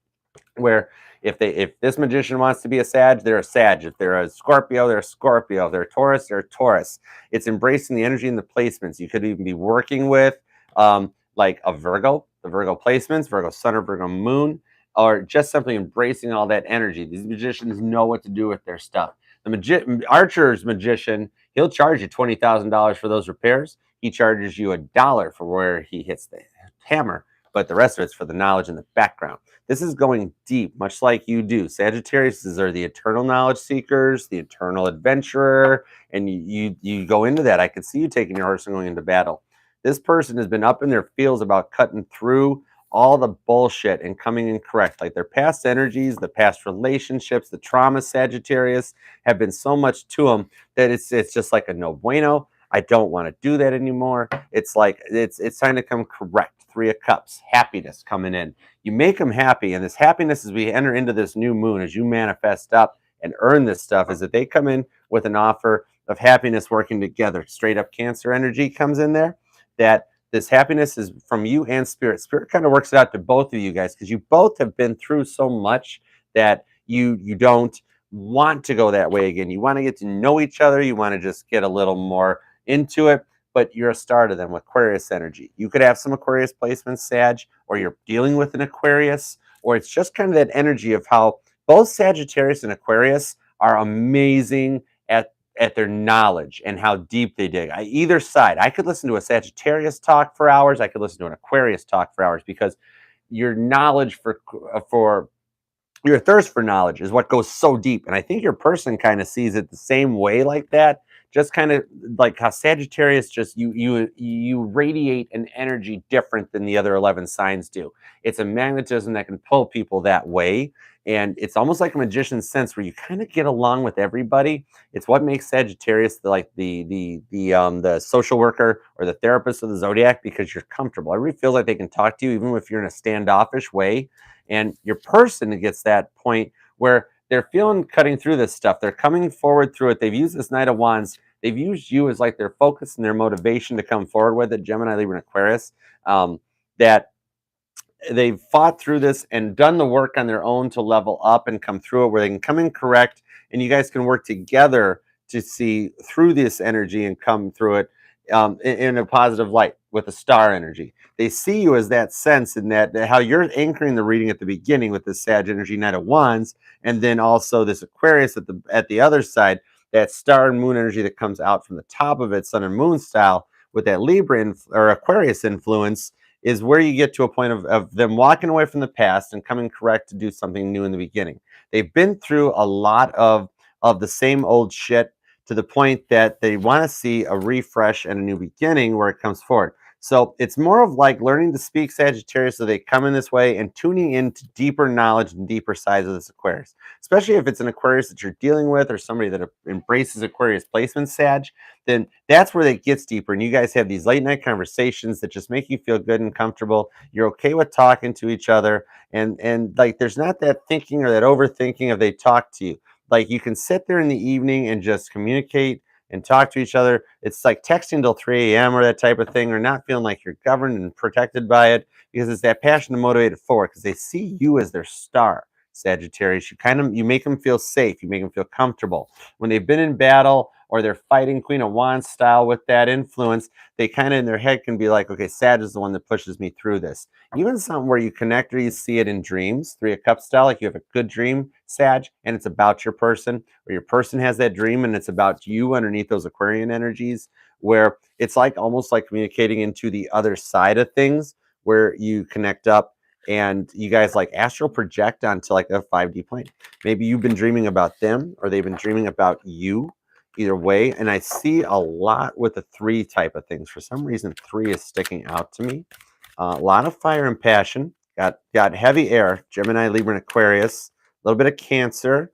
Where if this magician wants to be a Sag, they're a Sag. If they're a Scorpio, they're a Scorpio. If they're a Taurus, they're a Taurus. It's embracing the energy and the placements. You could even be working with like a Virgo, the Virgo placements, Virgo Sun or Virgo Moon, or just simply embracing all that energy. These magicians know what to do with their stuff. The Archer's Magician, he'll charge you $20,000 for those repairs. He charges you $1 for where he hits the hammer, but the rest of it's for the knowledge and the background. This is going deep, much like you do. Sagittarius are the eternal knowledge seekers, the eternal adventurer, and you go into that. I could see you taking your horse and going into battle. This person has been up in their feels about cutting through all the bullshit and coming in correct. Like their past energies, the past relationships, the trauma, Sagittarius, have been so much to them that it's just like a no bueno. I don't want to do that anymore. It's like it's time to come correct. 3 of Cups, happiness coming in. You make them happy, and this happiness as we enter into this new moon, as you manifest up and earn this stuff, is that they come in with an offer of happiness working together. Straight up Cancer energy comes in there. That this happiness is from you and Spirit. Spirit kind of works it out to both of you guys because you both have been through so much that you don't want to go that way again. You want to get to know each other. You want to just get a little more into it, but you're a star to them with Aquarius energy. You could have some Aquarius placements, Sag, or you're dealing with an Aquarius, or it's just kind of that energy of how both Sagittarius and Aquarius are amazing at their knowledge and how deep they dig. Either side. I could listen to a Sagittarius talk for hours. I could listen to an Aquarius talk for hours because your knowledge for your thirst for knowledge is what goes so deep. And I think your person kind of sees it the same way like that. Just kind of like how Sagittarius just you radiate an energy different than the other 11 signs do. It's a magnetism that can pull people that way. And it's almost like a magician's sense where you kind of get along with everybody. It's what makes Sagittarius the social worker or the therapist of the zodiac, because you're comfortable. Everybody feels like they can talk to you, even if you're in a standoffish way. And your person gets that point where they're feeling cutting through this stuff. They're coming forward through it. They've used this Knight of Wands they've used you as like their focus and their motivation to come forward with it. Gemini, Libra, and Aquarius. That they've fought through this and done the work on their own to level up and come through it, where they can come in correct, and you guys can work together to see through this energy and come through it in a positive light with the star energy. They see you as that sense, and that how you're anchoring the reading at the beginning with this Sag energy, Knight of Wands, and then also this Aquarius at the other side, that star and moon energy that comes out from the top of it, Sun and Moon style, with that Libra or Aquarius influence, is where you get to a point of them walking away from the past and coming correct to do something new in the beginning. They've been through a lot of the same old shit, to the point that they want to see a refresh and a new beginning where it comes forward. So it's more of like learning to speak Sagittarius, so they come in this way, and tuning into deeper knowledge and deeper sides of this Aquarius, especially if it's an Aquarius that you're dealing with or somebody that embraces Aquarius placement, Sag. Then that's where it gets deeper, and you guys have these late night conversations that just make you feel good and comfortable. You're okay with talking to each other, and like there's not that thinking or that overthinking of they talk to you. Like you can sit there in the evening and just communicate and talk to each other. It's like texting till 3 a.m. or that type of thing, or not feeling like you're governed and protected by it, because it's that passion to motivate it forward, because they see you as their star, Sagittarius. You make them feel safe, you make them feel comfortable. When they've been in battle or they're fighting Queen of Wands style with that influence, they kind of in their head can be like, okay, Sag is the one that pushes me through this. Even something where you connect or you see it in dreams, Three of Cups style, like you have a good dream, Sag, and it's about your person, or your person has that dream and it's about you underneath those Aquarian energies, where it's like almost like communicating into the other side of things, where you connect up and you guys like astral project onto like a 5D plane. Maybe you've been dreaming about them or they've been dreaming about you. Either way, and I see a lot with the 3 type of things. For some reason, 3 is sticking out to me. A lot of fire and passion. Got heavy air, Gemini, Libra, and Aquarius. A little bit of Cancer.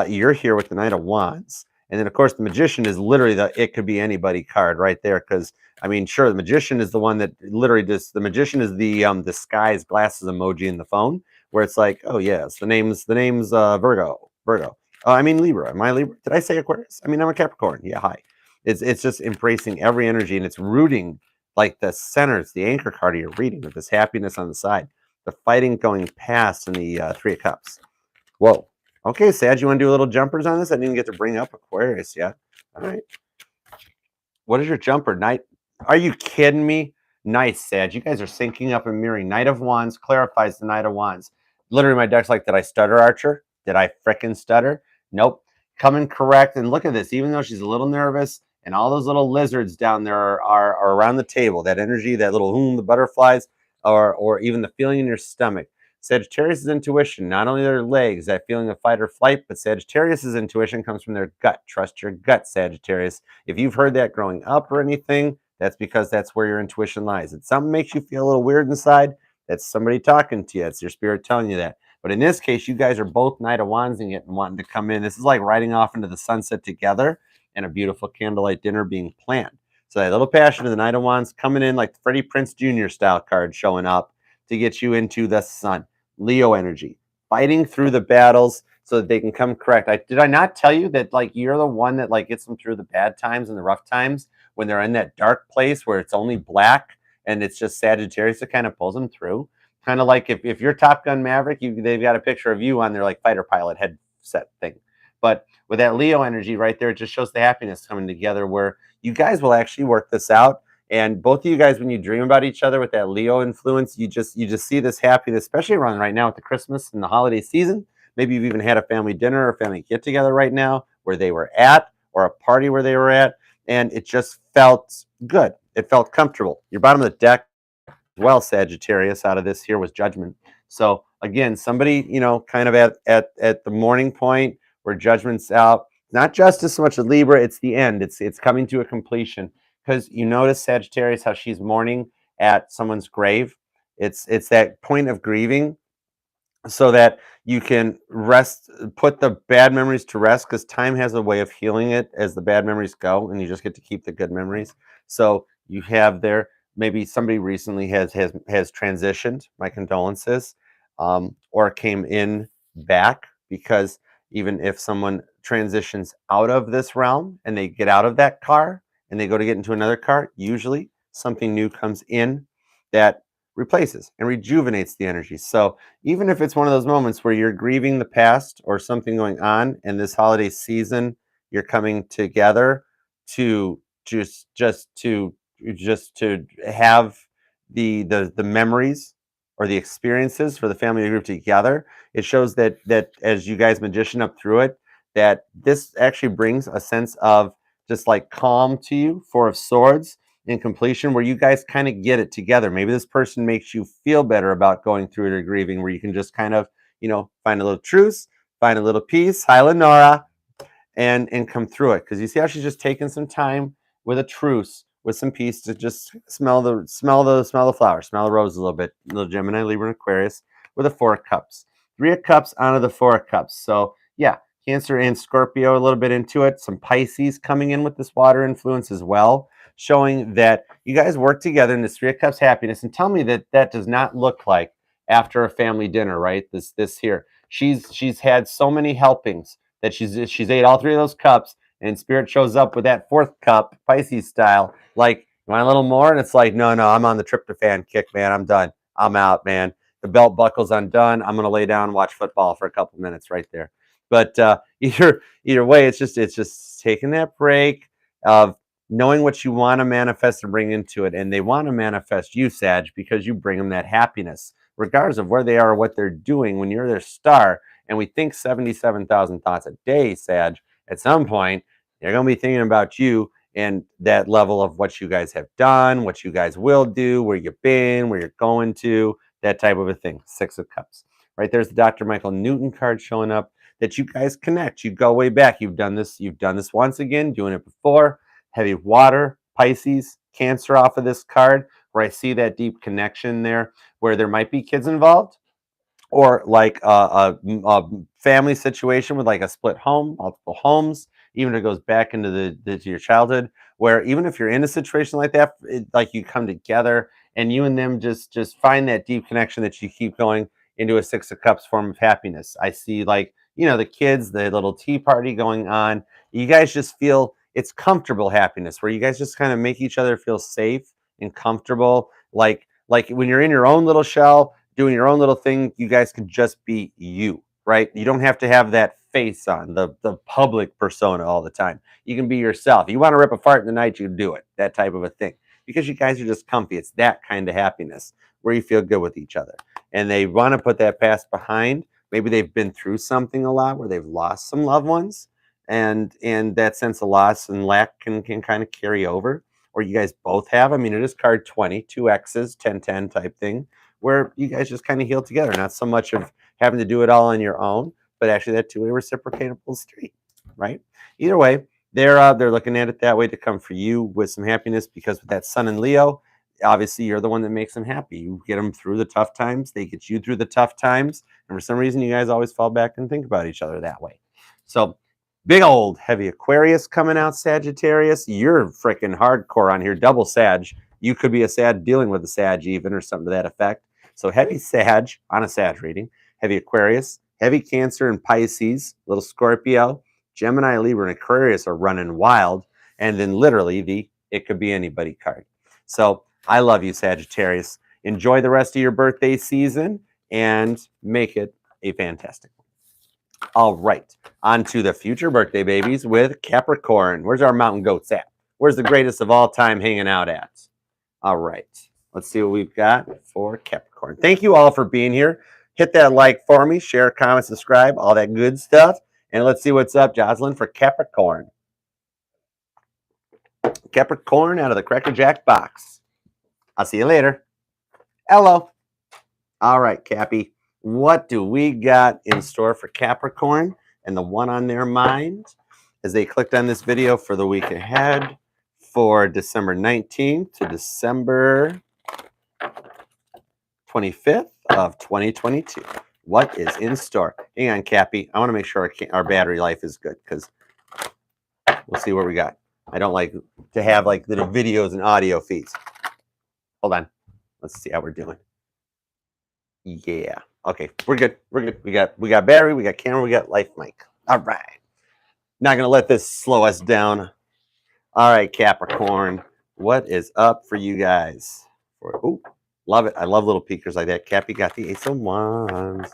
You're here with the Knight of Wands. And then, of course, the Magician is literally the it could be anybody card right there. Because, I mean, sure, the Magician is the one that literally just, the Magician is the disguised glasses emoji in the phone, where it's like, oh, yes, the name's Virgo. I mean Libra. Am I Libra? Did I say Aquarius? I mean, I'm a Capricorn. Yeah, hi. It's just embracing every energy, and it's rooting like the center. It's the anchor card of your reading with this happiness on the side. The fighting going past in the 3 of Cups. Whoa. Okay, Sag, you want to do a little jumpers on this? I didn't even get to bring up Aquarius yet. All right. What is your jumper? Knight? Are you kidding me? Nice, Sag. You guys are syncing up and mirroring. Knight of Wands clarifies the Knight of Wands. Literally, my deck's like, did I stutter, Archer? Did I frickin' stutter? Nope. Coming correct. And look at this. Even though she's a little nervous, and all those little lizards down there are around the table, that energy, that little the butterflies, or even the feeling in your stomach. Sagittarius' intuition, not only their legs, that feeling of fight or flight, but Sagittarius' intuition comes from their gut. Trust your gut, Sagittarius. If you've heard that growing up or anything, that's because that's where your intuition lies. If something makes you feel a little weird inside, that's somebody talking to you. It's your spirit telling you that. But in this case, you guys are both Knight of Wandsing it and wanting to come in. This is like riding off into the sunset together and a beautiful candlelight dinner being planned. So that little passion of the Knight of Wands coming in like Freddie Prinze Jr. style card showing up to get you into the sun. Leo energy, fighting through the battles so that they can come correct. Did I not tell you that like you're the one that like gets them through the bad times and the rough times when they're in that dark place where it's only black and it's just Sagittarius that kind of pulls them through? Kind of like if you're Top Gun Maverick, they've got a picture of you on their like fighter pilot headset thing. But with that Leo energy right there, it just shows the happiness coming together where you guys will actually work this out. And both of you guys, when you dream about each other with that Leo influence, you just see this happiness, especially around right now with the Christmas and the holiday season. Maybe you've even had a family dinner or family get together right now where they were at, or a party where they were at, and it just felt good. It felt comfortable. Your bottom of the deck, well, Sagittarius, out of this here was Judgment. So again, somebody kind of at the morning point where Judgment's out. Not justice so much a Libra. It's the end. It's coming to a completion. Because you notice, Sagittarius, how she's mourning at someone's grave. It's that point of grieving so that you can rest, put the bad memories to rest, because time has a way of healing it as the bad memories go, and you just get to keep the good memories. So you have there, maybe somebody recently has transitioned, my condolences, or came in back, because even if someone transitions out of this realm and they get out of that car and they go to get into another car, usually something new comes in that replaces and rejuvenates the energy. So even if it's one of those moments where you're grieving the past or something going on, and this holiday season you're coming together to just to have the memories or the experiences for the family group together, it shows that as you guys magician up through it, that this actually brings a sense of just like calm to you, Four of Swords in completion, where you guys kind of get it together. Maybe this person makes you feel better about going through it or grieving, where you can just kind of, find a little truce, find a little peace. Hi, Lenora, and come through it, because you see how she's just taking some time with a truce, with some peace, to just smell the flowers, smell the roses a little bit. Little Gemini, Libra, and Aquarius with a Four of Cups, Three of Cups onto the Four of Cups. So yeah, Cancer and Scorpio a little bit into it. Some Pisces coming in with this water influence as well, showing that you guys work together in this Three of Cups happiness. And tell me that that does not look like after a family dinner, right? This here, she's had so many helpings that she's ate all three of those cups, and Spirit shows up with that fourth cup, Pisces style, like, you want a little more? And it's like, no, I'm on the tryptophan kick, man. I'm done. I'm out, man. The belt buckle's undone. I'm gonna lay down and watch football for a couple minutes right there. But either way, it's just taking that break of knowing what you want to manifest and bring into it. And they want to manifest you, Sag, because you bring them that happiness, regardless of where they are or what they're doing. When you're their star, and we think 77,000 thoughts a day, Sag, at some point, they're going to be thinking about you and that level of what you guys have done, what you guys will do, where you've been, where you're going to, that type of a thing. Six of Cups. Right there's the Dr. Michael Newton card showing up, that you guys connect. You go way back. You've done this once again, doing it before. Heavy water, Pisces, Cancer off of this card, where I see that deep connection there, where there might be kids involved, or like a family situation with like a split home, multiple homes, even if it goes back into to your childhood, where even if you're in a situation like that, like you come together and you and them just find that deep connection that you keep going into a Six of Cups form of happiness. I see, like, the kids, the little tea party going on. You guys just feel it's comfortable happiness, where you guys just kind of make each other feel safe and comfortable, like when you're in your own little shell doing your own little thing, you guys can just be you, right? You don't have to have that face on, the public persona all the time. You can be yourself. You want to rip a fart in the night, you can do it. That type of a thing. Because you guys are just comfy. It's that kind of happiness where you feel good with each other. And they want to put that past behind. Maybe they've been through something a lot where they've lost some loved ones. And that sense of loss and lack can kind of carry over. Or you guys both have. I mean, it is card 20, two X's, 10-10 type thing, where you guys just kind of heal together. Not so much of having to do it all on your own, but actually that two-way reciprocatable street, right? Either way, they're looking at it that way to come for you with some happiness, because with that Sun in Leo, obviously you're the one that makes them happy. You get them through the tough times, they get you through the tough times, and for some reason you guys always fall back and think about each other that way. So big old heavy Aquarius coming out, Sagittarius. You're freaking hardcore on here, double Sag. You could be a Sag dealing with a Sag even, or something to that effect. So heavy Sag on a Sag reading, heavy Aquarius, heavy Cancer and Pisces, little Scorpio, Gemini, Libra, and Aquarius are running wild. And then literally the it could be anybody card. So I love you, Sagittarius. Enjoy the rest of your birthday season and make it a fantastic one. All right, on to the future birthday babies with Capricorn. Where's our mountain goats at? Where's the greatest of all time hanging out at? All right, let's see what we've got for Capricorn. Thank you all for being here. Hit that like for me, share, comment, subscribe, all that good stuff. And let's see what's up, Jocelyn, for Capricorn. Capricorn out of the Cracker Jack box. I'll see you later. Hello. All right, Cappy. What do we got in store for Capricorn and the one on their mind as they clicked on this video for the week ahead for December 19th to December 25th of 2022? What is in store? Hang on, Cappy. I want to make sure our battery life is good, because we'll see what we got. I don't like to have like little videos and audio feeds. Hold on. Let's see how we're doing. Yeah. Okay, we're good. We're good. We got battery, we got camera, we got live mic. All right. Not going to let this slow us down. All right, Capricorn, what is up for you guys? Oh, love it. I love little peekers like that. Cappy got the Ace of Wands.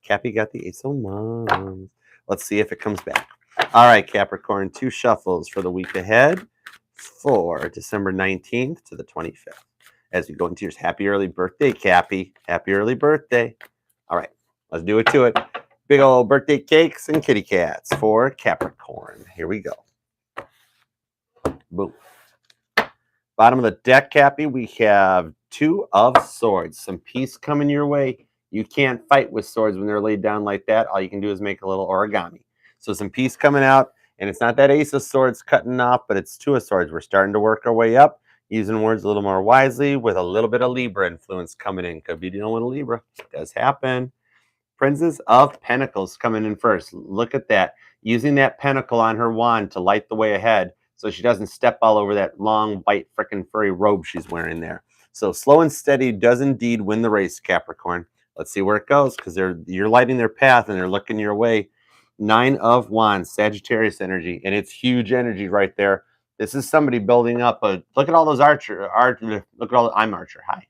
Cappy got the Ace of Wands. Let's see if it comes back. All right, Capricorn, 2 shuffles for the week ahead for December 19th to the 25th. As we go into your happy early birthday, Cappy. Happy early birthday. All right, let's do it to it. Big old birthday cakes and kitty cats for Capricorn. Here we go. Boom. Bottom of the deck, Cappy, we have 2 of Swords. Some peace coming your way. You can't fight with swords when they're laid down like that. All you can do is make a little origami. So some peace coming out, and it's not that Ace of Swords cutting off, but it's 2 of Swords. We're starting to work our way up, using words a little more wisely with a little bit of Libra influence coming in. Could be dealing with a Libra. It does happen. Princess of Pentacles coming in first. Look at that. Using that pentacle on her wand to light the way ahead so she doesn't step all over that long, white, frickin' furry robe she's wearing there. So slow and steady does indeed win the race, Capricorn. Let's see where it goes, because you're lighting their path and they're looking your way. 9 of Wands, Sagittarius energy, and it's huge energy right there. This is somebody building up a. Look at all those look at all. I'm Archer. Hi.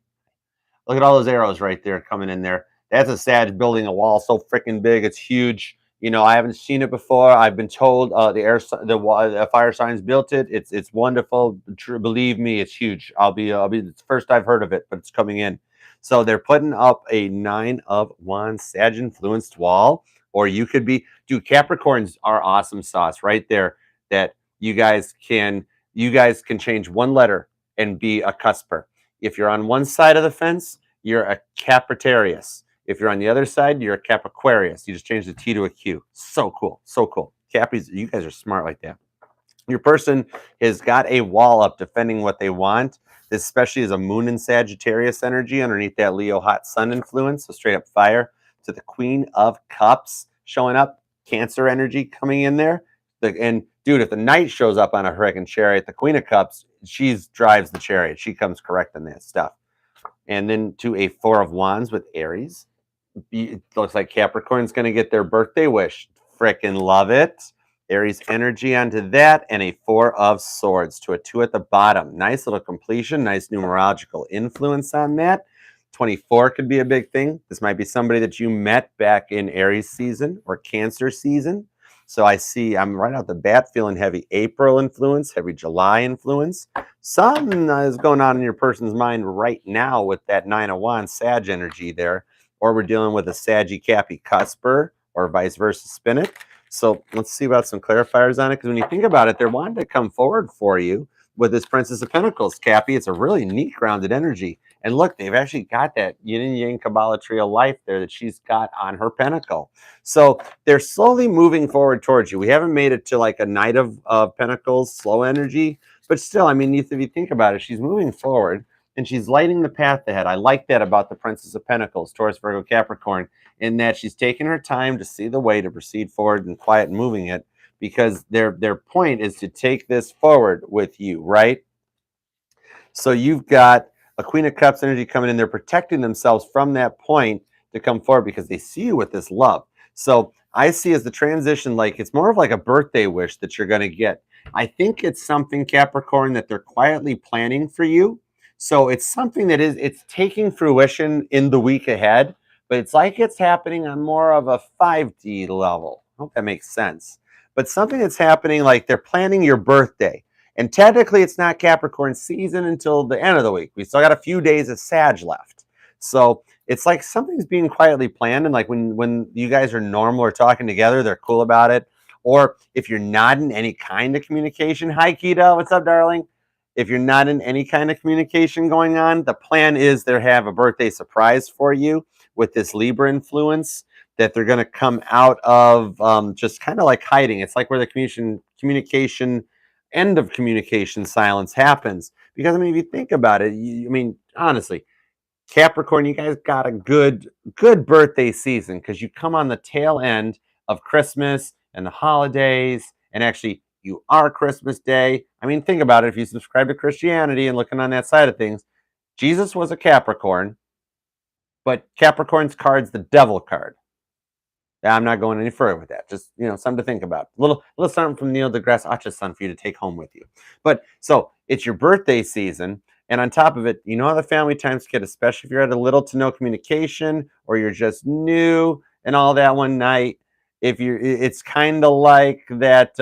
Look at all those arrows right there coming in there. That's a Sag building a wall so freaking big. It's huge. You know, I haven't seen it before. I've been told the fire signs built it. It's wonderful. Believe me, it's huge. It's the first I've heard of it, but it's coming in. So they're putting up a 9 of Wands Sag influenced wall, or you could be. Dude, Capricorns are awesome sauce right there. That you guys can change one letter and be a cusper. If you're on one side of the fence, you're a Capritarius. If you're on the other side, you're a Capriquarius. You just change the T to a Q. So cool. So cool. Cappies, you guys are smart like that. Your person has got a wall up defending what they want. This especially is a moon and Sagittarius energy underneath that Leo hot sun influence. So straight up fire to the Queen of Cups showing up. Cancer energy coming in there. And dude, if the Knight shows up on a hurricane chariot, the Queen of Cups, she drives the chariot. She comes correct in that stuff. And then to a 4 of Wands with Aries. It looks like Capricorn's going to get their birthday wish. Frickin' love it. Aries energy onto that, and a 4 of Swords to a 2 at the bottom. Nice little completion, nice numerological influence on that. 24 could be a big thing. This might be somebody that you met back in Aries season or Cancer season. So I'm right out the bat feeling heavy April influence, heavy July influence. Something is going on in your person's mind right now with that 9 of Wands Sag energy there. Or we're dealing with a Saggy Cappy Cusper, or vice versa, spin it. So let's see about some clarifiers on it, because when you think about it, they're wanting to come forward for you with this Princess of Pentacles, Cappy. It's a really neat grounded energy. And look, they've actually got that yin and yang Kabbalah tree of life there that she's got on her pentacle. So they're slowly moving forward towards you. We haven't made it to like a Knight of Pentacles, slow energy, but still, I mean, if you think about it, she's moving forward and she's lighting the path ahead. I like that about the Princess of Pentacles, Taurus, Virgo, Capricorn, in that she's taking her time to see the way to proceed forward and quiet and moving it, because their point is to take this forward with you, right? So you've got a Queen of Cups energy coming in. They're protecting themselves from that point to come forward because they see you with this love. So I see as the transition, like it's more of like a birthday wish that you're going to get. I think it's something, Capricorn, that they're quietly planning for you. So it's something that it's taking fruition in the week ahead, but it's like it's happening on more of a 5D level. I hope that makes sense. But something that's happening, like they're planning your birthday. And technically, it's not Capricorn season until the end of the week. We still got a few days of Sag left. So it's like something's being quietly planned. And like when you guys are normal or talking together, they're cool about it. Or if you're not in any kind of communication, hi, Keto, what's up, darling? If you're not in any kind of communication going on, the plan is they have a birthday surprise for you with this Libra influence that they're going to come out of just kind of like hiding. It's like where the communication end of communication silence happens. Because I mean, if you think about it, honestly, Capricorn, you guys got a good birthday season, because you come on the tail end of Christmas and the holidays, and actually you are Christmas Day. I mean, think about it. If you subscribe to Christianity and looking on that side of things, Jesus was a Capricorn, but Capricorn's card's the devil card. I'm not going any further with that. Just, something to think about. Little something from Neil deGrasse Tyson son for you to take home with you. But so it's your birthday season, and on top of it, you know how the family times get, especially if you're at a little to no communication or you're just new and all that one night. If you're, it's kind of like that.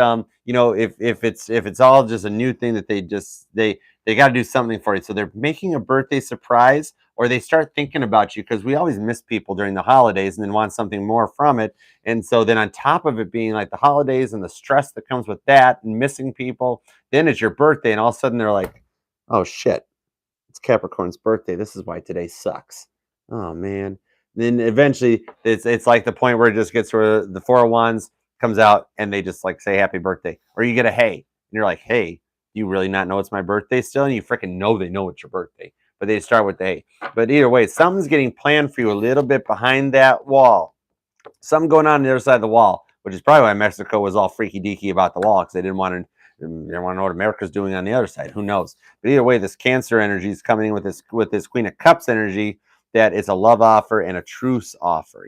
If it's all just a new thing that they got to do something for you, so they're making a birthday surprise, or they start thinking about you because we always miss people during the holidays and then want something more from it. And so then on top of it being like the holidays and the stress that comes with that and missing people, then it's your birthday and all of a sudden they're like, oh shit, it's Capricorn's birthday. This is why today sucks. Oh man. Then eventually it's like the point where it just gets where the Four of Wands comes out and they just like say happy birthday. Or you get a hey. And you're like, hey, do you really not know it's my birthday still? And you freaking know they know it's your birthday. But they start with the hey. But either way, something's getting planned for you a little bit behind that wall. Something going on the other side of the wall, which is probably why Mexico was all freaky deaky about the wall, because they didn't want to know what America's doing on the other side. Who knows? But either way, this Cancer energy is coming in with this Queen of Cups energy, that it's a love offer and a truce offer.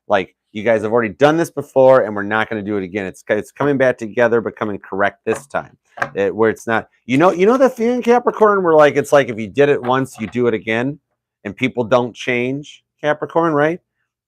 Like you guys have already done this before, and we're not going to do it again. It's coming back together, but coming correct this time. Where it's not, the feeling, Capricorn, where like it's like if you did it once, you do it again, and people don't change. Capricorn, right?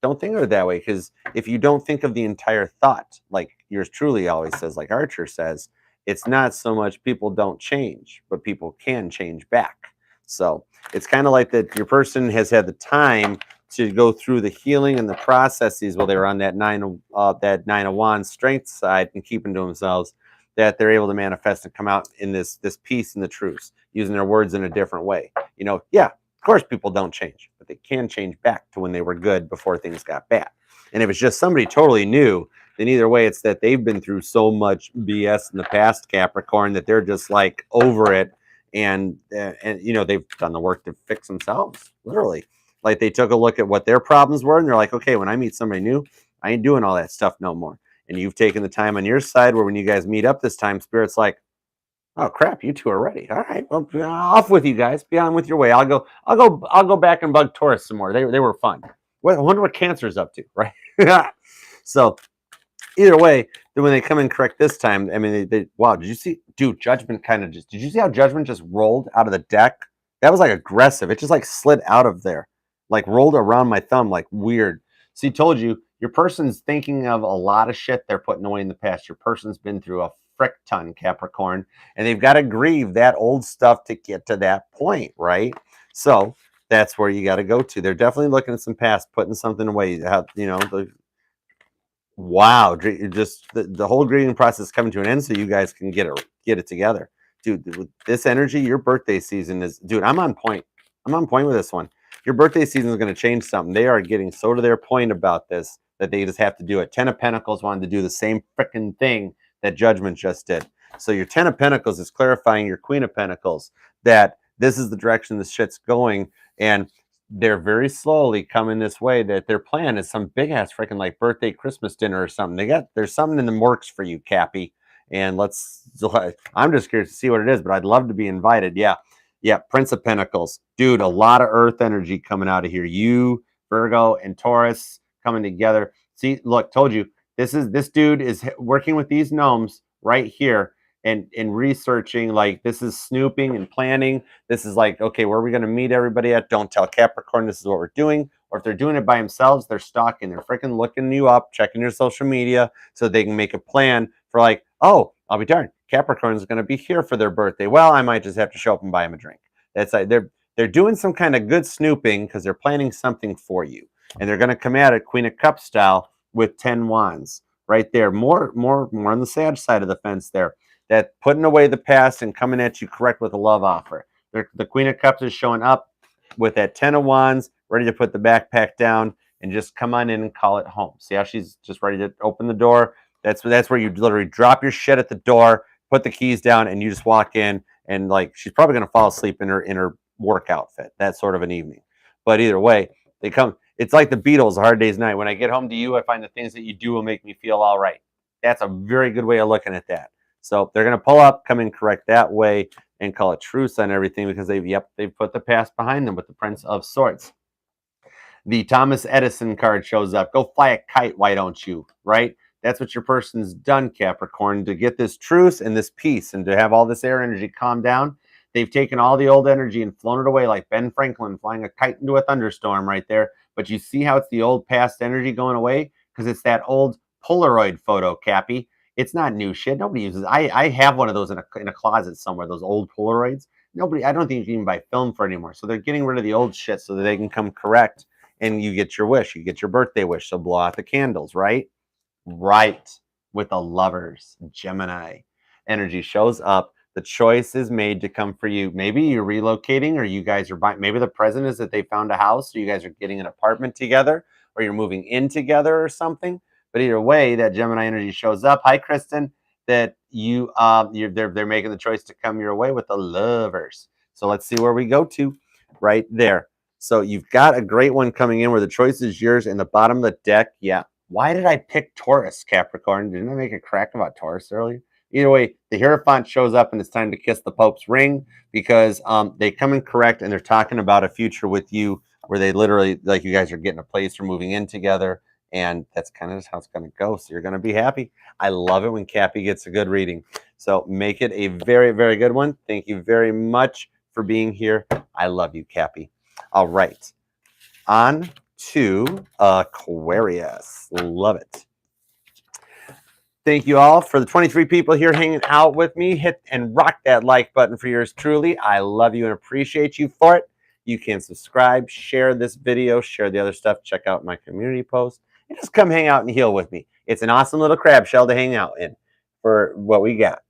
Don't think of it that way, because if you don't think of the entire thought, like yours truly always says, like Archer says, it's not so much people don't change, but people can change back. So it's kind of like that your person has had the time to go through the healing and the processes while they were on that nine of wands strength side and keeping to themselves, that they're able to manifest and come out in this peace and the truth, using their words in a different way. Yeah, of course people don't change, but they can change back to when they were good before things got bad. And if it's just somebody totally new, then either way, it's that they've been through so much BS in the past, Capricorn, that they're just like over it. And they've done the work to fix themselves, literally. Like they took a look at what their problems were, and they're like, okay, when I meet somebody new, I ain't doing all that stuff no more. And you've taken the time on your side where when you guys meet up this time, Spirit's like, oh crap, you two are ready. All right, well, off with you guys. Be on with your way. I'll go back and bug Taurus some more. They were fun. I wonder what Cancer's up to, right? So either way, then when they come in correct this time, I mean, wow, did you see, dude, Judgment did you see how Judgment just rolled out of the deck? That was like aggressive. It just like slid out of there, like rolled around my thumb, like weird. See, told you, your person's thinking of a lot of shit they're putting away in the past. Your person's been through a frick ton, Capricorn, and they've got to grieve that old stuff to get to that point, right? So that's where you got to go to. They're definitely looking at some past, putting something away. Wow, just the whole grieving process coming to an end, so you guys can get it together, dude. With this energy, your birthday season is, dude. I'm on point. I'm on point with this one. Your birthday season is going to change something. They are getting so to their point about this that they just have to do it. Ten of Pentacles wanted to do the same freaking thing that Judgment just did. So your Ten of Pentacles is clarifying your Queen of Pentacles, that this is the direction this shit's going, and they're very slowly coming this way, that their plan is some big ass freaking like birthday Christmas dinner or something. There's something in the works for you, Cappy. And I'm just curious to see what it is, but I'd love to be invited. Yeah, Prince of Pentacles, dude. A lot of earth energy coming out of here. You, Virgo, and Taurus coming together. See, look, told you, this dude is working with these gnomes right here and researching. Like, this is snooping and planning. This is like, okay, where are we going to meet everybody at? Don't tell Capricorn this is what we're doing. Or if they're doing it by themselves, they're stalking. They're freaking looking you up, checking your social media so they can make a plan for like, oh, I'll be darned, Capricorn's going to be here for their birthday. Well, I might just have to show up and buy them a drink. That's like they're doing some kind of good snooping because they're planning something for you. And they're going to come at it Queen of Cups style with 10 wands right there. More on the sad side of the fence there. That putting away the past and coming at you correct with a love offer. The Queen of Cups is showing up with that 10 of wands, ready to put the backpack down and just come on in and call it home. See how she's just ready to open the door? That's where you literally drop your shit at the door, put the keys down, and you just walk in, and like she's probably gonna fall asleep in her work outfit. That sort of an evening. But either way, they come. It's like the Beatles, A Hard Day's Night. When I get home to you, I find the things that you do will make me feel all right. That's a very good way of looking at that. So they're going to pull up, come in correct that way, and call it truce on everything because they've put the past behind them with the Prince of Swords. The Thomas Edison card shows up. Go fly a kite, why don't you? Right? That's what your person's done, Capricorn, to get this truce and this peace and to have all this air energy calm down. They've taken all the old energy and flown it away like Ben Franklin flying a kite into a thunderstorm right there. But you see how it's the old past energy going away? Because it's that old Polaroid photo, Cappy. It's not new shit. Nobody uses. I have one of those in a closet somewhere. Those old Polaroids. Nobody. I don't think you can even buy film for it anymore. So they're getting rid of the old shit so that they can come correct and you get your wish. You get your birthday wish. So blow out the candles, right? Right. With the lovers, Gemini energy shows up. The choice is made to come for you. Maybe you're relocating, or you guys are buying. Maybe the present is that they found a house, so you guys are getting an apartment together, or you're moving in together, or something. But either way, that Gemini energy shows up. Hi, Kristen. That they're making the choice to come your way with the lovers. So let's see where we go to, right there. So you've got a great one coming in where the choice is yours, and the bottom of the deck, yeah. Why did I pick Taurus, Capricorn? Didn't I make a crack about Taurus earlier? Either way, the Hierophant shows up and it's time to kiss the Pope's ring because they come in correct and they're talking about a future with you where they literally, like, you guys are getting a place or moving in together. And that's kind of just how it's going to go. So you're going to be happy. I love it when Cappy gets a good reading. So make it a very, very good one. Thank you very much for being here. I love you, Cappy. All right. On to Aquarius. Love it. Thank you all for the 23 people here hanging out with me. Hit and rock that like button for yours truly. I love you and appreciate you for it. You can subscribe, share this video, share the other stuff. Check out my community post. And just come hang out and heal with me. It's an awesome little crab shell to hang out in for what we got.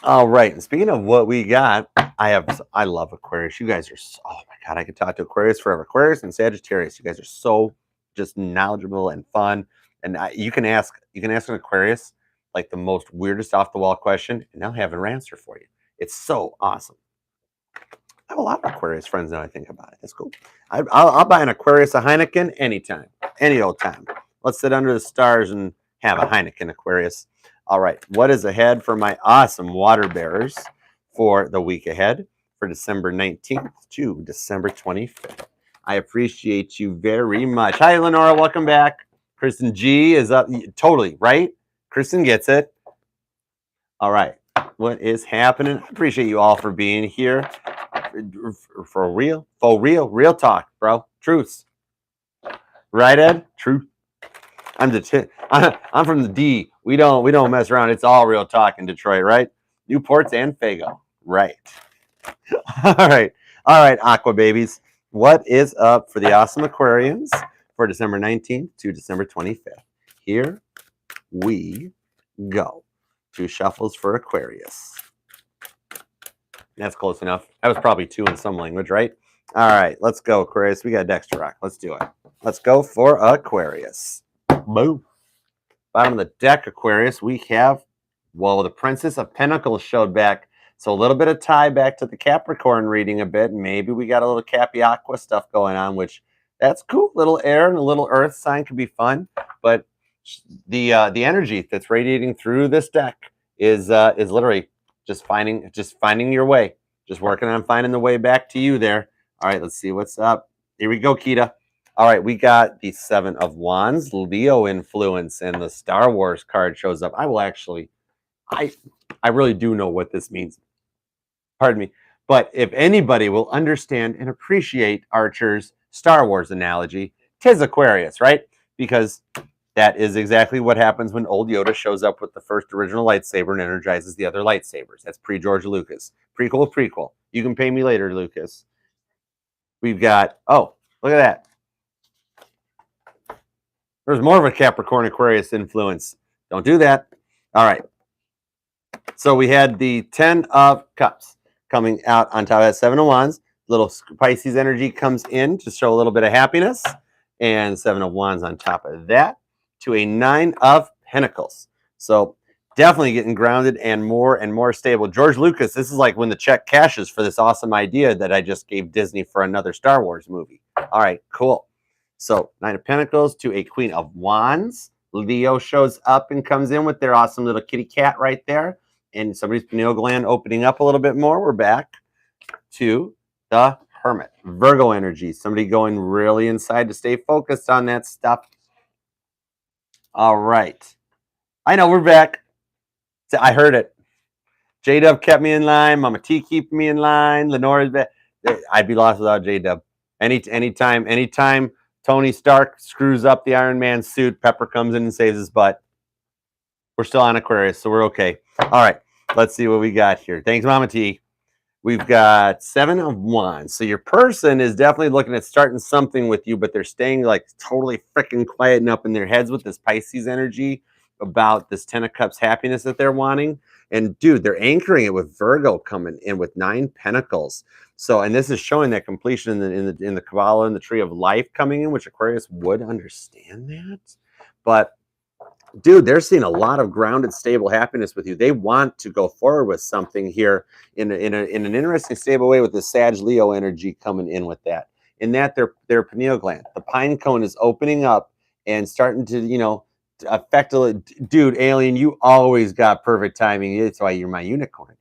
All right. And speaking of what we got, I love Aquarius. You guys are oh my God, I could talk to Aquarius forever. Aquarius and Sagittarius. You guys are so just knowledgeable and fun. And you can ask an Aquarius like the most weirdest off the wall question, and they'll have an answer for you. It's so awesome. I have a lot of Aquarius friends now I think about it. That's cool. I'll buy an Aquarius a Heineken anytime, any old time. Let's sit under the stars and have a Heineken Aquarius. All right, what is ahead for my awesome water bearers for the week ahead for December 19th to December 25th? I appreciate you very much. Hi, Lenora. Welcome back. Kristen G is up. Totally, right? Kristen gets it. All right. What is happening? I appreciate you all for being here. For real talk, bro. Truth. Right, Ed? Truth. I'm from the D. We don't mess around. It's all real talk in Detroit, right? Newports and Fago. Right. All right, Aqua babies. What is up for the awesome Aquarians for December 19th to December 25th? Here we go. 2 shuffles for Aquarius. That's close enough. That was probably 2 in some language, right? All right, let's go, Aquarius. We got Dexter Rock. Let's do it. Let's go for Aquarius. Boom. Bottom of the deck, Aquarius, we have, well, the Princess of Pentacles showed back. So a little bit of tie back to the Capricorn reading a bit. Maybe we got a little Cappy Aqua stuff going on, which that's cool. Little air and a little earth sign could be fun. But the energy that's radiating through this deck is literally just finding your way. Just working on finding the way back to you there. All right, let's see what's up. Here we go, Kita. All right, we got the 7 of Wands, Leo influence, and the Star Wars card shows up. I really do know what this means. Pardon me. But if anybody will understand and appreciate Archer's Star Wars analogy, 'tis Aquarius, right? Because that is exactly what happens when old Yoda shows up with the first original lightsaber and energizes the other lightsabers. That's pre-George Lucas. Prequel. You can pay me later, Lucas. We've got, oh, look at that. There's more of a Capricorn Aquarius influence. Don't do that. All right. So we had the 10 of Cups coming out on top of that 7 of Wands. Little Pisces energy comes in to show a little bit of happiness. And 7 of Wands on top of that to a 9 of Pentacles. So definitely getting grounded and more stable. George Lucas, this is like when the check cashes for this awesome idea that I just gave Disney for another Star Wars movie. All right, cool. So 9 of Pentacles to a Queen of Wands. Leo shows up and comes in with their awesome little kitty cat right there. And somebody's pineal gland opening up a little bit more. We're back to the Hermit. Virgo energy, somebody going really inside to stay focused on that stuff. All right. I know we're back. I heard it. J-Dub kept me in line. Mama T keep me in line. Lenore's back. I'd be lost without J-Dub. Anytime Tony Stark screws up the Iron Man suit, Pepper comes in and saves his butt. We're still on Aquarius, so we're okay. All right, let's see what we got here. Thanks, Mama T. We've got 7 of Wands. So your person is definitely looking at starting something with you, but they're staying like totally freaking quiet and up in their heads with this Pisces energy about this 10 of Cups happiness that they're wanting. And dude, they're anchoring it with Virgo coming in with 9 Pentacles. So, and this is showing that completion in the Kabbalah and the Tree of Life coming in, which Aquarius would understand that. But dude, they're seeing a lot of grounded, stable happiness with you. They want to go forward with something here in an interesting, stable way with the Sag Leo energy coming in with that. In that, their pineal gland, the pine cone is opening up and starting to, affect a dude. Alien, you always got perfect timing. That's why you're my unicorn.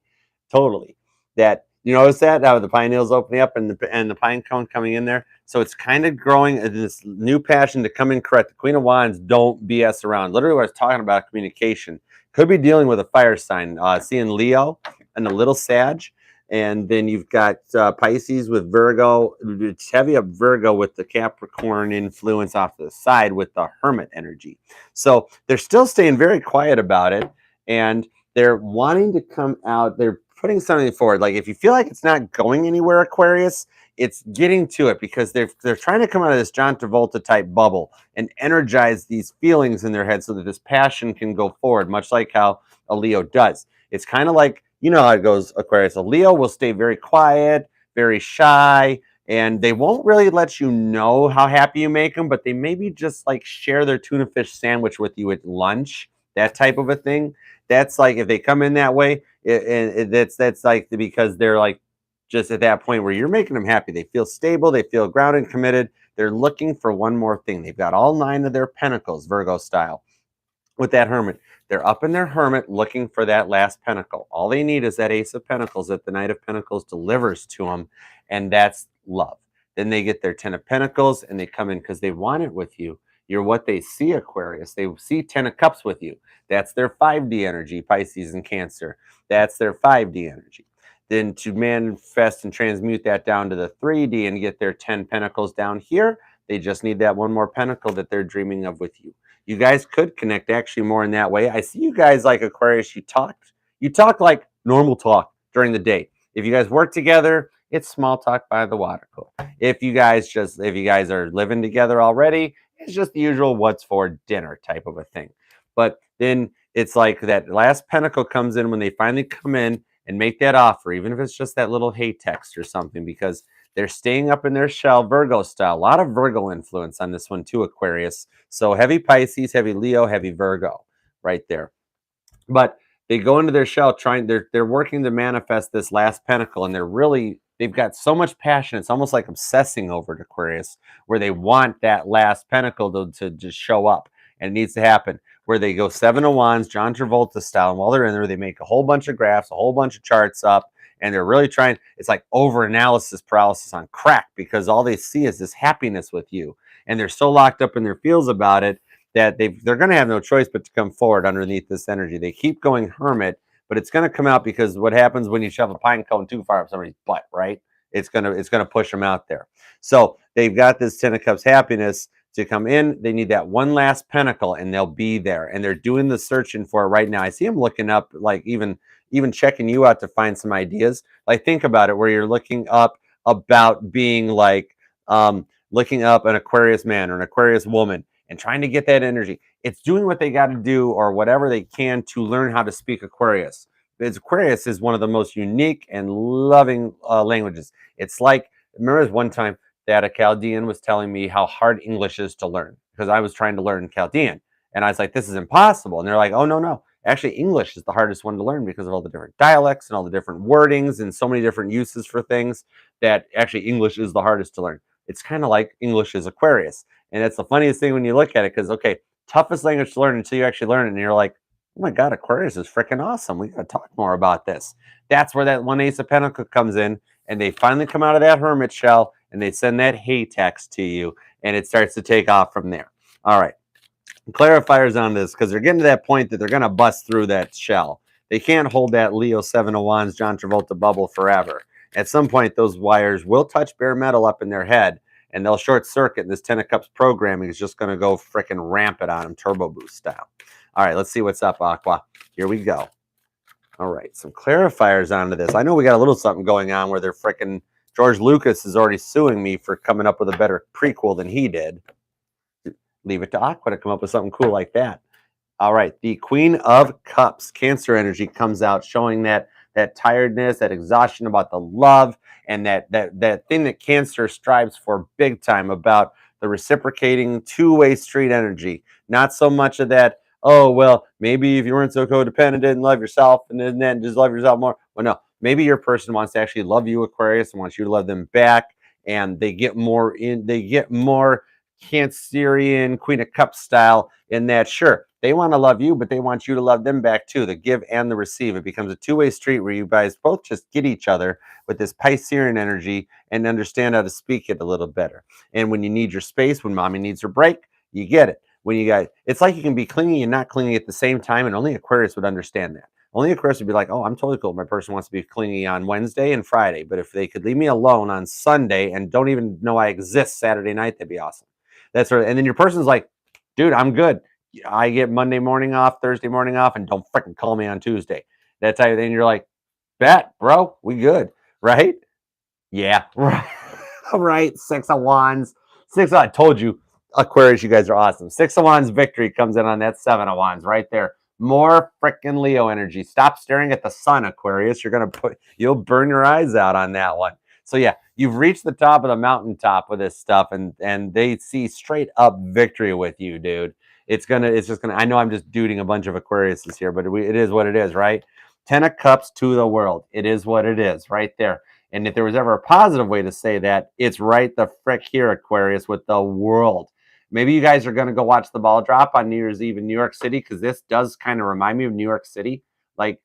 Totally. That you notice that the pine needles opening up and the pine cone coming in there. So it's kind of growing this new passion to come in correct. The Queen of Wands, don't BS around. Literally what I was talking about, communication. Could be dealing with a fire sign. Seeing Leo and a little Sag. And then you've got Pisces with Virgo. It's heavy up Virgo with the Capricorn influence off to the side with the Hermit energy. So they're still staying very quiet about it. And they're wanting to come out. They're putting something forward. Like if you feel like it's not going anywhere, Aquarius, it's getting to it because they're trying to come out of this John Travolta type bubble and energize these feelings in their head so that this passion can go forward, much like how a Leo does. It's kind of like, you know how it goes, Aquarius. A Leo will stay very quiet, very shy, and they won't really let you know how happy you make them, but they maybe just like share their tuna fish sandwich with you at lunch, that type of a thing. That's like if they come in that way, that's like because they're like just at that point where you're making them happy. They feel stable, they feel grounded and committed. They're looking for one more thing. They've got all 9 of their pentacles, Virgo style, with that Hermit. They're up in their Hermit looking for that last pentacle. All they need is that Ace of Pentacles that the Knight of Pentacles delivers to them, and that's love. Then they get their 10 of Pentacles and they come in because they want it with you. You're what they see, Aquarius. They see 10 of Cups with you. That's their 5D energy, Pisces and Cancer. That's their 5D energy. Then to manifest and transmute that down to the 3D and get their 10 Pentacles down here, they just need that one more pentacle that they're dreaming of with you. You guys could connect actually more in that way. I see you guys like Aquarius, you talk like normal talk during the day. If you guys work together, it's small talk by the water cooler. If you guys are living together already, it's just the usual what's for dinner type of a thing. But then it's like that last pentacle comes in when they finally come in and make that offer, even if it's just that little hey text or something, because they're staying up in their shell, Virgo style. A lot of Virgo influence on this one too, Aquarius. So heavy Pisces, heavy Leo, heavy Virgo right there. But they go into their shell they're working to manifest this last pentacle, and they've got so much passion. It's almost like obsessing over it, Aquarius, where they want that last pentacle to just show up, and it needs to happen. Where they go 7 of Wands, John Travolta style, and while they're in there, they make a whole bunch of graphs, a whole bunch of charts up, and they're really trying. It's like over-analysis paralysis on crack because all they see is this happiness with you, and they're so locked up in their feels about it that they're going to have no choice but to come forward underneath this energy. They keep going Hermit, but it's going to come out because what happens when you shove a pine cone too far up somebody's butt, right? It's going to push them out there. So they've got this 10 of Cups happiness to come in. They need that one last pentacle, and they'll be there. And they're doing the searching for it right now. I see them looking up, like even checking you out to find some ideas. Like think about it, where you're looking up about being like looking up an Aquarius man or an Aquarius woman and trying to get that energy. It's doing what they got to do or whatever they can to learn how to speak Aquarius. Because Aquarius is one of the most unique and loving languages. It's like, remember one time that a Chaldean was telling me how hard English is to learn because I was trying to learn Chaldean. And I was like, this is impossible. And they're like, oh, no. Actually, English is the hardest one to learn because of all the different dialects and all the different wordings and so many different uses for things that actually English is the hardest to learn. It's kind of like English is Aquarius. And it's the funniest thing when you look at it because, okay, toughest language to learn until you actually learn it. And you're like, oh my God, Aquarius is freaking awesome. We got to talk more about this. That's where that one Ace of Pentacles comes in. and they finally come out of that hermit shell and they send that hey text to you, and it starts to take off from there. All right. Clarifiers on this, because they're getting to that point that they're going to bust through that shell. They can't hold that Leo 7 of Wands, John Travolta bubble forever. At some point, those wires will touch bare metal up in their head, and they'll short circuit. And this Ten of Cups programming is just going to go freaking rampant on them, turbo boost style. All right, let's see what's up, Aqua. Here we go. All right, some clarifiers onto this. I know we got a little something going on where they're freaking George Lucas is already suing me for coming up with a better prequel than he did. Leave it to Aqua to come up with something cool like that. All right, the Queen of Cups, Cancer energy comes out, showing that tiredness, that exhaustion about the love, and that thing that Cancer strives for big time, about the reciprocating two-way street energy. Not so much of that, oh, well, maybe if you weren't so codependent and love yourself and then just love yourself more. Well, no, maybe your person wants to actually love you, Aquarius, and wants you to love them back, and they get more Cancerian Queen of Cups style in that, sure, they want to love you, but they want you to love them back too, the give and the receive. It becomes a two-way street where you guys both just get each other with this Piscean energy and understand how to speak it a little better. And when you need your space, when mommy needs her break, you get it. When you guys, it's like you can be clingy and not clingy at the same time, and only Aquarius would understand that. Only Aquarius would be like, oh, I'm totally cool. My person wants to be clingy on Wednesday and Friday, but if they could leave me alone on Sunday and don't even know I exist Saturday night, that'd be awesome. That's sort of, and then your person's like, dude, I'm good. I get Monday morning off, Thursday morning off, and don't freaking call me on Tuesday. That type of thing. You're like, bet, bro, we good, right? Yeah, right. All right. Six of Wands. I told you, Aquarius, you guys are awesome. Six of Wands victory comes in on that Seven of Wands right there. More freaking Leo energy. Stop staring at the sun, Aquarius. You'll burn your eyes out on that one. So yeah, you've reached the top of the mountaintop with this stuff, and they see straight up victory with you, dude. It's just gonna. I know I'm just duding a bunch of Aquariuses here, but it is what it is, right? Ten of Cups to the world. It is what it is, right there. And if there was ever a positive way to say that, it's right the frick here, Aquarius, with the world. Maybe you guys are going to go watch the ball drop on New Year's Eve in New York City, because this does kind of remind me of New York City. Like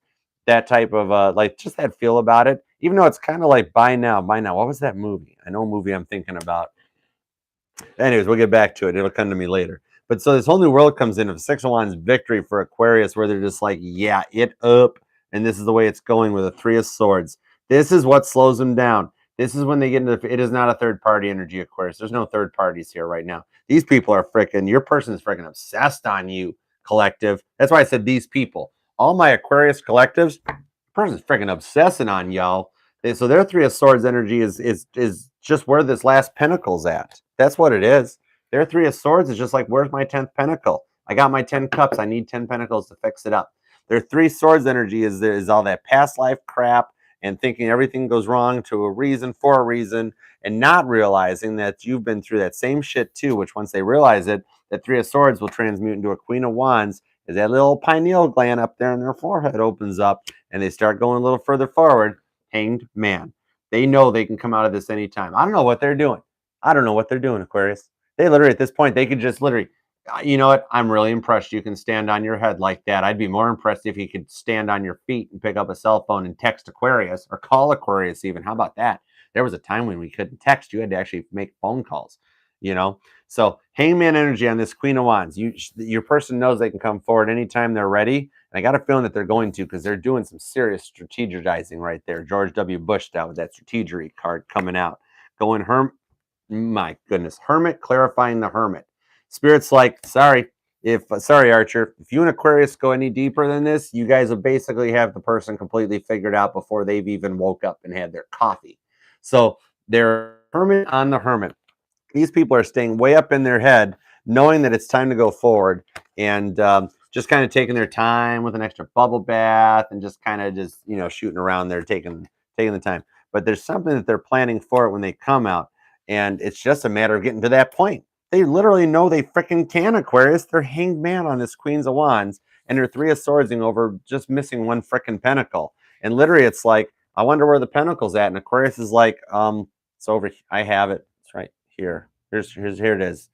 that type of, like just that feel about it. Even though it's kind of like Buy Now. What was that movie? I know a movie I'm thinking about. Anyways, we'll get back to it. It'll come to me later. But so this whole new world comes in of Six of Wands victory for Aquarius, where they're just like, yeah, it up. And this is the way it's going with a Three of Swords. This is what slows them down. This is when they get into it is not a third party energy, Aquarius. There's no third parties here right now. These people are freaking, your person is freaking obsessed on you, collective. That's why I said these people. All my Aquarius collectives, person's freaking obsessing on y'all. So their Three of Swords energy is just where this last pentacle's at. That's what it is. Their Three of Swords is just like, where's my 10th pentacle? I got my 10 cups. I need 10 pentacles to fix it up. Their Three Swords energy is all that past life crap and thinking everything goes wrong to a reason, for a reason, and not realizing that you've been through that same shit too, which once they realize it, that Three of Swords will transmute into a Queen of Wands, is that little pineal gland up there in their forehead opens up and they start going a little further forward. Hanged Man. They know they can come out of this anytime. I don't know what they're doing. Aquarius. They literally, at this point, they could just literally, you know what? I'm really impressed you can stand on your head like that. I'd be more impressed if you could stand on your feet and pick up a cell phone and text Aquarius, or call Aquarius even. How about that? There was a time when we couldn't text. You had to actually make phone calls, you know? So Hangman energy on this Queen of Wands. Your person knows they can come forward anytime they're ready. And I got a feeling that they're going to, because they're doing some serious strategizing right there. George W. Bush style with that strategery card coming out. My goodness, Hermit, clarifying the Hermit. Spirit's like, sorry, Archer, if you and Aquarius go any deeper than this, you guys will basically have the person completely figured out before they've even woke up and had their coffee. So they're Hermit on the Hermit. These people are staying way up in their head, knowing that it's time to go forward, and just kind of taking their time with an extra bubble bath and just kind of just, shooting around there, taking the time. But there's something that they're planning for it when they come out, and it's just a matter of getting to that point. They literally know they freaking can, Aquarius. They're Hanged Man on this Queens of Wands, and they're Three of Swordsing over just missing one freaking pentacle. And literally, it's like, I wonder where the pentacle's at. And Aquarius is like, it's over. I have it. It's right here. Here it is.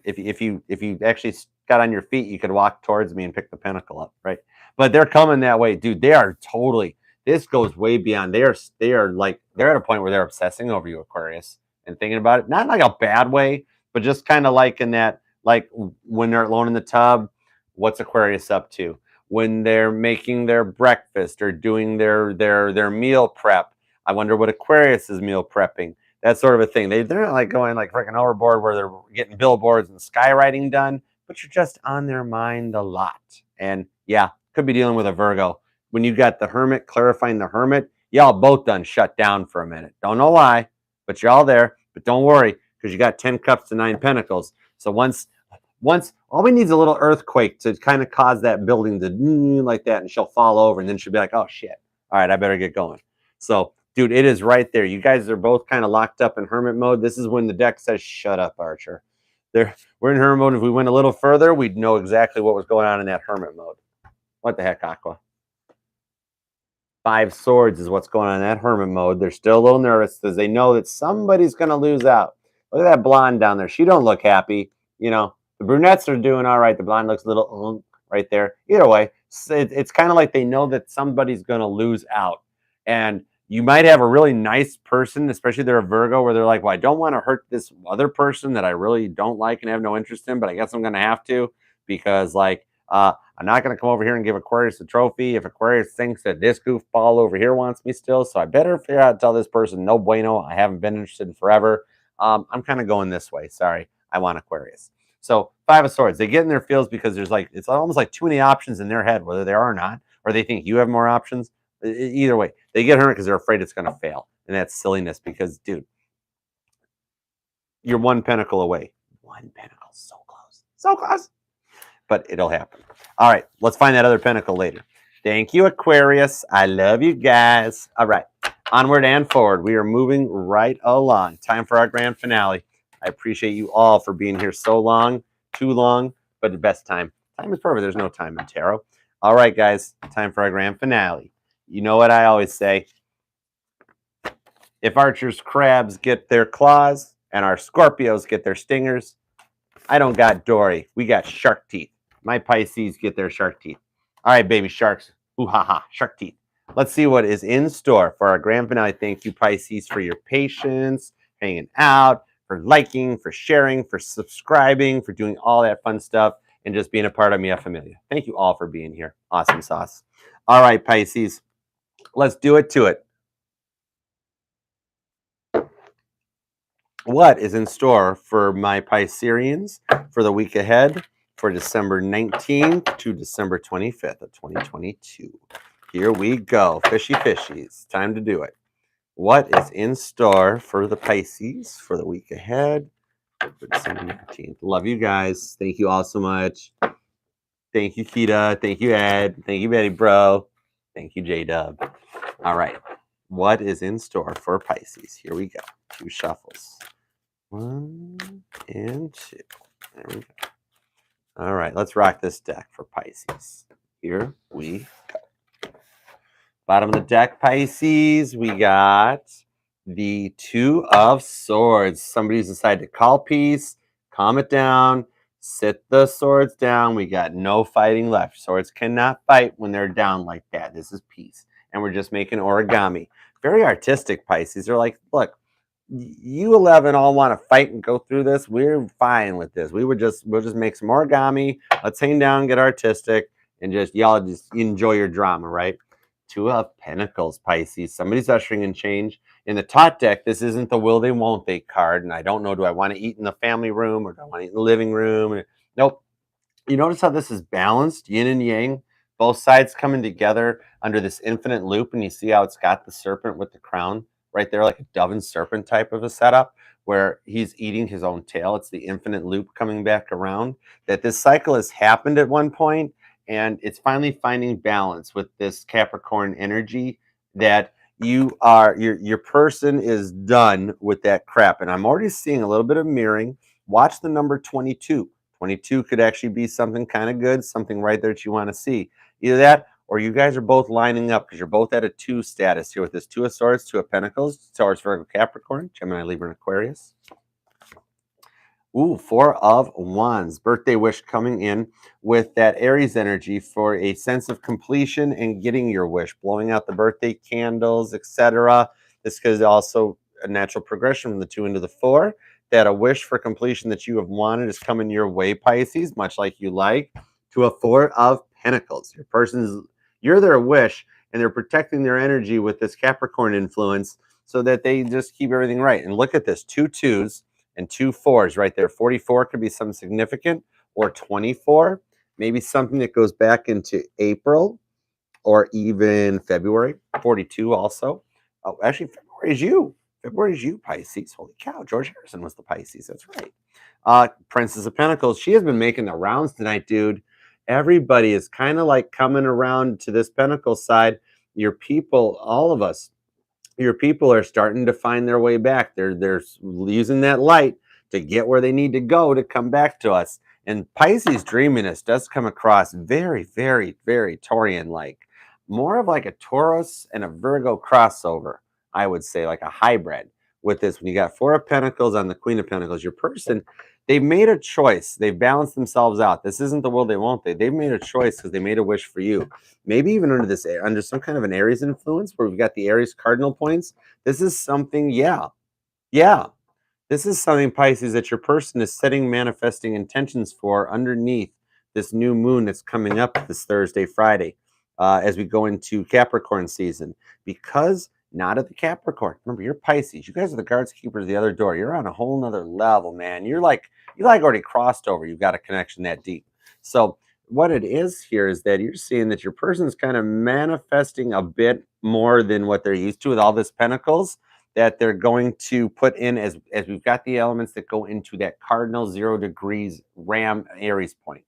If you actually got on your feet, you could walk towards me and pick the pentacle up, right? But they're coming that way, dude. They are totally. This goes way beyond. They're at a point where they're obsessing over you, Aquarius, and thinking about it, not in like a bad way, but just kind of like in that, like when they're alone in the tub, what's Aquarius up to? When they're making their breakfast or doing their meal prep, I wonder what Aquarius is meal prepping. That sort of a thing. They're not like going like freaking overboard where they're getting billboards and skywriting done, but you're just on their mind a lot. And yeah, could be dealing with a Virgo. When you got the Hermit clarifying the Hermit, y'all both done shut down for a minute. Don't know why, but you're all there. But don't worry, because you got 10 cups to 9 pentacles. So once all we need is a little earthquake to kind of cause that building to like that, and she'll fall over, and then she'll be like, oh shit, all right, I better get going. So dude, it is right there. You guys are both kind of locked up in hermit mode. This is when the deck says shut up, Archer. We're in hermit mode. If we went a little further, we'd know exactly what was going on in that hermit mode. What the heck, Aqua? 5 swords is what's going on in that hermit mode. They're still a little nervous because they know that somebody's going to lose out. Look at that blonde down there. She don't look happy. You know, the brunettes are doing all right. The blonde looks a little right there. Either way, it's kind of like they know that somebody's going to lose out. And you might have a really nice person, especially if they're a Virgo, where they're like, well, I don't want to hurt this other person that I really don't like and have no interest in, but I guess I'm going to have to because, like, I'm not going to come over here and give Aquarius a trophy if Aquarius thinks that this goofball over here wants me still. So I better figure out to tell this person, no bueno, I haven't been interested in forever. I'm kind of going this way. Sorry, I want Aquarius. So 5 of Swords, they get in their feels because there's like, it's almost like too many options in their head, whether they are or not, or they think you have more options. Either way, they get hurt because they're afraid it's going to fail. And that's silliness because, dude, you're 1 pentacle away. 1 pentacle, so close. So close. But it'll happen. All right, let's find that other pentacle later. Thank you, Aquarius. I love you guys. All right, onward and forward. We are moving right along. Time for our grand finale. I appreciate you all for being here so long, too long, but the best time. Time is perfect. There's no time in tarot. All right, guys, time for our grand finale. You know what I always say. If Archer's crabs get their claws and our Scorpios get their stingers, I don't got Dory. We got shark teeth. My Pisces get their shark teeth. All right, baby sharks. Ooh, ha, ha, shark teeth. Let's see what is in store for our grand finale. Thank you, Pisces, for your patience, hanging out, for liking, for sharing, for subscribing, for doing all that fun stuff, and just being a part of Mia Familia. Thank you all for being here. Awesome sauce. All right, Pisces. Let's do it to it. What is in store for my Pisceans for the week ahead for December 19th to December 25th of 2022? Here we go. Fishy fishies. Time to do it. What is in store for the Pisces for the week ahead for December 19th? Love you guys. Thank you all so much. Thank you, Kita. Thank you, Ed. Thank you, Betty Bro. Thank you, J-Dub. All right. What is in store for Pisces? Here we go. 2 shuffles. 1 and 2. There we go. All right, let's rock this deck for Pisces. Here we go. Bottom of the deck, Pisces, we got the 2 of Swords. Somebody's decided to call peace, calm it down, sit the swords down. We got no fighting left. Swords cannot fight when they're down like that. This is peace. And we're just making origami. Very artistic, Pisces. They're like, look, you 11 all want to fight and go through this. We're fine with this. We'll just make some origami. Let's hang down, get artistic, and just y'all just enjoy your drama, right? 2 of Pentacles, Pisces. Somebody's ushering in change. In the Tot deck, this isn't the will they won't they card, and I don't know, do I want to eat in the family room or do I want to eat in the living room? Nope. You notice how this is balanced, yin and yang, both sides coming together under this infinite loop, and you see how it's got the serpent with the crown right there, like a dove and serpent type of a setup where he's eating his own tail. It's the infinite loop coming back around. That this cycle has happened at one point, and it's finally finding balance with this Capricorn energy that your person is done with that crap. And I'm already seeing a little bit of mirroring. Watch the number 22. 22 could actually be something kind of good, something right there that you want to see. Either that or you guys are both lining up because you're both at a 2 status here with this 2 of Swords, 2 of Pentacles, Taurus, Virgo, Capricorn, Gemini, Libra, and Aquarius. Ooh, Four of Wands. Birthday wish coming in with that Aries energy for a sense of completion and getting your wish, blowing out the birthday candles, etc. This is also a natural progression from the 2 into the 4. That a wish for completion that you have wanted is coming your way, Pisces, much like you like, to a Four of Pentacles. You're their wish, and they're protecting their energy with this Capricorn influence so that they just keep everything right. And look at this, 2 2s and 2 4s right there. 44 could be something significant, or 24, maybe something that goes back into April or even February. 42 also. Oh, actually, February is you. February is you, Pisces. Holy cow, George Harrison was the Pisces. That's right. Princess of Pentacles. She has been making the rounds tonight, dude. Everybody is kind of like coming around to this Pentacle side. Your people, all of us, your people are starting to find their way back. They're using that light to get where they need to go to come back to us. And Pisces dreaminess does come across very, very, very Taurian like, more of like a Taurus and a Virgo crossover. I would say like a hybrid with this. When you got Four of Pentacles on the Queen of Pentacles, your person, they've made a choice. They've balanced themselves out. This isn't the will they won't they. They've made a choice because they made a wish for you. Maybe even under some kind of an Aries influence where we've got the Aries cardinal points. This is something, yeah. This is something, Pisces, that your person is setting manifesting intentions for underneath this new moon that's coming up this Thursday, Friday, as we go into Capricorn season. Because not at the Capricorn. Remember, you're Pisces. You guys are the guards keepers of the other door. You're on a whole nother level, man. You like already crossed over. You've got a connection that deep. So what it is here is that you're seeing that your person's kind of manifesting a bit more than what they're used to with all this pentacles, that they're going to put in as we've got the elements that go into that cardinal 0 degrees Ram Aries point.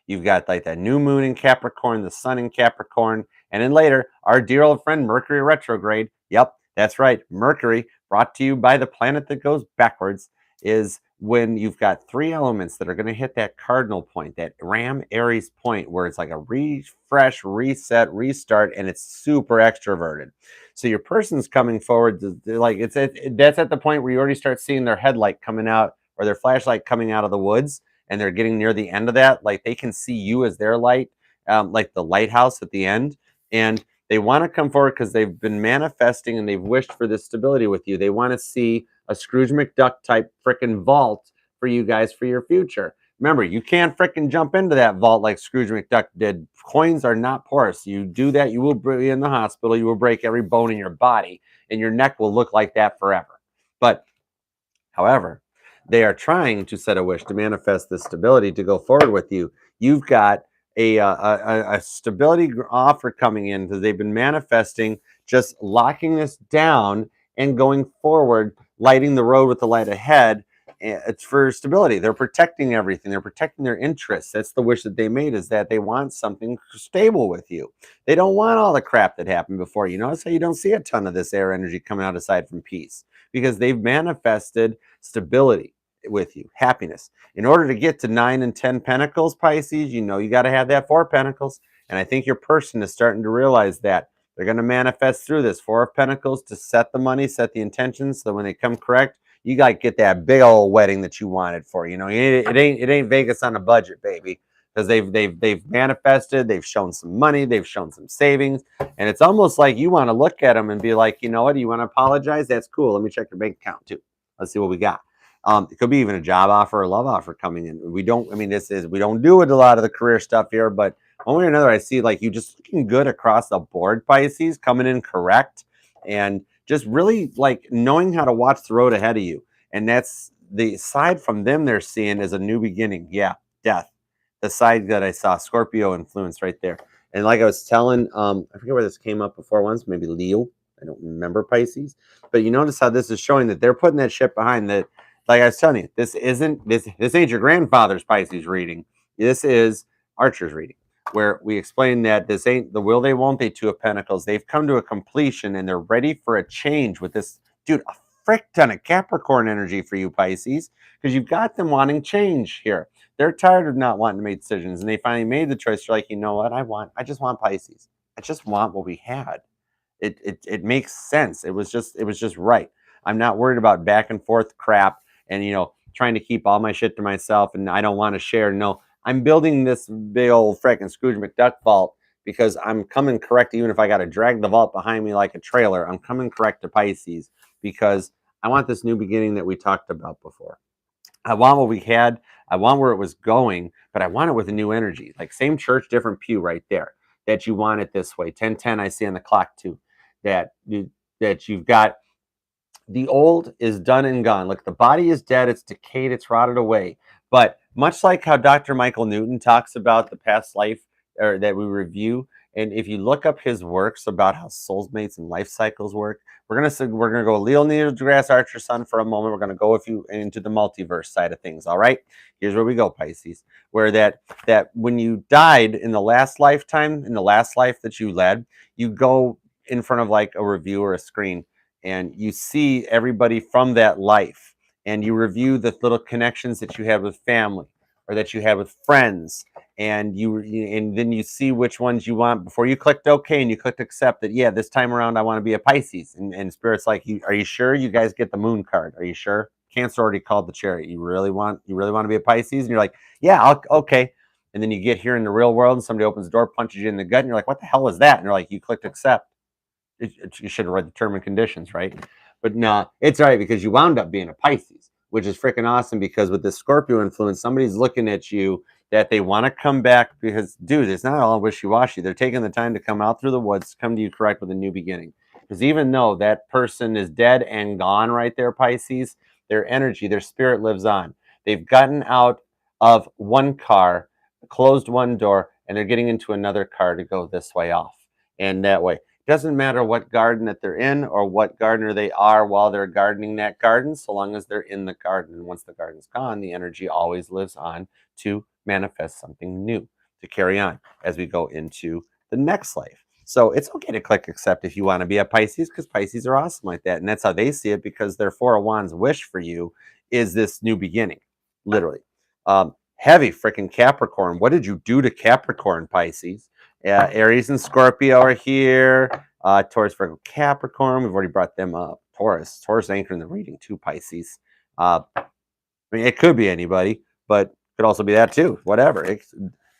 You've got like that new moon in Capricorn, the sun in Capricorn, and then later, our dear old friend Mercury retrograde. Yep, that's right. Mercury, brought to you by the planet that goes backwards, is when you've got 3 elements that are going to hit that cardinal point, that Ram Aries point, where it's like a refresh, reset, restart, and it's super extroverted. So your person's coming forward like that's at the point where you already start seeing their headlight coming out or their flashlight coming out of the woods, and they're getting near the end of that. Like they can see you as their light, like the lighthouse at the end, and they want to come forward because they've been manifesting and they've wished for this stability with you. They want to see a Scrooge McDuck type freaking vault for you guys for your future. Remember, you can't freaking jump into that vault like Scrooge McDuck did. Coins are not porous. You do that, you will be in the hospital. You will break every bone in your body, and your neck will look like that forever. But, however, they are trying to set a wish to manifest this stability to go forward with you. You've got a stability offer coming in because they've been manifesting just locking this down and going forward, lighting the road with the light ahead. It's for stability. They're protecting everything. They're protecting their interests. That's the wish that they made, is that they want something stable with you. They don't want all the crap that happened before. You notice how you don't see a ton of this air energy coming out aside from peace, because they've manifested stability with you, happiness. In order to get to 9 and 10 pentacles, Pisces, you know you got to have that 4 pentacles. And I think your person is starting to realize that they're going to manifest through this 4 of pentacles to set the money, set the intentions, so when they come correct, you got to get that big old wedding that you wanted for. You know, it ain't Vegas on a budget, baby, because they've manifested, they've shown some money, they've shown some savings, and it's almost like you want to look at them and be like, you know what, you want to apologize? That's cool. Let me check your bank account too. Let's see what we got. It could be even a job offer or love offer coming in. We don't do it a lot of the career stuff here, but one way or another, I see like you just looking good across the board, Pisces, coming in correct, and just really like knowing how to watch the road ahead of you. And that's the side from them they're seeing as a new beginning. Yeah, death. The side that I saw, Scorpio influence right there. And like I was telling, I forget where this came up before once, maybe Leo. I don't remember, Pisces. But you notice how this is showing that they're putting that shit behind that. Like I was telling you, this ain't your grandfather's Pisces reading. This is Archer's reading, where we explain that this ain't the will they won't they 2 of Pentacles. They've come to a completion and they're ready for a change with this, dude, a frick ton of Capricorn energy for you, Pisces, because you've got them wanting change here. They're tired of not wanting to make decisions, and they finally made the choice. They're like, you know what, I just want Pisces. I just want what we had. It makes sense. It was just right. I'm not worried about back and forth crap and trying to keep all my shit to myself and I don't want to share. No, I'm building this big old freaking Scrooge McDuck vault because I'm coming correct. Even if I got to drag the vault behind me like a trailer, I'm coming correct to Pisces because I want this new beginning that we talked about before. I want what we had. I want where it was going, but I want it with a new energy. Like same church, different pew right there. That you want it this way. 10:10 I see on the clock too. That you've got the old is done and gone. Look, the body is dead, it's decayed, it's rotted away. But much like how Dr. Michael Newton talks about the past life or that we review, and if you look up his works about how soulmates and life cycles work, we're gonna go Leo Neil deGrasse Archer Sun for a moment. We're gonna go with you into the multiverse side of things. All right, here's where we go, Pisces. Where that when you died in the last lifetime, in the last life that you led, you go in front of like a review or a screen and you see everybody from that life and you review the little connections that you had with family or that you had with friends and then you see which ones you want before you clicked OK and you clicked accept that yeah, this time around I want to be a Pisces and spirit's like, are you sure? You guys get the moon card, are you sure? Cancer already called the chariot. You really want to be a Pisces? And you're like, yeah, okay. And then you get here in the real world and somebody opens the door, punches you in the gut and you're like, what the hell was that? And you're like, you clicked accept. You should have read the term and conditions, right? But no, it's all right because you wound up being a Pisces, which is freaking awesome because with this Scorpio influence, somebody's looking at you that they want to come back because, dude, it's not all wishy-washy. They're taking the time to come out through the woods, come to you correct with a new beginning. Because even though that person is dead and gone right there, Pisces, their energy, their spirit lives on. They've gotten out of one car, closed one door, and they're getting into another car to go this way off and that way. Doesn't matter what garden that they're in or what gardener they are while they're gardening that garden, so long as they're in the garden. And once the garden's gone, the energy always lives on to manifest something new, to carry on as we go into the next life. So it's okay to click accept if you want to be a Pisces because Pisces are awesome like that. And that's how they see it because their Four of Wands wish for you is this new beginning, literally. Heavy freaking Capricorn. What did you do to Capricorn, Pisces? Yeah, Aries and Scorpio are here. Taurus, Virgo, Capricorn. We've already brought them up. Taurus anchoring the reading too, Pisces. I mean, it could be anybody, but could also be that too. Whatever.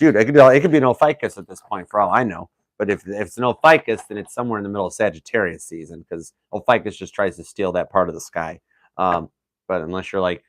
Dude, it could be no ficus at this point for all I know. But if it's no ficus, then it's somewhere in the middle of Sagittarius season because Ophiuchus just tries to steal that part of the sky. But unless you're like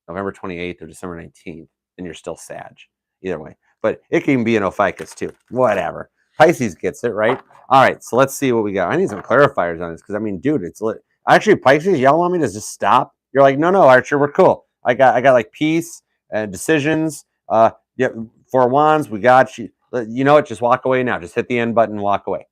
November 28th or December 19th, then you're still Sag. Either way. But it can be an Ophiuchus too. Whatever. Pisces gets it, right? All right, so let's see what we got. I need some clarifiers on this because I mean, dude, it's lit. Actually, Pisces, y'all want me to just stop? You're like, no, Archer, we're cool. I got like peace and decisions. Yeah, Four Wands, we got you. You know what? Just walk away now. Just hit the end button and walk away.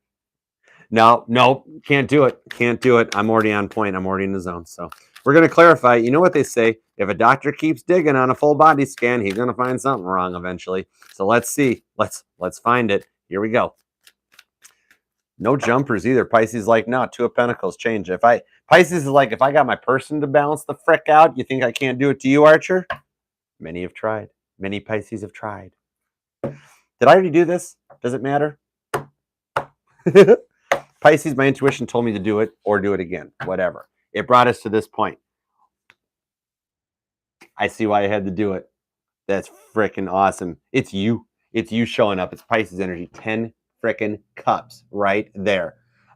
No, can't do it. Can't do it. I'm already on point. I'm already in the zone. So we're going to clarify. You know what they say? If a doctor keeps digging on a full body scan, he's going to find something wrong eventually. So let's see. Let's find it. Here we go. No jumpers either. Pisces like, no, Two of Pentacles, change. Pisces is like, if I got my person to balance the frick out, you think I can't do it to you, Archer? Many have tried. Many Pisces have tried. Did I already do this? Does it matter? Pisces, my intuition told me to do it or do it again. Whatever. It brought us to this point. I see why I had to do it. That's freaking awesome. It's you. It's you showing up. It's Pisces energy. 10 freaking cups right there.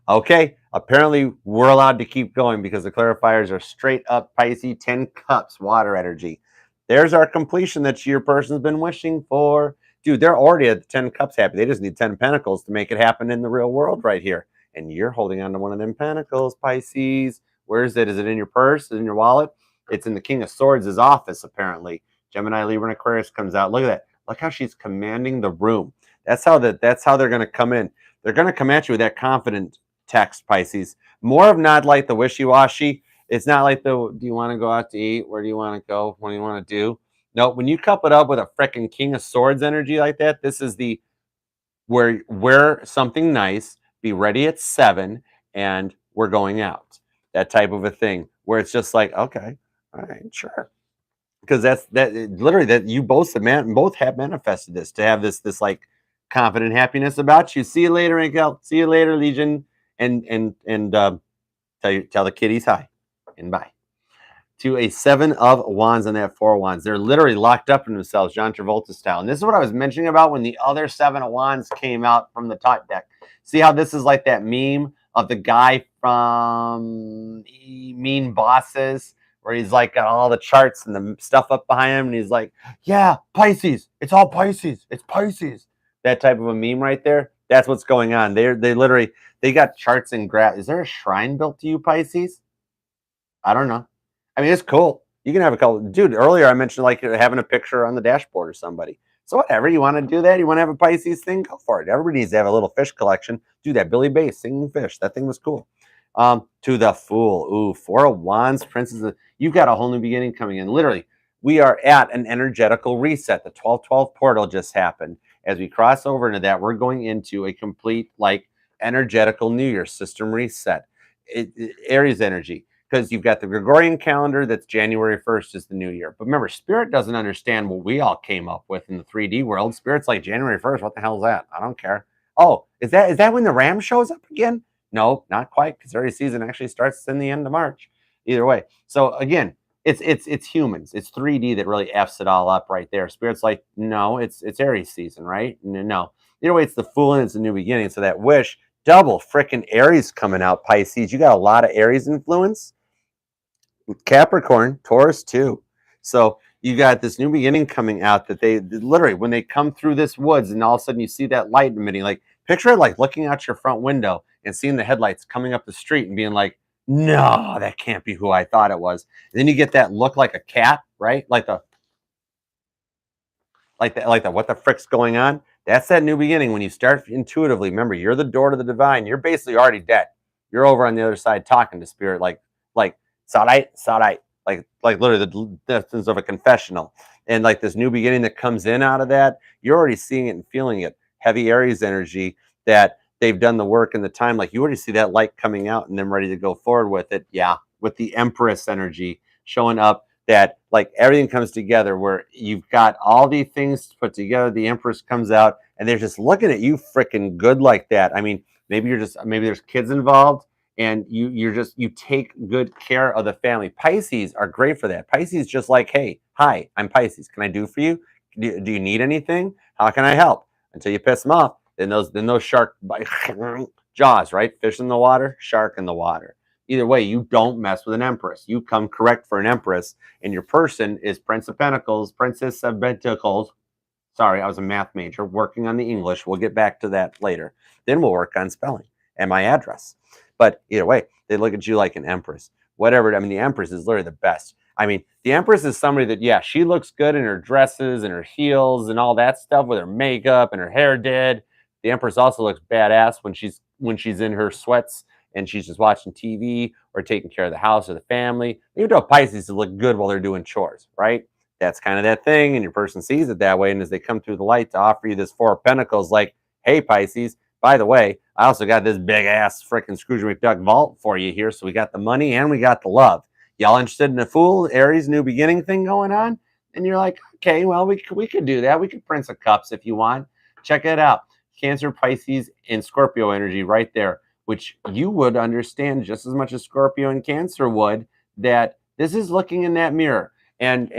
Okay. Apparently, we're allowed to keep going because the clarifiers are straight up Pisces. 10 cups water energy. There's our completion that your person's been wishing for. Dude, they're already at the 10 cups happy. They just need 10 pentacles to make it happen in the real world right here. And you're holding on to one of them pentacles, Pisces. Where is it? Is it in your purse? Is it in your wallet? It's in the King of Swords' office, apparently. Gemini, Libra, and Aquarius comes out. Look at that. Look how she's commanding the room. That's how they're going to come in. They're going to come at you with that confident text, Pisces. More of not like the wishy-washy. It's not like do you want to go out to eat? Where do you want to go? What do you want to do? No, when you cup it up with a freaking King of Swords energy like that, this is the wear something nice, be ready at 7, and we're going out. That type of a thing where it's just like, okay, all right, sure. Because that's literally that you both have manifested this to have this like confident happiness about you. See you later, Angel. See you later, Legion. And tell the kiddies hi and bye. to a 7 of Wands on that 4 of Wands. They're literally locked up in themselves, John Travolta style. And this is what I was mentioning about when the other 7 of Wands came out from the top deck. See how this is like that meme of the guy from Mean Bosses, where he's like got all the charts and the stuff up behind him, and he's like, yeah, Pisces. It's all Pisces. It's Pisces. That type of a meme right there. That's what's going on. They literally they got charts and graphs. Is there a shrine built to you, Pisces? I don't know. I mean, it's cool. You can have a couple. Dude, earlier I mentioned like having a picture on the dashboard or somebody. So whatever, you want to do that? You want to have a Pisces thing? Go for it. Everybody needs to have a little fish collection. Do that. Billy Bass singing fish. That thing was cool. To the Fool. Ooh, 4 of Wands, Princess. You've got a whole new beginning coming in. Literally, we are at an energetical reset. The 12-12 portal just happened. As we cross over into that, we're going into a complete like energetical New Year system reset. Aries energy. Because you've got the Gregorian calendar that's January 1st is the new year. But remember, Spirit doesn't understand what we all came up with in the 3D world. Spirit's like January 1st. What the hell is that? I don't care. Oh, is that when the Ram shows up again? No, not quite, because Aries season actually starts in the end of March. Either way. So again, it's humans. It's 3D that really F's it all up right there. Spirit's like, no, it's Aries season, right? No. Either way, it's the Fool and it's a new beginning. So that wish, double freaking Aries coming out, Pisces. You got a lot of Aries influence. Capricorn, Taurus too. So you got this new beginning coming out that they literally, when they come through this woods and all of a sudden you see that light emitting, like picture it like looking out your front window and seeing the headlights coming up the street and being like, no, that can't be who I thought it was. And then you get that look like a cat, right? Like the what the frick's going on? That's that new beginning when you start intuitively. Remember, you're the door to the divine. You're basically already dead. You're over on the other side talking to spirit, like Sarai, like literally the distance of a confessional, and like this new beginning that comes in out of that. You're already seeing it and feeling it. Heavy Aries energy that they've done the work and the time. Like you already see that light coming out and them ready to go forward with it. Yeah, with the Empress energy showing up that like everything comes together where you've got all these things put together. The Empress comes out and they're just looking at you freaking good like that. I mean, maybe there's kids involved and you take good care of the family. Pisces are great for that. Pisces just like, hey, hi, I'm Pisces. Can I do for you? Do you need anything? How can I help? Until you piss them off, then those shark jaws, right? Fish in the water, shark in the water. Either way, you don't mess with an Empress. You come correct for an Empress, and your person is Prince of Pentacles, Princess of Pentacles. Sorry, I was a math major working on the English. We'll get back to that later. Then we'll work on spelling and my address. But either way, they look at you like an Empress. Whatever. I mean, the Empress is literally the best. I mean, the Empress is somebody that, yeah, she looks good in her dresses and her heels and all that stuff with her makeup and her hair did. The Empress also looks badass when she's in her sweats and she's just watching TV or taking care of the house or the family. Even though Pisces to look good while they're doing chores, right? That's kind of that thing, and your person sees it that way. And as they come through the light to offer you this 4 of Pentacles, like, hey, Pisces, by the way, I also got this big ass freaking Scrooge McDuck vault for you here. So we got the money and we got the love. Y'all interested in a Fool, Aries new beginning thing going on? And you're like, okay, well, we could do that. We could Prince of Cups if you want. Check it out. Cancer, Pisces, and Scorpio energy right there, which you would understand just as much as Scorpio and Cancer would, that this is looking in that mirror. And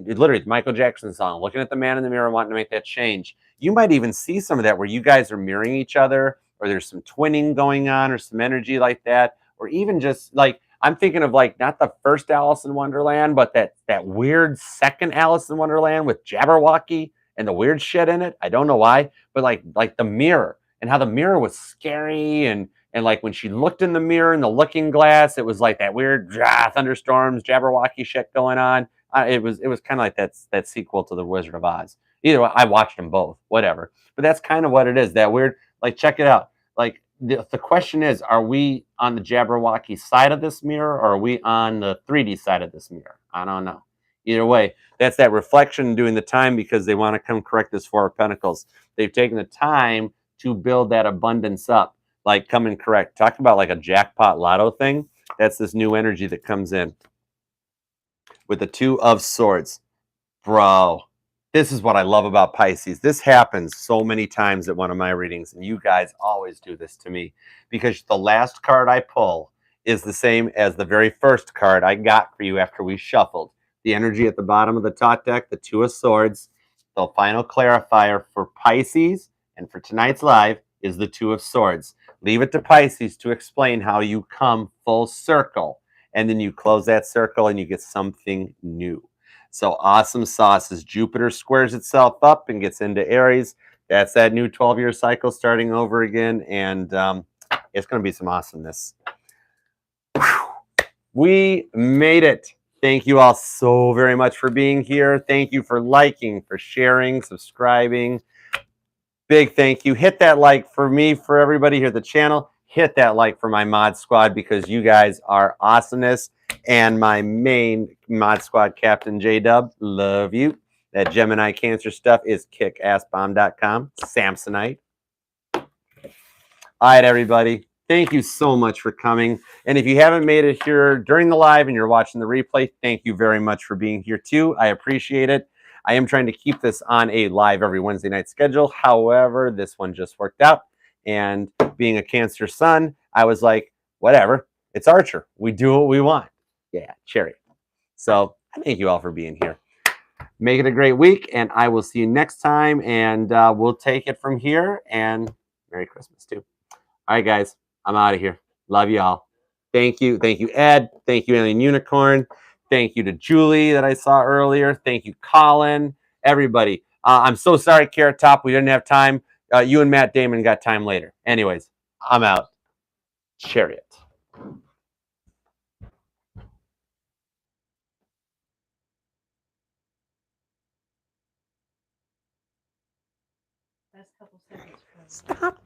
literally, Michael Jackson's song, looking at the man in the mirror, wanting to make that change. You might even see some of that where you guys are mirroring each other, or there's some twinning going on, or some energy like that, or even just like, I'm thinking of like not the first Alice in Wonderland, but that weird second Alice in Wonderland with Jabberwocky and the weird shit in it. I don't know why, but like the mirror and how the mirror was scary and like when she looked in the mirror in the looking glass, it was like that weird thunderstorms, Jabberwocky shit going on. It was kind of like that sequel to The Wizard of Oz. Either way, I watched them both, whatever. But that's kind of what it is. That weird, like, check it out. Like, the question is, are we on the Jabberwocky side of this mirror or are we on the 3D side of this mirror? I don't know. Either way, that's that reflection doing the time because they want to come correct this 4 of Pentacles. They've taken the time to build that abundance up, like coming correct. Talk about like a jackpot lotto thing. That's this new energy that comes in. With the 2 of Swords. Bro, this is what I love about Pisces. This happens so many times at one of my readings, and you guys always do this to me because the last card I pull is the same as the very first card I got for you after we shuffled. The energy at the bottom of the top deck, the Two of Swords. The final clarifier for Pisces and for tonight's live is the Two of Swords. Leave it to Pisces to explain how you come full circle. And then you close that circle and you get something new. So awesome sauce as Jupiter squares itself up and gets into Aries. That's that new 12-year cycle starting over again. And it's going to be some awesomeness. We made it. Thank you all so very much for being here. Thank you for liking, for sharing, subscribing. Big thank you. Hit that like for me, for everybody here at the channel. Hit that like for my mod squad because you guys are awesomeness. And my main mod squad captain, J-Dub, love you. That Gemini Cancer stuff is kickassbomb.com. Samsonite. All right, everybody. Thank you so much for coming. And if you haven't made it here during the live and you're watching the replay, thank you very much for being here too. I appreciate it. I am trying to keep this on a live every Wednesday night schedule. However, this one just worked out. And being a Cancer sun, I was like, whatever. It's Archer. We do what we want. Yeah, cherry. So thank you all for being here. Make it a great week, and I will see you next time. And we'll take it from here. And Merry Christmas too. All right, guys. I'm out of here. Love you all. Thank you. Thank you, Ed. Thank you, Alien Unicorn. Thank you to Julie that I saw earlier. Thank you, Colin. Everybody. I'm so sorry, Carrot Top. We didn't have time. You and Matt Damon got time later. Anyways, I'm out. Chariot. Last couple seconds. Stop.